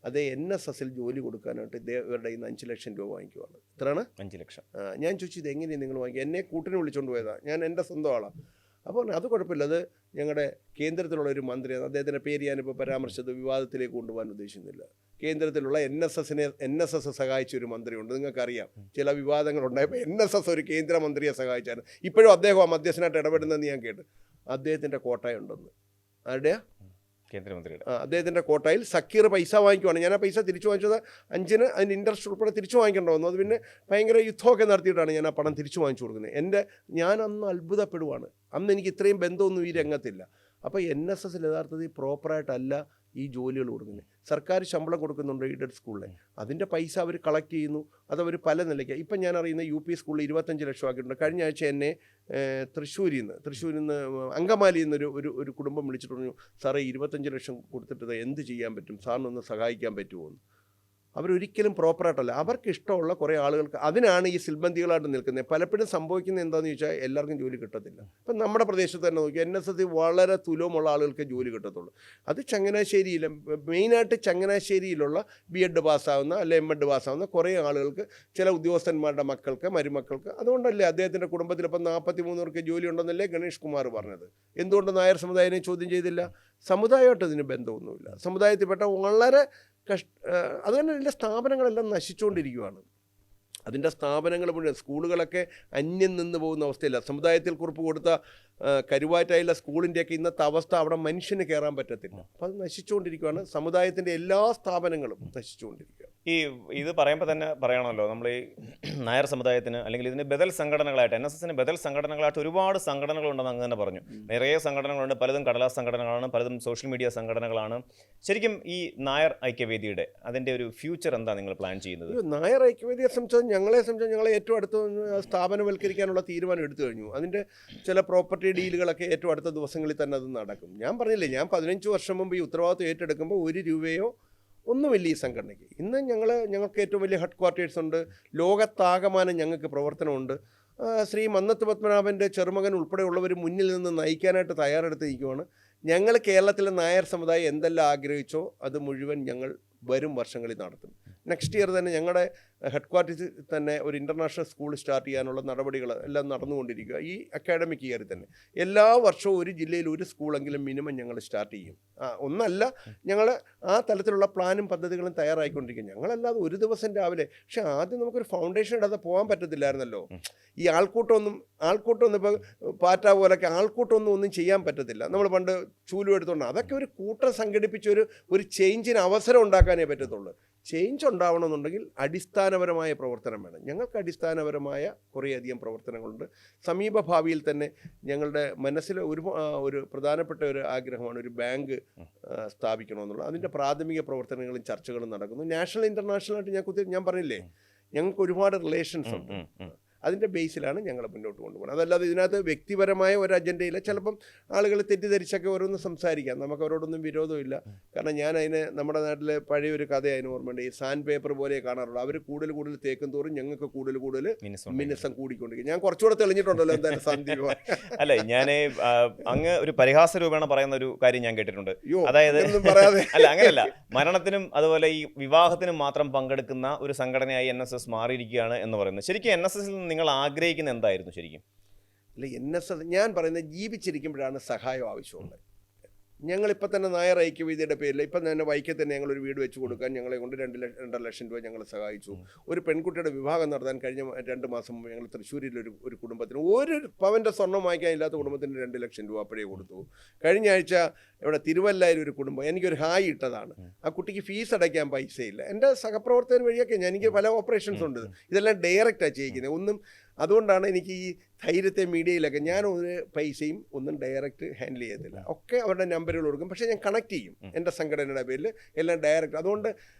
അതേ NSSൽ ജോലി കൊടുക്കാനായിട്ട് ഇവരുടെ ഇന്ന് 5 ലക്ഷം രൂപ വാങ്ങിക്കുവാണ്. എത്രയാണ്? 5 ലക്ഷം. ഞാൻ ചോദിച്ചു ഇത് എങ്ങനെയാണ് നിങ്ങൾ വാങ്ങിക്കുക? എന്നെ കൂട്ടിന് വിളിച്ചുകൊണ്ട് പോയതാണ്, ഞാൻ എൻ്റെ സ്വന്തം ആളാണ്. അപ്പോൾ അത് കുഴപ്പമില്ല, അത് ഞങ്ങളുടെ കേന്ദ്രത്തിലുള്ള ഒരു മന്ത്രിയാണ്. അദ്ദേഹത്തിൻ്റെ പേര് ഞാനിപ്പോൾ പരാമർശിച്ചത് വിവാദത്തിലേക്ക് കൊണ്ടുപോകാൻ ഉദ്ദേശിക്കുന്നില്ല. കേന്ദ്രത്തിലുള്ള NSS സഹായിച്ച ഒരു മന്ത്രിയുണ്ട്, നിങ്ങൾക്കറിയാം. ചില വിവാദങ്ങളുണ്ടായപ്പോൾ NSS ഒരു കേന്ദ്രമന്ത്രിയെ സഹായിച്ചാണ്. ഇപ്പോഴും അദ്ദേഹം ആ മധ്യസ്ഥനായിട്ട് ഇടപെടുന്നതെന്ന് ഞാൻ കേട്ടു. അദ്ദേഹത്തിൻ്റെ കോട്ടയുണ്ടെന്ന്. ആരുടെയാ? കേന്ദ്രമന്ത്രിയുടെ. അദ്ദേഹത്തിൻ്റെ കോട്ടയിൽ സക്കീർ പൈസ വാങ്ങിക്കുവാണ്. ഞാൻ ആ പൈസ തിരിച്ചു വാങ്ങിച്ചത് 5-ന് അതിൻ്റെ ഇൻട്രസ്റ്റ് ഉൾപ്പെടെ തിരിച്ചു വാങ്ങിക്കേണ്ട വന്നു. അത് പിന്നെ ഭയങ്കര യുദ്ധമൊക്കെ നടത്തിയിട്ടാണ് ഞാൻ ആ പണം തിരിച്ചു വാങ്ങിച്ചു കൊടുക്കുന്നത്. ഞാൻ അന്ന് അത്ഭുതപ്പെടുവാണ്. അന്ന് എനിക്ക് ഇത്രയും ബന്ധമൊന്നും ഈ രംഗത്തില്ല. അപ്പോൾ NSSൽ യഥാർത്ഥത്തിൽ പ്രോപ്പറായിട്ടല്ല ഈ ജോലികൾ കൊടുക്കുന്നത്. സർക്കാർ ശമ്പളം കൊടുക്കുന്നുണ്ട് എയ്ഡഡ് സ്കൂളിൽ, അതിൻ്റെ പൈസ അവർ കളക്ട് ചെയ്യുന്നു. അതവർ പല നിലയ്ക്ക്. ഇപ്പം ഞാൻ അറിയുന്ന UP സ്കൂളിൽ 25 ലക്ഷം ആക്കിയിട്ടുണ്ട്. കഴിഞ്ഞ ആഴ്ച എന്നെ തൃശ്ശൂരിൽ നിന്ന് അങ്കമാലിയിൽ നിന്ന് ഒരു കുടുംബം വിളിച്ചിട്ട് പറഞ്ഞു, സാറേ 25 ലക്ഷം കൊടുത്തിട്ട് എന്ത് ചെയ്യാൻ പറ്റും, സാറിനൊന്ന് സഹായിക്കാൻ പറ്റുമോ എന്ന്. അവരൊരിക്കലും പ്രോപ്പറായിട്ടല്ല. അവർക്ക് ഇഷ്ടമുള്ള കുറേ ആളുകൾക്ക്, അതിനാണ് ഈ സിൽബന്തികളായിട്ട് നിൽക്കുന്നത്. പലപ്പോഴും സംഭവിക്കുന്നത് എന്താണെന്ന് ചോദിച്ചാൽ എല്ലാവർക്കും ജോലി കിട്ടത്തില്ല. ഇപ്പം നമ്മുടെ പ്രദേശത്ത് തന്നെ നോക്കി, NSS വളരെ തുലമുള്ള ആളുകൾക്ക് ജോലി കിട്ടത്തുള്ളൂ. അത് ചങ്ങനാശ്ശേരിയിലും, മെയിനായിട്ട് ചങ്ങനാശ്ശേരിയിലുള്ള B.Ed പാസ്സാവുന്ന അല്ലെ M.Ed പാസ്സാവുന്ന കുറേ ആളുകൾക്ക്, ചില ഉദ്യോഗസ്ഥന്മാരുടെ മക്കൾക്ക്, മരുമക്കൾക്ക്. അതുകൊണ്ടല്ലേ അദ്ദേഹത്തിൻ്റെ കുടുംബത്തിൽ ഇപ്പം 43 പേർക്ക് ജോലി ഉണ്ടെന്നല്ലേ ഗണേഷ് കുമാർ പറഞ്ഞത്. എന്തുകൊണ്ട് നായർ സമുദായനെ ചോദ്യം ചെയ്തില്ല? സമുദായമായിട്ട് ഇതിന് ബന്ധമൊന്നുമില്ല. സമുദായത്തിൽപ്പെട്ട വളരെ അതുതന്നെ എല്ലാ സ്ഥാപനങ്ങളെല്ലാം നശിച്ചുകൊണ്ടിരിക്കുകയാണ്. അതിൻ്റെ സ്ഥാപനങ്ങൾ മുഴുവൻ, സ്കൂളുകളൊക്കെ അന്യം നിന്ന് പോകുന്ന അവസ്ഥയില്ല. സമുദായത്തിൽ കുറിപ്പ് കൊടുത്ത കരുവാറ്റായുള്ള സ്കൂളിൻ്റെയൊക്കെ ഇന്നത്തെ അവസ്ഥ, അവിടെ മനുഷ്യന് കയറാൻ പറ്റത്തില്ല. അപ്പോൾ അത് നശിച്ചുകൊണ്ടിരിക്കുകയാണ്. സമുദായത്തിൻ്റെ എല്ലാ സ്ഥാപനങ്ങളും നശിച്ചുകൊണ്ടിരിക്കുകയാണ്. ഇത് പറയുമ്പോൾ തന്നെ പറയണമല്ലോ, നമ്മൾ ഈ നായർ സമുദായത്തിന് അല്ലെങ്കിൽ ഇതിന് ബദൽ സംഘടനകളായിട്ട്, NSSന് ബദൽ സംഘടനകളായിട്ട് ഒരുപാട് സംഘടനകളുണ്ടെന്ന് അങ്ങ് തന്നെ പറഞ്ഞു. നിറയെ സംഘടനകളുണ്ട്. പലതും കടലാസ് സംഘടനകളാണ്, പലതും സോഷ്യൽ മീഡിയ സംഘടനകളാണ്. ശരിക്കും ഈ നായർ ഐക്യവേദിയുടെ അതിൻ്റെ ഒരു ഫ്യൂച്ചർ എന്താ നിങ്ങൾ പ്ലാൻ ചെയ്യുന്നത്? നായർ ഐക്യവേദിയെ സംബന്ധിച്ച് ഞങ്ങളെ ഏറ്റവും അടുത്ത് സ്ഥാപനവൽക്കരിക്കാനുള്ള തീരുമാനം എടുത്തു കഴിഞ്ഞു. അതിൻ്റെ ചില പ്രോപ്പർട്ടി ഡീലുകളൊക്കെ ഏറ്റവും അടുത്ത ദിവസങ്ങളിൽ തന്നെ അത് നടക്കും. ഞാൻ പറഞ്ഞില്ലേ, ഞാൻ 15 വർഷം മുമ്പ് ഈ ഉത്തരവാദിത്വം ഏറ്റെടുക്കുമ്പോൾ 1 രൂപയോ ഒന്നുമില്ല ഈ സംഘടനയ്ക്ക്. ഇന്ന് ഞങ്ങൾക്ക് ഏറ്റവും വലിയ ഹെഡ് ക്വാർട്ടേഴ്സ് ഉണ്ട്. ലോകത്താകമാനം ഞങ്ങൾക്ക് പ്രവർത്തനമുണ്ട്. ശ്രീ മന്നത്ത് പത്മനാഭൻ്റെ ചെറുമകൻ ഉൾപ്പെടെയുള്ളവർ മുന്നിൽ നിന്ന് നയിക്കാനായിട്ട് തയ്യാറെടുത്തിരിക്കുകയാണ്. ഞങ്ങൾ കേരളത്തിലെ നായർ സമുദായം എന്തെല്ലാം ആഗ്രഹിച്ചോ അത് മുഴുവൻ ഞങ്ങൾ വരും വർഷങ്ങളിൽ നടത്തും. നെക്സ്റ്റ് ഇയർ തന്നെ ഞങ്ങളുടെ ഹെഡ് ക്വാർട്ടേഴ്സിൽ തന്നെ ഒരു ഇൻ്റർനാഷണൽ സ്കൂൾ സ്റ്റാർട്ട് ചെയ്യാനുള്ള നടപടികൾ എല്ലാം നടന്നുകൊണ്ടിരിക്കുക. ഈ അക്കാഡമിക് ഇയറിൽ തന്നെ എല്ലാ വർഷവും ഒരു ജില്ലയിൽ ഒരു സ്കൂളെങ്കിലും മിനിമം ഞങ്ങൾ സ്റ്റാർട്ട് ചെയ്യും. ഒന്നല്ല, ഞങ്ങൾ ആ തലത്തിലുള്ള പ്ലാനും പദ്ധതികളും തയ്യാറായിക്കൊണ്ടിരിക്കും. ഞങ്ങളല്ലാതെ ഒരു ദിവസം രാവിലെ, പക്ഷെ ആദ്യം നമുക്കൊരു ഫൗണ്ടേഷൻ ഇടാതെ പോകാൻ പറ്റത്തില്ലായിരുന്നല്ലോ. ഈ ആൾക്കൂട്ടമൊന്നും ഇപ്പോൾ പാറ്റ പോലൊക്കെ ഒന്നും ചെയ്യാൻ പറ്റത്തില്ല. നമ്മൾ പണ്ട് ചൂലും എടുത്തുകൊണ്ട് അതൊക്കെ ഒരു കൂട്ടം സംഘടിപ്പിച്ച് ഒരു ചേഞ്ചിന് അവസരം ഉണ്ടാക്കാനേ പറ്റത്തുള്ളൂ. ചേഞ്ച് ഉണ്ടാവണമെന്നുണ്ടെങ്കിൽ അടിസ്ഥാനപരമായ പ്രവർത്തനം വേണം. ഞങ്ങൾക്ക് അടിസ്ഥാനപരമായ കുറേയധികം പ്രവർത്തനങ്ങളുണ്ട്. സമീപ ഭാവിയിൽ തന്നെ ഞങ്ങളുടെ മനസ്സിൽ ഒരു പ്രധാനപ്പെട്ട ഒരു ആഗ്രഹമാണ് ഒരു ബാങ്ക് സ്ഥാപിക്കണമെന്നുള്ളത്. അതിൻ്റെ പ്രാഥമിക പ്രവർത്തനങ്ങളും ചർച്ചകളും നടക്കുന്നു. നാഷണൽ ഇൻ്റർനാഷണലായിട്ട് ഞാൻ പറഞ്ഞില്ലേ, ഞങ്ങൾക്ക് ഒരുപാട് റിലേഷൻസ് ഉണ്ട്. അതിൻ്റെ ബേസിലാണ് ഞങ്ങൾ മുന്നോട്ട് കൊണ്ടുപോകുന്നത്. അതല്ലാതെ ഇതിനകത്ത് വ്യക്തിപരമായ ഒരു അജണ്ടയില്ല. ചിലപ്പം ആളുകൾ തെറ്റിദ്ധരിച്ചൊക്കെ ഓരോന്ന് സംസാരിക്കാം. നമുക്ക് അവരോടൊന്നും വിരോധമില്ല. കാരണം നമ്മുടെ നാട്ടിലെ പഴയൊരു കഥ അതിന് ഓർമ്മയുണ്ട്. ഈ സാൻഡ് പേപ്പർ പോലെ കാണാറുള്ളൂ. അവർ കൂടുതൽ തേക്കും തോറും ഞങ്ങൾക്ക് കൂടുതൽ മിനുസം കൂടിക്കൊണ്ടിരിക്കും. ഞാൻ കുറച്ചുകൂടെ തെളിഞ്ഞിട്ടുണ്ടല്ലോ എന്തായാലും സന്ദീപ്. അല്ല, ഞാൻ അങ്ങ് ഒരു പരിഹാസ രൂപേണ പറയുന്ന ഒരു കാര്യം ഞാൻ കേട്ടിട്ടുണ്ട്. അതായത് അല്ല, അങ്ങനെയല്ല, മരണത്തിനും അതുപോലെ ഈ വിവാഹത്തിനും മാത്രം പങ്കെടുക്കുന്ന ഒരു സംഘടനയായി NSS മാറിയിരിക്കുകയാണ് എന്ന് പറയുന്നത്. ശരിക്കും NSS നിങ്ങൾ ആഗ്രഹിക്കുന്ന എന്തായിരുന്നു ശരിക്കും? അല്ല, NSS ഞാൻ പറയുന്നത് ജീവിച്ചിരിക്കുമ്പോഴാണ് സഹായം ആവശ്യമുള്ളത്. ഞങ്ങളിപ്പോൾ തന്നെ നായർ ഐക്യവേദിയുടെ പേരിൽ ഇപ്പം തന്നെ വൈക്കത്ത് തന്നെ ഞങ്ങളൊരു വീട് വെച്ച് കൊടുക്കാൻ ഞങ്ങളെ കൊണ്ട് 2 ലക്ഷം രൂപ ഞങ്ങൾ സഹായിച്ചു. ഒരു പെൺകുട്ടിയുടെ വിവാഹം നടത്താൻ കഴിഞ്ഞ 2 മാസം മുമ്പ് ഞങ്ങൾ തൃശ്ശൂരിൽ ഒരു കുടുംബത്തിന് 1 പവൻ്റെ സ്വർണ്ണം വാങ്ങിക്കാൻ ഇല്ലാത്ത കുടുംബത്തിന് 2 ലക്ഷം രൂപ അപ്പോഴേ കൊടുത്തു. കഴിഞ്ഞ ആഴ്ച ഇവിടെ തിരുവല്ലയിൽ ഒരു കുടുംബം എനിക്കൊരു ഹായ് ഇട്ടതാണ്. ആ കുട്ടിക്ക് ഫീസ് അടയ്ക്കാൻ പൈസയില്ല. എൻ്റെ സഹപ്രവർത്തകർ വഴിയൊക്കെ എനിക്ക് പല ഓപ്പറേഷൻസ് ഉണ്ട്. ഇതെല്ലാം ഡയറക്റ്റാണ് ചെയ്യിക്കുന്നത്. അതുകൊണ്ടാണ് എനിക്ക് ഈ ധൈര്യത്തെ മീഡിയയിലൊക്കെ ഞാൻ ഒരു പൈസയും ഒന്നും ഡയറക്റ്റ് ഹാൻഡിൽ ചെയ്യത്തില്ല. ഒക്കെ അവരുടെ നമ്പറുകൾ കൊടുക്കും. പക്ഷേ ഞാൻ കണക്ട് ചെയ്യും എൻ്റെ സംഘടനയുടെ പേരിൽ എല്ലാം ഡയറക്റ്റ്. അതുകൊണ്ട്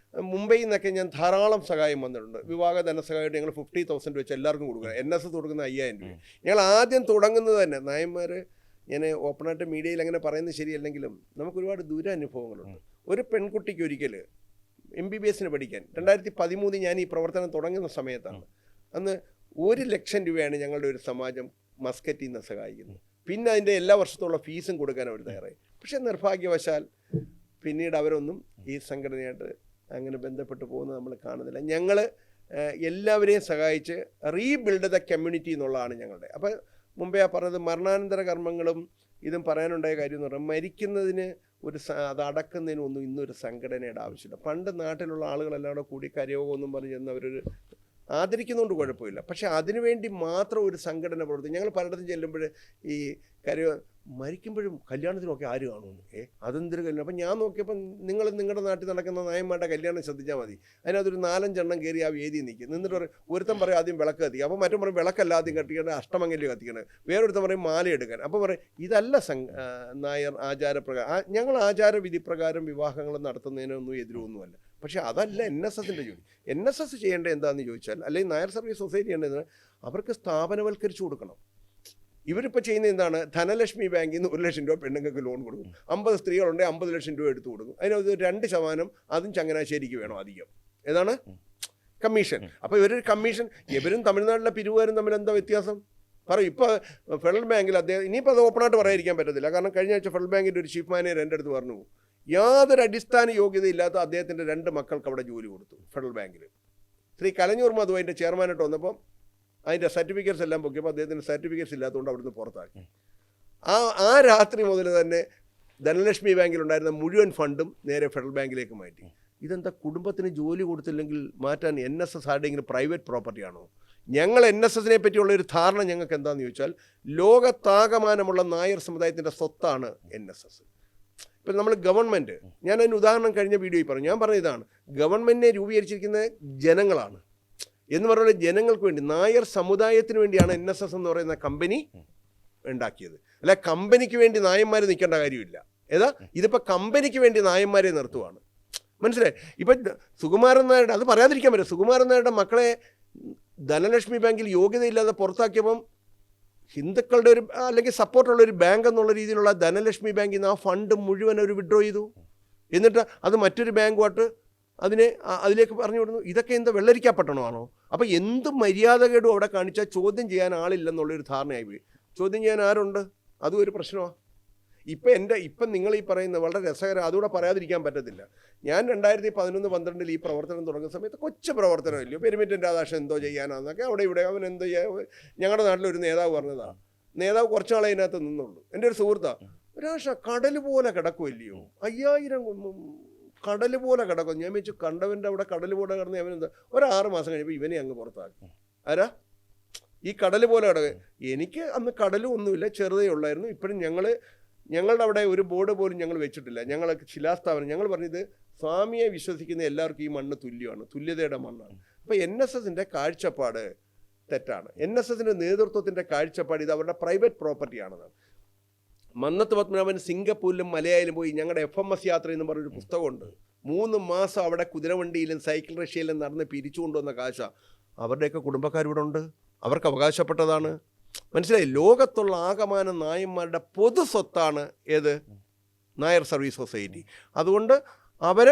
മുംബൈയിൽ നിന്നൊക്കെ ഞാൻ ധാരാളം സഹായം വന്നിട്ടുണ്ട്. വിവാഹ ധനസഹായമായിട്ട് ഞങ്ങൾ 50,000 വെച്ച് എല്ലാവർക്കും കൊടുക്കുക. NSS കൊടുക്കുന്ന 5,000 രൂപ. ഞങ്ങൾ ആദ്യം തുടങ്ങുന്നത് തന്നെ നായന്മാർ, ഞാൻ ഓപ്പണായിട്ട് മീഡിയയിൽ അങ്ങനെ പറയുന്നത് ശരിയല്ലെങ്കിലും നമുക്ക് ഒരുപാട് ദുരനുഭവങ്ങളുണ്ട്. ഒരു പെൺകുട്ടിക്ക് ഒരിക്കൽ MBBS പഠിക്കാൻ 2013 ഞാൻ ഈ പ്രവർത്തനം തുടങ്ങുന്ന സമയത്താണ്. അന്ന് 1 ലക്ഷം രൂപയാണ് ഞങ്ങളുടെ ഒരു സമാജം മസ്കറ്റിൽ നിന്ന് സഹായിക്കുന്നത്. പിന്നെ അതിൻ്റെ എല്ലാ വർഷത്തുള്ള ഫീസും കൊടുക്കാൻ അവർ തയ്യാറായി. പക്ഷേ നിർഭാഗ്യവശാൽ പിന്നീട് അവരൊന്നും ഈ സംഘടനയായിട്ട് അങ്ങനെ ബന്ധപ്പെട്ട് പോകുന്നത് നമ്മൾ കാണുന്നില്ല. ഞങ്ങൾ എല്ലാവരെയും സഹായിച്ച് റീബിൽഡ് ദ കമ്മ്യൂണിറ്റി എന്നുള്ളതാണ് ഞങ്ങളുടെ. അപ്പോൾ മുമ്പേ പറഞ്ഞത് മരണാനന്തര കർമ്മങ്ങളും ഇതും പറയാനുണ്ടായ കാര്യം എന്ന് പറഞ്ഞാൽ മരിക്കുന്നതിന് അത് അടക്കുന്നതിനൊന്നും ഇന്നൊരു സംഘടനയുടെ ആവശ്യമില്ല. പണ്ട് നാട്ടിലുള്ള ആളുകളെല്ലാം കൂടെ കൂടി കരയോഗമൊന്നും പറഞ്ഞ് ചെന്ന് അവരൊരു ആദരിക്കുന്നതുകൊണ്ട് കുഴപ്പമില്ല. പക്ഷേ അതിനുവേണ്ടി മാത്രം ഒരു സംഘടന പ്രവർത്തിക്കും. ഞങ്ങൾ പലയിടത്തും ചെല്ലുമ്പോൾ ഈ മരിക്കുമ്പോഴും കല്യാണത്തിനൊക്കെ ആര് കാണുമെന്ന് അതെന്തൊരു കല്യാണം. അപ്പം ഞാൻ നോക്കിയപ്പോൾ നിങ്ങളുടെ നാട്ടിൽ നടക്കുന്ന നായന്മാരുടെ കല്യാണം ശ്രദ്ധിച്ചാൽ മതി. അതിനകത്തൊരു 4-5 എണ്ണം കയറി ആ വേദി നിൽക്കും. നിന്നിട്ട് പറയും, ഒരുത്തൻ പറയും ആദ്യം വിളക്ക് കത്തിക്കുക. അപ്പോൾ മറ്റും പറയും വിളക്കല്ല ആദ്യം കത്തിക്കേണ്ടത്, അഷ്ടമംഗല്യം കത്തിക്കണം. വേറൊരുത്തൻ പറയും മാല എടുക്കാൻ. അപ്പോൾ പറയും ഇതല്ല നായർ ആചാരപ്രകാരം. ഞങ്ങൾ ആചാരവിധി പ്രകാരം വിവാഹങ്ങൾ നടത്തുന്നതിനൊന്നും എതിരൊന്നുമല്ല. പക്ഷേ അതല്ല NSSൻ്റെ ജോലി. NSS ചെയ്യേണ്ടത് എന്താണെന്ന് ചോദിച്ചാൽ, അല്ലെങ്കിൽ നായർ സർവീസ് സൊസൈറ്റി ചെയ്യേണ്ടത് അവർക്ക് സ്ഥാപനവൽക്കരിച്ചു കൊടുക്കണം. ഇവരിപ്പോൾ ചെയ്യുന്നത് എന്താണ്? ധനലക്ഷ്മി ബാങ്കിൽ നിന്ന് 1 ലക്ഷം രൂപ പെണ്ണുങ്ങൾക്ക് ലോൺ കൊടുക്കും. 50 സ്ത്രീകളുണ്ടെങ്കിൽ 50 ലക്ഷം രൂപ എടുത്തു കൊടുക്കും. അതിനകത്ത് 2% അതും ചങ്ങനാശ്ശേരിക്ക് വേണം അധികം. ഏതാണ്? കമ്മീഷൻ. അപ്പോൾ ഇവരൊരു കമ്മീഷൻ, ഇവരും തമിഴ്നാട്ടിലെ പിരിവുകാരും തമ്മിൽ എന്താ വ്യത്യാസം പറയും. ഇപ്പോൾ ഫെഡറൽ ബാങ്കിൽ അദ്ദേഹം ഇനിയിപ്പോൾ അത് ഓപ്പണായിട്ട് പറയാതിരിക്കാൻ പറ്റത്തില്ല. കാരണം കഴിഞ്ഞ ആഴ്ച ഫെഡറൽ ബാങ്കിൻ്റെ ഒരു ചീഫ് മാനേജർ എൻ്റെ അടുത്ത് പറഞ്ഞു, യാതൊരു അടിസ്ഥാന യോഗ്യതയില്ലാത്ത അദ്ദേഹത്തിൻ്റെ 2 മക്കൾക്ക് അവിടെ ജോലി കൊടുത്തു ഫെഡറൽ ബാങ്കിൽ. ശ്രീ കലഞ്ഞൂർ മധു അതിൻ്റെ ചെയർമാനായിട്ട് വന്നപ്പോൾ അതിൻ്റെ സർട്ടിഫിക്കറ്റ്സ് എല്ലാം പൊക്കിയപ്പോൾ അദ്ദേഹത്തിന് സർട്ടിഫിക്കറ്റ്സ് ഇല്ലാത്തതുകൊണ്ട് അവിടുന്ന് പുറത്താക്കി. ആ രാത്രി മുതൽ തന്നെ ധനലക്ഷ്മി ബാങ്കിലുണ്ടായിരുന്ന മുഴുവൻ ഫണ്ടും നേരെ ഫെഡറൽ ബാങ്കിലേക്ക് മാറ്റി. ഇതെന്താ, കുടുംബത്തിന് ജോലി കൊടുത്തില്ലെങ്കിൽ മാറ്റാൻ NSS ആരുടെയെങ്കിലും പ്രൈവറ്റ് പ്രോപ്പർട്ടിയാണോ? ഞങ്ങൾ NSSനെ പറ്റിയുള്ള ഒരു ധാരണ ഞങ്ങൾക്ക് എന്താണെന്ന് ചോദിച്ചാൽ, ലോകത്താകമാനമുള്ള നായർ സമുദായത്തിൻ്റെ സ്വത്താണ് NSS. ഇപ്പം നമ്മൾ ഗവൺമെൻറ്, ഞാൻ അതിന് ഉദാഹരണം കഴിഞ്ഞ വീഡിയോയിൽ പറഞ്ഞു. ഞാൻ പറഞ്ഞ ഇതാണ്, ഗവൺമെൻറ്റിനെ രൂപീകരിച്ചിരിക്കുന്ന ജനങ്ങളാണ് എന്ന് പറഞ്ഞാൽ ജനങ്ങൾക്ക് വേണ്ടി, നായർ സമുദായത്തിന് വേണ്ടിയാണ് NSS എന്ന് പറയുന്ന കമ്പനി ഉണ്ടാക്കിയത്. അല്ല കമ്പനിക്ക് വേണ്ടി നായന്മാർ നിൽക്കേണ്ട കാര്യമില്ല. ഇതിപ്പോൾ കമ്പനിക്ക് വേണ്ടി നായന്മാരെ നിർത്തുവാണ്. മനസ്സിലായി? ഇപ്പം സുകുമാരൻ നായരുടെ, അത് പറയാതിരിക്കാൻ പറ്റും, സുകുമാരൻ നായരുടെ മക്കളെ ധനലക്ഷ്മി ബാങ്കിൽ യോഗ്യതയില്ലാതെ പുറത്താക്കിയപ്പം ഹിന്ദുക്കളുടെ ഒരു അല്ലെങ്കിൽ സപ്പോർട്ടുള്ള ഒരു ബാങ്ക് എന്നുള്ള രീതിയിലുള്ള ധനലക്ഷ്മി ബാങ്കിൽ നിന്ന് ആ ഫണ്ട് മുഴുവൻ അവർ വിഡ്രോ ചെയ്തു. എന്നിട്ട് അത് മറ്റൊരു ബാങ്കുമായിട്ട് അതിലേക്ക് പറഞ്ഞു വിടുന്നു. ഇതൊക്കെ എന്താ വെള്ളരിക്കാപ്പട്ടണമാണോ? അപ്പോൾ എന്ത് മര്യാദകേടും അവിടെ കാണിച്ചാൽ ചോദ്യം ചെയ്യാൻ ആളില്ലെന്നുള്ളൊരു ധാരണയായി പോയി. ചോദ്യം ചെയ്യാൻ ആരുണ്ട്? അതും ഒരു പ്രശ്നമാണ്. ഇപ്പം നിങ്ങൾ ഈ പറയുന്നത് വളരെ രസകരം, അതുകൂടെ പറയാതിരിക്കാൻ പറ്റത്തില്ല. ഞാൻ 2011-12 ഈ പ്രവർത്തനം തുടങ്ങുന്ന സമയത്ത് കൊച്ചു പ്രവർത്തനമില്ലയോ, പെരുമിറ്റൻ രാധാകൃഷ്ണൻ എന്തോ ചെയ്യാനാന്നൊക്കെ അവിടെ ഇവിടെ അവൻ എന്തോ ഞങ്ങളുടെ നാട്ടിലൊരു നേതാവ് പറഞ്ഞതാ. നേതാവ് കുറച്ച് നാളെ അതിനകത്ത് നിന്നുള്ളൂ. എൻ്റെ ഒരു സുഹൃത്താ, രാഷ കടൽ പോലെ കിടക്കുമല്ലയോ, 5000 കടൽ പോലെ കിടക്കും. ഞാൻ വെച്ചു കണ്ടവൻ്റെ അവിടെ കടൽ പോലെ കിടന്ന് അവനെന്താ ഒരു 6 മാസം കഴിയുമ്പോൾ ഇവനെ അങ്ങ് പുറത്താക്കി. ആരാ ഈ കടൽ പോലെ കിടക്കുക? എനിക്ക് അന്ന് കടലും ഒന്നുമില്ല, ചെറുതേ ഉള്ളായിരുന്നു. ഇപ്പോഴും ഞങ്ങളുടെ അവിടെ ഒരു ബോർഡ് പോലും ഞങ്ങൾ വെച്ചിട്ടില്ല. ഞങ്ങൾ ശിലാസ്ഥാപനം ഞങ്ങൾ പറഞ്ഞത് സ്വാമിയെ വിശ്വസിക്കുന്ന എല്ലാവർക്കും ഈ മണ്ണ് തുല്യമാണ്, തുല്യതയുടെ മണ്ണാണ്. അപ്പോൾ NSSൻ്റെ കാഴ്ചപ്പാട് തെറ്റാണ്. NSSൻ്റെ നേതൃത്വത്തിൻ്റെ കാഴ്ചപ്പാട് ഇത് അവരുടെ പ്രൈവറ്റ് പ്രോപ്പർട്ടിയാണെന്നാണ്. മന്നത്ത് പത്മനാഭൻ സിംഗപ്പൂരിലും മലയാളിലും പോയി ഞങ്ങളുടെ FMS യാത്ര എന്ന് പറഞ്ഞൊരു പുസ്തകമുണ്ട്. 3 മാസം അവിടെ കുതിരവണ്ടിയിലും സൈക്കിൾ റഷ്യയിലും നടന്ന് പിരിച്ചു കൊണ്ടുവന്ന കാശ. അവരുടെയൊക്കെ കുടുംബക്കാരിവിടെ ഉണ്ട്, അവർക്ക് അവകാശപ്പെട്ടതാണ്. മനസ്സിലായി? ലോകത്തുള്ള ആകമാനം നായന്മാരുടെ പൊതു സ്വത്താണ് ഏത്? Nair service society. അതുകൊണ്ട് അവർ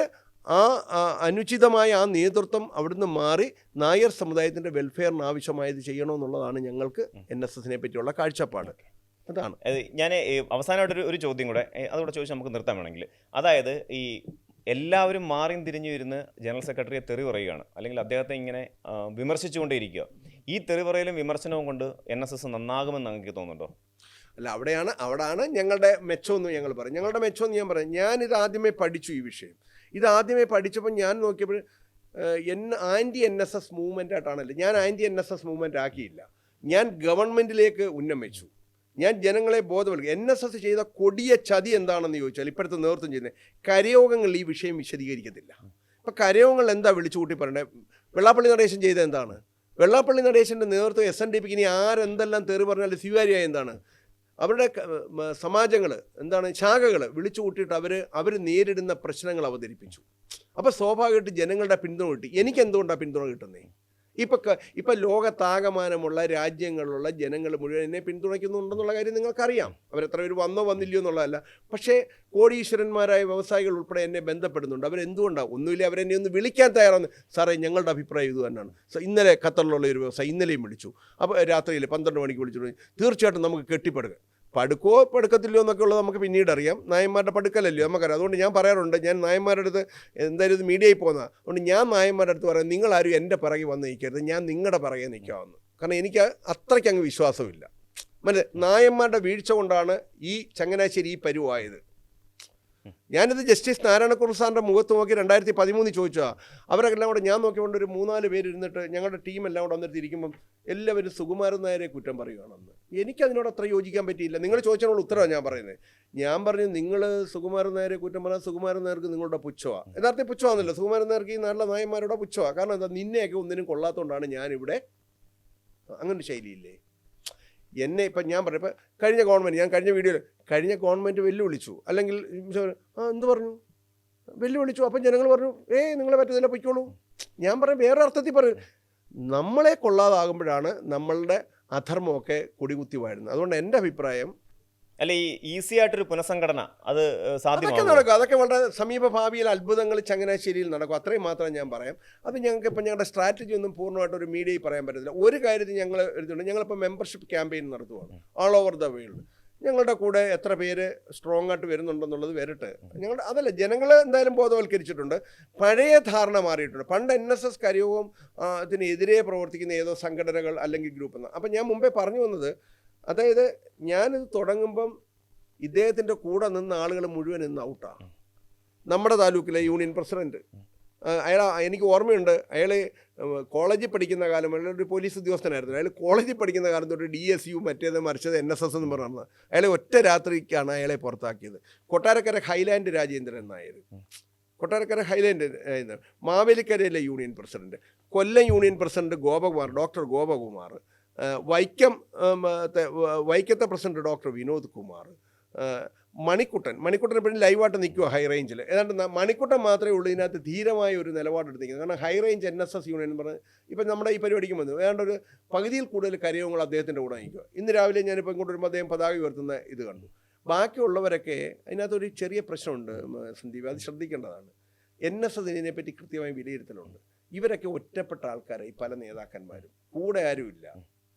അനുചിതമായ ആ നേതൃത്വം അവിടുന്ന് മാറി നായർ സമുദായത്തിൻ്റെ വെൽഫെയറിന് ആവശ്യമായത് ചെയ്യണമെന്നുള്ളതാണ് ഞങ്ങൾക്ക് NSSനെ പറ്റിയുള്ള കാഴ്ചപ്പാട്. അതാണ്. ഞാൻ അവസാനമായിട്ടൊരു ചോദ്യം കൂടെ അതുകൂടെ ചോദിച്ച് നമുക്ക് നിർത്താൻ വേണമെങ്കിൽ, അതായത് ഈ എല്ലാവരും മാറിയും തിരിഞ്ഞു വരുന്ന ജനറൽ സെക്രട്ടറിയെ തെറി പറയുകയാണ്, അല്ലെങ്കിൽ അദ്ദേഹത്തെ ഇങ്ങനെ വിമർശിച്ചുകൊണ്ടേയിരിക്കുക. ഈ തെറി പറയലും വിമർശനവും കൊണ്ട് NSS നന്നാകുമെന്ന് നിങ്ങൾക്ക് തോന്നുന്നുണ്ടോ? അല്ല, അവിടെയാണ് ഞങ്ങളുടെ മെച്ചമെന്ന് ഞങ്ങൾ പറയും. ഞങ്ങളുടെ മെച്ചമെന്ന് ഞാൻ പറയാം, ഞാനിത് ആദ്യമേ പഠിച്ചു. ഈ വിഷയം ഇത് ആദ്യമേ പഠിച്ചപ്പോൾ ഞാൻ നോക്കിയപ്പോൾ ആൻറ്റി NSS മൂവ്മെൻ്റ് ആയിട്ടാണല്ലോ. ഞാൻ ആൻറ്റി NSS മൂവ്മെൻ്റ് ആക്കിയില്ല, ഞാൻ ഗവൺമെൻറ്റിലേക്ക് ഉന്നം വെച്ചു. ഞാൻ ജനങ്ങളെ ബോധവൽക്കരിക്കും. NSS ചെയ്ത കൊടിയ ചതി എന്താണെന്ന് ചോദിച്ചാൽ, ഇപ്പോഴത്തെ നേതൃത്വം ചെയ്യുന്നത് കരയോഗങ്ങളിൽ ഈ വിഷയം വിശദീകരിക്കത്തില്ല. ഇപ്പം കരയോഗങ്ങൾ എന്താ വിളിച്ചുകൂട്ടി പറയണത്? വെള്ളാപ്പള്ളി നടേശൻ ചെയ്ത എന്താണ്? വെള്ളാപ്പള്ളി നടേശൻ്റെ നേതൃത്വം SNDPക്ക് ഇനി ആരെന്തെല്ലാം തെറി പറഞ്ഞാൽ സ്വീകാര്യമായ എന്താണ്? അവരുടെ സമാജങ്ങൾ എന്താണ്, ശാഖകൾ വിളിച്ചു കൂട്ടിയിട്ട് അവർ നേരിടുന്ന പ്രശ്നങ്ങൾ അവതരിപ്പിച്ചു. അപ്പോൾ സ്വാഭാവികമായിട്ട് ജനങ്ങളുടെ പിന്തുണ കിട്ടി. എനിക്ക് എന്തുകൊണ്ടാണ് പിന്തുണ കിട്ടുന്നത്? ഇപ്പം ലോകത്താകമാനമുള്ള രാജ്യങ്ങളിലുള്ള ജനങ്ങൾ മുഴുവൻ എന്നെ പിന്തുണയ്ക്കുന്നുണ്ടെന്നുള്ള കാര്യം നിങ്ങൾക്കറിയാം. അവരെത്ര പേര് വന്നോ വന്നില്ലയോ എന്നുള്ളതല്ല. പക്ഷേ കോടീശ്വരന്മാരായ വ്യവസായികൾ ഉൾപ്പെടെ എന്നെ ബന്ധപ്പെടുന്നുണ്ട്. അവരെന്തുകൊണ്ടാണ്? ഒന്നുമില്ല, അവരെന്നെ ഒന്ന് വിളിക്കാൻ തയ്യാറാണ്. സാറേ, ഞങ്ങളുടെ അഭിപ്രായം ഇത് തന്നെയാണ്. ഇന്നലെ ഖത്തറിലുള്ള ഒരു വ്യവസായി ഇന്നലെയും വിളിച്ചു. അപ്പോൾ രാത്രിയിൽ 12 മണിക്ക് വിളിച്ചു. തീർച്ചയായിട്ടും നമുക്ക് കെട്ടിപ്പടുക്കുക. പടുക്കോ പടുക്കത്തില്ലോ എന്നൊക്കെ ഉള്ളത് നമുക്ക് പിന്നീട് അറിയാം. നായന്മാരുടെ പടുക്കലല്ലോ നമുക്കറിയാം. അതുകൊണ്ട് ഞാൻ പറയാറുണ്ട്, ഞാൻ നായന്മാരുടെ അടുത്ത് എന്തായാലും ഇത് മീഡിയയിൽ പോകുന്നതാണ്. അതുകൊണ്ട് ഞാൻ നായന്മാരുടെ അടുത്ത് പറയാം, നിങ്ങളാരും എൻ്റെ പിറകെ വന്ന് നിൽക്കരുത്, ഞാൻ നിങ്ങളുടെ പിറകെ നിൽക്കാമെന്ന്. കാരണം എനിക്ക് അത്രയ്ക്ക് അങ്ങ് വിശ്വാസമില്ല. നായന്മാരുടെ വീഴ്ച കൊണ്ടാണ് ഈ ചങ്ങനാശ്ശേരി ഈ പരുവായത്. ഞാനിത് ജസ്റ്റിസ് നാരായണക്കുറുപ്പ് സാറിൻ്റെ മുഖത്ത് നോക്കി 2013 ചോദിച്ചാൽ അവരെല്ലാം കൂടെ ഞാൻ നോക്കിക്കൊണ്ട് ഒരു 3-4 പേര് ഇരുന്നിട്ട് ഞങ്ങളുടെ ടീമെല്ലാം കൂടെ വന്നിട്ട് ഇരിക്കുമ്പം എല്ലാവരും സുകുമാരൻ നായരെ കുറ്റം പറയുകയാണെന്ന്. എനിക്കതിനോട് അത്ര യോജിക്കാൻ പറ്റിയില്ല. നിങ്ങൾ ചോദിച്ചതിനുള്ള ഉത്തരവാണ് ഞാൻ പറയുന്നത്. ഞാൻ പറഞ്ഞു, നിങ്ങൾ സുകുമാരൻ നായരെ കുറ്റം പറഞ്ഞാൽ സുകുമാരൻ നായർക്ക് നിങ്ങളുടെ പുച്ഛമാണ്. യഥാർത്ഥത്തിൽ പുച്ഛമാണെന്നല്ലോ, സുകുമാരൻ നായർക്ക് ഈ നാട്ടിലെ നായന്മാരുടെ പുച്ഛമാണ്. കാരണം എന്താ, നിന്നെയൊക്കെ ഒന്നിനും കൊള്ളാത്തതുകൊണ്ടാണ് ഞാനിവിടെ. അങ്ങനെ ശൈലിയില്ലേ എന്നെ? ഇപ്പം ഞാൻ പറഞ്ഞു, ഇപ്പം കഴിഞ്ഞ വീഡിയോയിൽ കഴിഞ്ഞ ഗവൺമെൻറ് വെല്ലുവിളിച്ചു, അല്ലെങ്കിൽ എന്ത് പറഞ്ഞു, വെല്ലുവിളിച്ചു. അപ്പം ജനങ്ങൾ പറഞ്ഞു, നിങ്ങളെ പറ്റത്തില്ല, പൊയ്ക്കോളൂ. ഞാൻ പറയും, വേറെ അർത്ഥത്തിൽ പറയും, നമ്മളെ കൊള്ളാതാകുമ്പോഴാണ് നമ്മളുടെ അധർമ്മമൊക്കെ കൊടികുത്തി വാഴുന്നത്. അതുകൊണ്ട് എൻ്റെ അഭിപ്രായം, അല്ല, ഈ ഈസി ആയിട്ടൊരു പുനഃസംഘടന അത് സാധ്യമാകും. നടക്കും. അതൊക്കെ വളരെ സമീപ ഭാവിയിൽ അത്ഭുതങ്ങൾ ചങ്ങനാശ്ശേരിയിൽ നടക്കും. അത്രയും മാത്രം ഞാൻ പറയാം. അത് ഞങ്ങൾക്ക് ഇപ്പം ഞങ്ങളുടെ സ്ട്രാറ്റജി ഒന്നും പൂർണ്ണമായിട്ട് ഒരു മീഡിയയിൽ പറയാൻ പറ്റത്തില്ല. ഒരു കാര്യത്തിൽ ഞങ്ങൾ എഴുതുന്നുണ്ട്, ഞങ്ങളിപ്പോൾ മെമ്പർഷിപ്പ് ക്യാമ്പയിൻ നടത്തുകയാണ് ഓൾ ഓവർ ദ വേൾഡ്. ഞങ്ങളുടെ കൂടെ എത്ര പേര് സ്ട്രോങ് ആയിട്ട് വരുന്നുണ്ടെന്നുള്ളത് വരട്ടെ. അതല്ല, ജനങ്ങൾ എന്തായാലും ബോധവൽക്കരിച്ചിട്ടുണ്ട്. പഴയ ധാരണ മാറിയിട്ടുണ്ട്. പണ്ട് NSS കരയോഗം അതിനെതിരെ പ്രവർത്തിക്കുന്ന ഏതോ സംഘടനകൾ അല്ലെങ്കിൽ ഗ്രൂപ്പ് എന്ന്. അപ്പം ഞാൻ മുമ്പേ പറഞ്ഞു വന്നത്, അതായത് ഞാനിത് തുടങ്ങുമ്പം ഇദ്ദേഹത്തിൻ്റെ കൂടെ നിന്ന ആളുകൾ മുഴുവൻ ഇന്ന് ഔട്ടാണ്. നമ്മുടെ താലൂക്കിലെ യൂണിയൻ പ്രസിഡൻറ്റ്, എനിക്ക് ഓർമ്മയുണ്ട്, അയാൾ കോളേജിൽ പഠിക്കുന്ന കാലം, ഒരു പോലീസ് ഉദ്യോഗസ്ഥനായിരുന്നു. അയാൾ കോളേജിൽ പഠിക്കുന്ന കാലം തൊട്ട് DSU മറ്റേത് മറിച്ചത് NSS എന്ന് പറഞ്ഞത്. അയാളെ ഒറ്റ രാത്രിക്കാണ് അയാളെ പുറത്താക്കിയത്. കൊട്ടാരക്കര ഹൈലാൻഡ് രാജേന്ദ്രൻ നായർ, കൊട്ടാരക്കര ഹൈലാൻഡ്, മാവേലിക്കരയിലെ union president, Kollam union president Gopakumar, doctor Gopakumar, വൈക്കത്തെ പ്രസിഡന്റ് ഡോക്ടർ വിനോദ് കുമാർ, മണിക്കുട്ടൻ ഇപ്പോഴും ലൈവായിട്ട് നിൽക്കുക ഹൈ റേഞ്ചിൽ. ഏതാണ്ട് മണിക്കുട്ടൻ മാത്രമേ ഉള്ളൂ ഇതിനകത്ത് ധീരമായ ഒരു നിലപാടെടുത്തിരിക്കുന്നത്. കാരണം ഹൈ റേഞ്ച് NSS യൂണിയൻ എന്ന് പറഞ്ഞ് ഇപ്പം നമ്മുടെ ഈ പരിപാടിക്ക് വന്നു ഏതാണ്ട് ഒരു പകുതിയിൽ കൂടുതൽ കരയോഗങ്ങൾ അദ്ദേഹത്തിൻ്റെ കൂടെ നിൽക്കുക. ഇന്ന് രാവിലെ ഞാനിപ്പോൾ ഇങ്ങോട്ട് വരുമ്പോൾ അദ്ദേഹം പതാക ഉയർത്തുന്ന ഇത് കണ്ടു. ബാക്കിയുള്ളവരൊക്കെ അതിനകത്തൊരു ചെറിയ പ്രശ്നമുണ്ട് സന്ദീപ്, അത് ശ്രദ്ധിക്കേണ്ടതാണ്. NSS ഇതിനെപ്പറ്റി കൃത്യമായി വിലയിരുത്തലുണ്ട്. ഇവരൊക്കെ ഒറ്റപ്പെട്ട ആൾക്കാരായി പല നേതാക്കന്മാരും, കൂടെ ആരുമില്ല.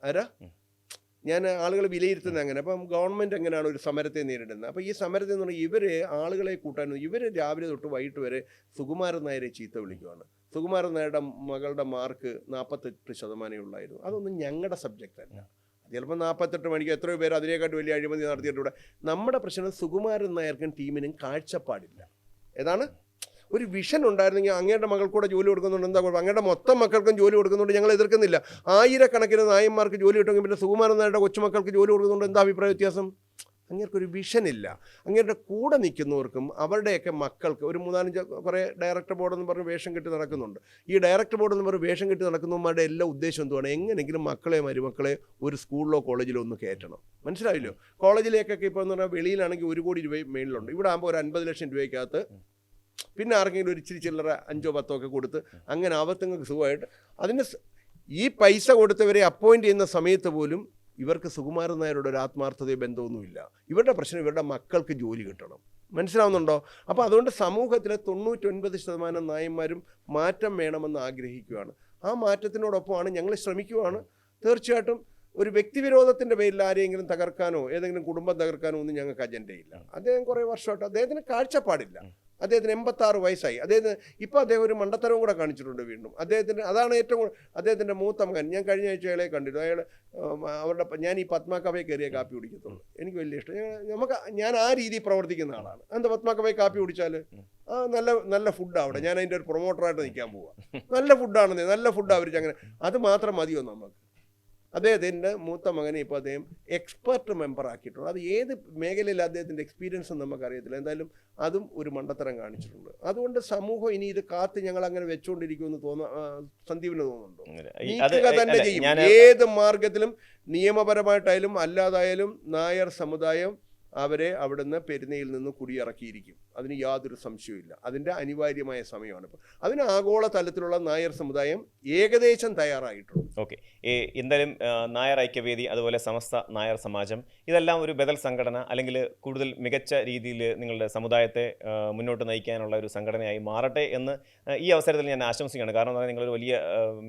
ആരാ ഞാൻ ആളുകൾ വിലയിരുത്തുന്നത് അങ്ങനെ. അപ്പം ഗവൺമെൻറ് എങ്ങനെയാണ് ഒരു സമരത്തെ നേരിടുന്നത്? അപ്പോൾ ഈ സമരത്തെ എന്ന് പറഞ്ഞാൽ ഇവർ ആളുകളെ കൂട്ടാനും ഇവർ രാവിലെ തൊട്ട് വൈകിട്ട് വരെ സുകുമാരൻ നായരെ ചീത്ത വിളിക്കുവാണ്. സുകുമാരൻ നായരുടെ മകളുടെ മാർക്ക് 48% ഉള്ളായിരുന്നു. അതൊന്നും ഞങ്ങളുടെ സബ്ജക്റ്റ് അല്ല. ചിലപ്പോൾ 48 മണിക്ക് എത്രയോ പേര് അതിനേക്കാട്ട് വലിയ അഴിമതി നടത്തിയിട്ടുണ്ട്. നമ്മുടെ പ്രശ്നം സുകുമാരൻ നായർക്കും ടീമിനും കാഴ്ചപ്പാടില്ല. ഏതാണ് ഒരു വിഷൻ ഉണ്ടായിരുന്നെങ്കിൽ അങ്ങയുടെ മകൾക്കൂടെ ജോലി കൊടുക്കുന്നുണ്ട്, എന്താ കുഴപ്പം? അങ്ങയുടെ മൊത്തം മക്കൾക്കും ജോലി കൊടുക്കുന്നുണ്ട്, ഞങ്ങൾ എതിർക്കുന്നില്ല. ആയിരക്കണക്കിന് നായന്മാർക്ക് ജോലി കിട്ടുമെങ്കിൽ പിന്നെ സുകുമാരൻ നായരുടെ കൊച്ചുമക്കൾക്ക് ജോലി കൊടുക്കുന്നുണ്ട്, എന്താ അഭിപ്രായ വ്യത്യാസം? അങ്ങേർക്കൊരു വിഷനില്ല. അങ്ങേരുടെ കൂടെ നിൽക്കുന്നവർക്കും അവരുടെയൊക്കെ മക്കൾക്ക് ഒരു 3-5 കുറേ ഡയറക്ടർ ബോർഡെന്ന് പറഞ്ഞ് വേഷം കെട്ടി നടക്കുന്നുണ്ട്. ഈ ഡയറക്ടർ ബോർഡെന്ന് പറഞ്ഞ് വേഷം കെട്ടി നടക്കുന്നവന്മാരുടെ എല്ലാ ഉദ്ദേശം എന്തുവാണ്? എങ്ങനെയെങ്കിലും മക്കളെ മരുമക്കളെ ഒരു സ്കൂളിലോ കോളേജിലോ ഒന്ന് കയറ്റണം. മനസ്സിലായില്ലോ? കോളേജിലേക്കൊക്കെ ഇപ്പോൾ എന്ന് പറഞ്ഞാൽ വെളിയിലാണെങ്കിൽ 1 കോടി രൂപ മേളിലുണ്ട്. ഇവിടെ ആകുമ്പോൾ ഒരു 50 ലക്ഷം രൂപയ്ക്കകത്ത് പിന്നെ ആർക്കെങ്കിലും ഒരു ഇച്ചിരി ചില്ലറ 5-10 ഒക്കെ കൊടുത്ത് അങ്ങനെ ആവത്തങ്ങൾക്ക് സുഖമായിട്ട് അതിന് ഈ പൈസ കൊടുത്തവരെ അപ്പോയിൻ്റ് ചെയ്യുന്ന സമയത്ത് പോലും ഇവർക്ക് സുകുമാരൻ നായരോട് ഒരു ആത്മാർത്ഥതയോ ബന്ധമൊന്നുമില്ല. ഇവരുടെ പ്രശ്നം ഇവരുടെ മക്കൾക്ക് ജോലി കിട്ടണം. മനസ്സിലാവുന്നുണ്ടോ? അപ്പോൾ അതുകൊണ്ട് സമൂഹത്തിലെ 99% നായന്മാരും മാറ്റം വേണമെന്ന് ആഗ്രഹിക്കുകയാണ്. ആ മാറ്റത്തിനോടൊപ്പമാണ് ഞങ്ങൾ ശ്രമിക്കുകയാണ്. തീർച്ചയായിട്ടും ഒരു വ്യക്തിവിരോധത്തിൻ്റെ പേരിൽ ആരെയെങ്കിലും തകർക്കാനോ ഏതെങ്കിലും കുടുംബം തകർക്കാനോ ഒന്നും ഞങ്ങൾക്ക് അജണ്ടയില്ല. അദ്ദേഹം കുറേ വർഷമായിട്ട് അദ്ദേഹത്തിന് കാഴ്ചപ്പാടില്ല. അദ്ദേഹത്തിന് 86 വയസ്സായി. ഇപ്പോൾ അദ്ദേഹം ഒരു മണ്ടത്തരവും കൂടെ കാണിച്ചിട്ടുണ്ട് വീണ്ടും. അതാണ് ഏറ്റവും അദ്ദേഹത്തിൻ്റെ മൂത്ത മകൻ. ഞാൻ കഴിഞ്ഞ ആഴ്ച അയാളെ കണ്ടിരുന്നു. അയാൾ ഞാൻ ഈ പത്മ കഫേ കയറിയ കാപ്പി കുടിക്കത്തുള്ളൂ. എനിക്ക് വലിയ ഇഷ്ടം. ഞാൻ ആ രീതിയിൽ പ്രവർത്തിക്കുന്ന ആളാണ്. എന്താ പത്മ കഫേ കാപ്പി കുടിച്ചാൽ നല്ല ഫുഡാണ് അവിടെ. ഞാൻ അതിൻ്റെ ഒരു പ്രൊമോട്ടറായിട്ട് നിൽക്കാൻ പോവാം. നല്ല ഫുഡാണെന്നേ, നല്ല ഫുഡാണ് അവർ. അങ്ങനെ അത് മാത്രം മതിയോ നമുക്ക്? അദ്ദേഹത്തിൻ്റെ മൂത്ത മകനെ ഇപ്പോൾ അദ്ദേഹം എക്സ്പെർട്ട് മെമ്പർ ആക്കിയിട്ടുണ്ട്. അത് ഏത് മേഖലയിൽ അദ്ദേഹത്തിൻ്റെ എക്സ്പീരിയൻസ് നമുക്കറിയത്തില്ല. എന്തായാലും അതും ഒരു മണ്ടത്തരം കാണിച്ചിട്ടുണ്ട്. അതുകൊണ്ട് സമൂഹം ഇനി ഇത് കാത്ത് ഞങ്ങൾ അങ്ങനെ വെച്ചുകൊണ്ടിരിക്കുമെന്ന് സന്ദീപിന് തോന്നുന്നുണ്ടോ? നീക്കുക തന്നെ ചെയ്യും. ഏത് മാർഗത്തിലും നിയമപരമായിട്ടായാലും അല്ലാതായാലും നായർ സമുദായം അവരെ അവിടുന്ന് പെരുന്നയിൽ നിന്ന് കുടിയിറക്കിയിരിക്കും. അതിന് യാതൊരു സംശയവുമില്ല. അതിൻ്റെ അനിവാര്യമായ സമയമാണ് ഇപ്പോൾ. അതിന് ആഗോള തലത്തിലുള്ള നായർ സമുദായം ഏകദേശം തയ്യാറായിട്ടുണ്ട്. ഓക്കെ, എന്തായാലും നായർ ഐക്യവേദി അതുപോലെ സമസ്ത നായർ സമാജം ഇതെല്ലാം ഒരു ബദൽ സംഘടന അല്ലെങ്കിൽ കൂടുതൽ മികച്ച രീതിയിൽ നിങ്ങളുടെ സമുദായത്തെ മുന്നോട്ട് നയിക്കാനുള്ള ഒരു സംഘടനയായി മാറട്ടെ എന്ന് ഈ അവസരത്തിൽ ഞാൻ ആശംസിക്കുകയാണ്. കാരണം എന്ന് പറഞ്ഞാൽ നിങ്ങളൊരു വലിയ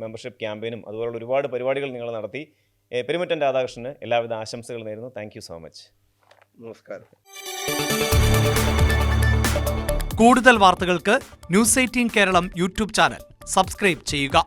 മെമ്പർഷിപ്പ് ക്യാമ്പയിനും അതുപോലുള്ള ഒരുപാട് പരിപാടികൾ നിങ്ങൾ നടത്തി. പെരുമുറ്റൻ രാധാകൃഷ്ണന് എല്ലാവിധ ആശംസകൾ നേരുന്നു. Thank you so much. നമസ്കാരം. കൂടുതൽ വാർത്തകൾക്ക് news 18 Keralam YouTube channel subscribe ചെയ്യുക.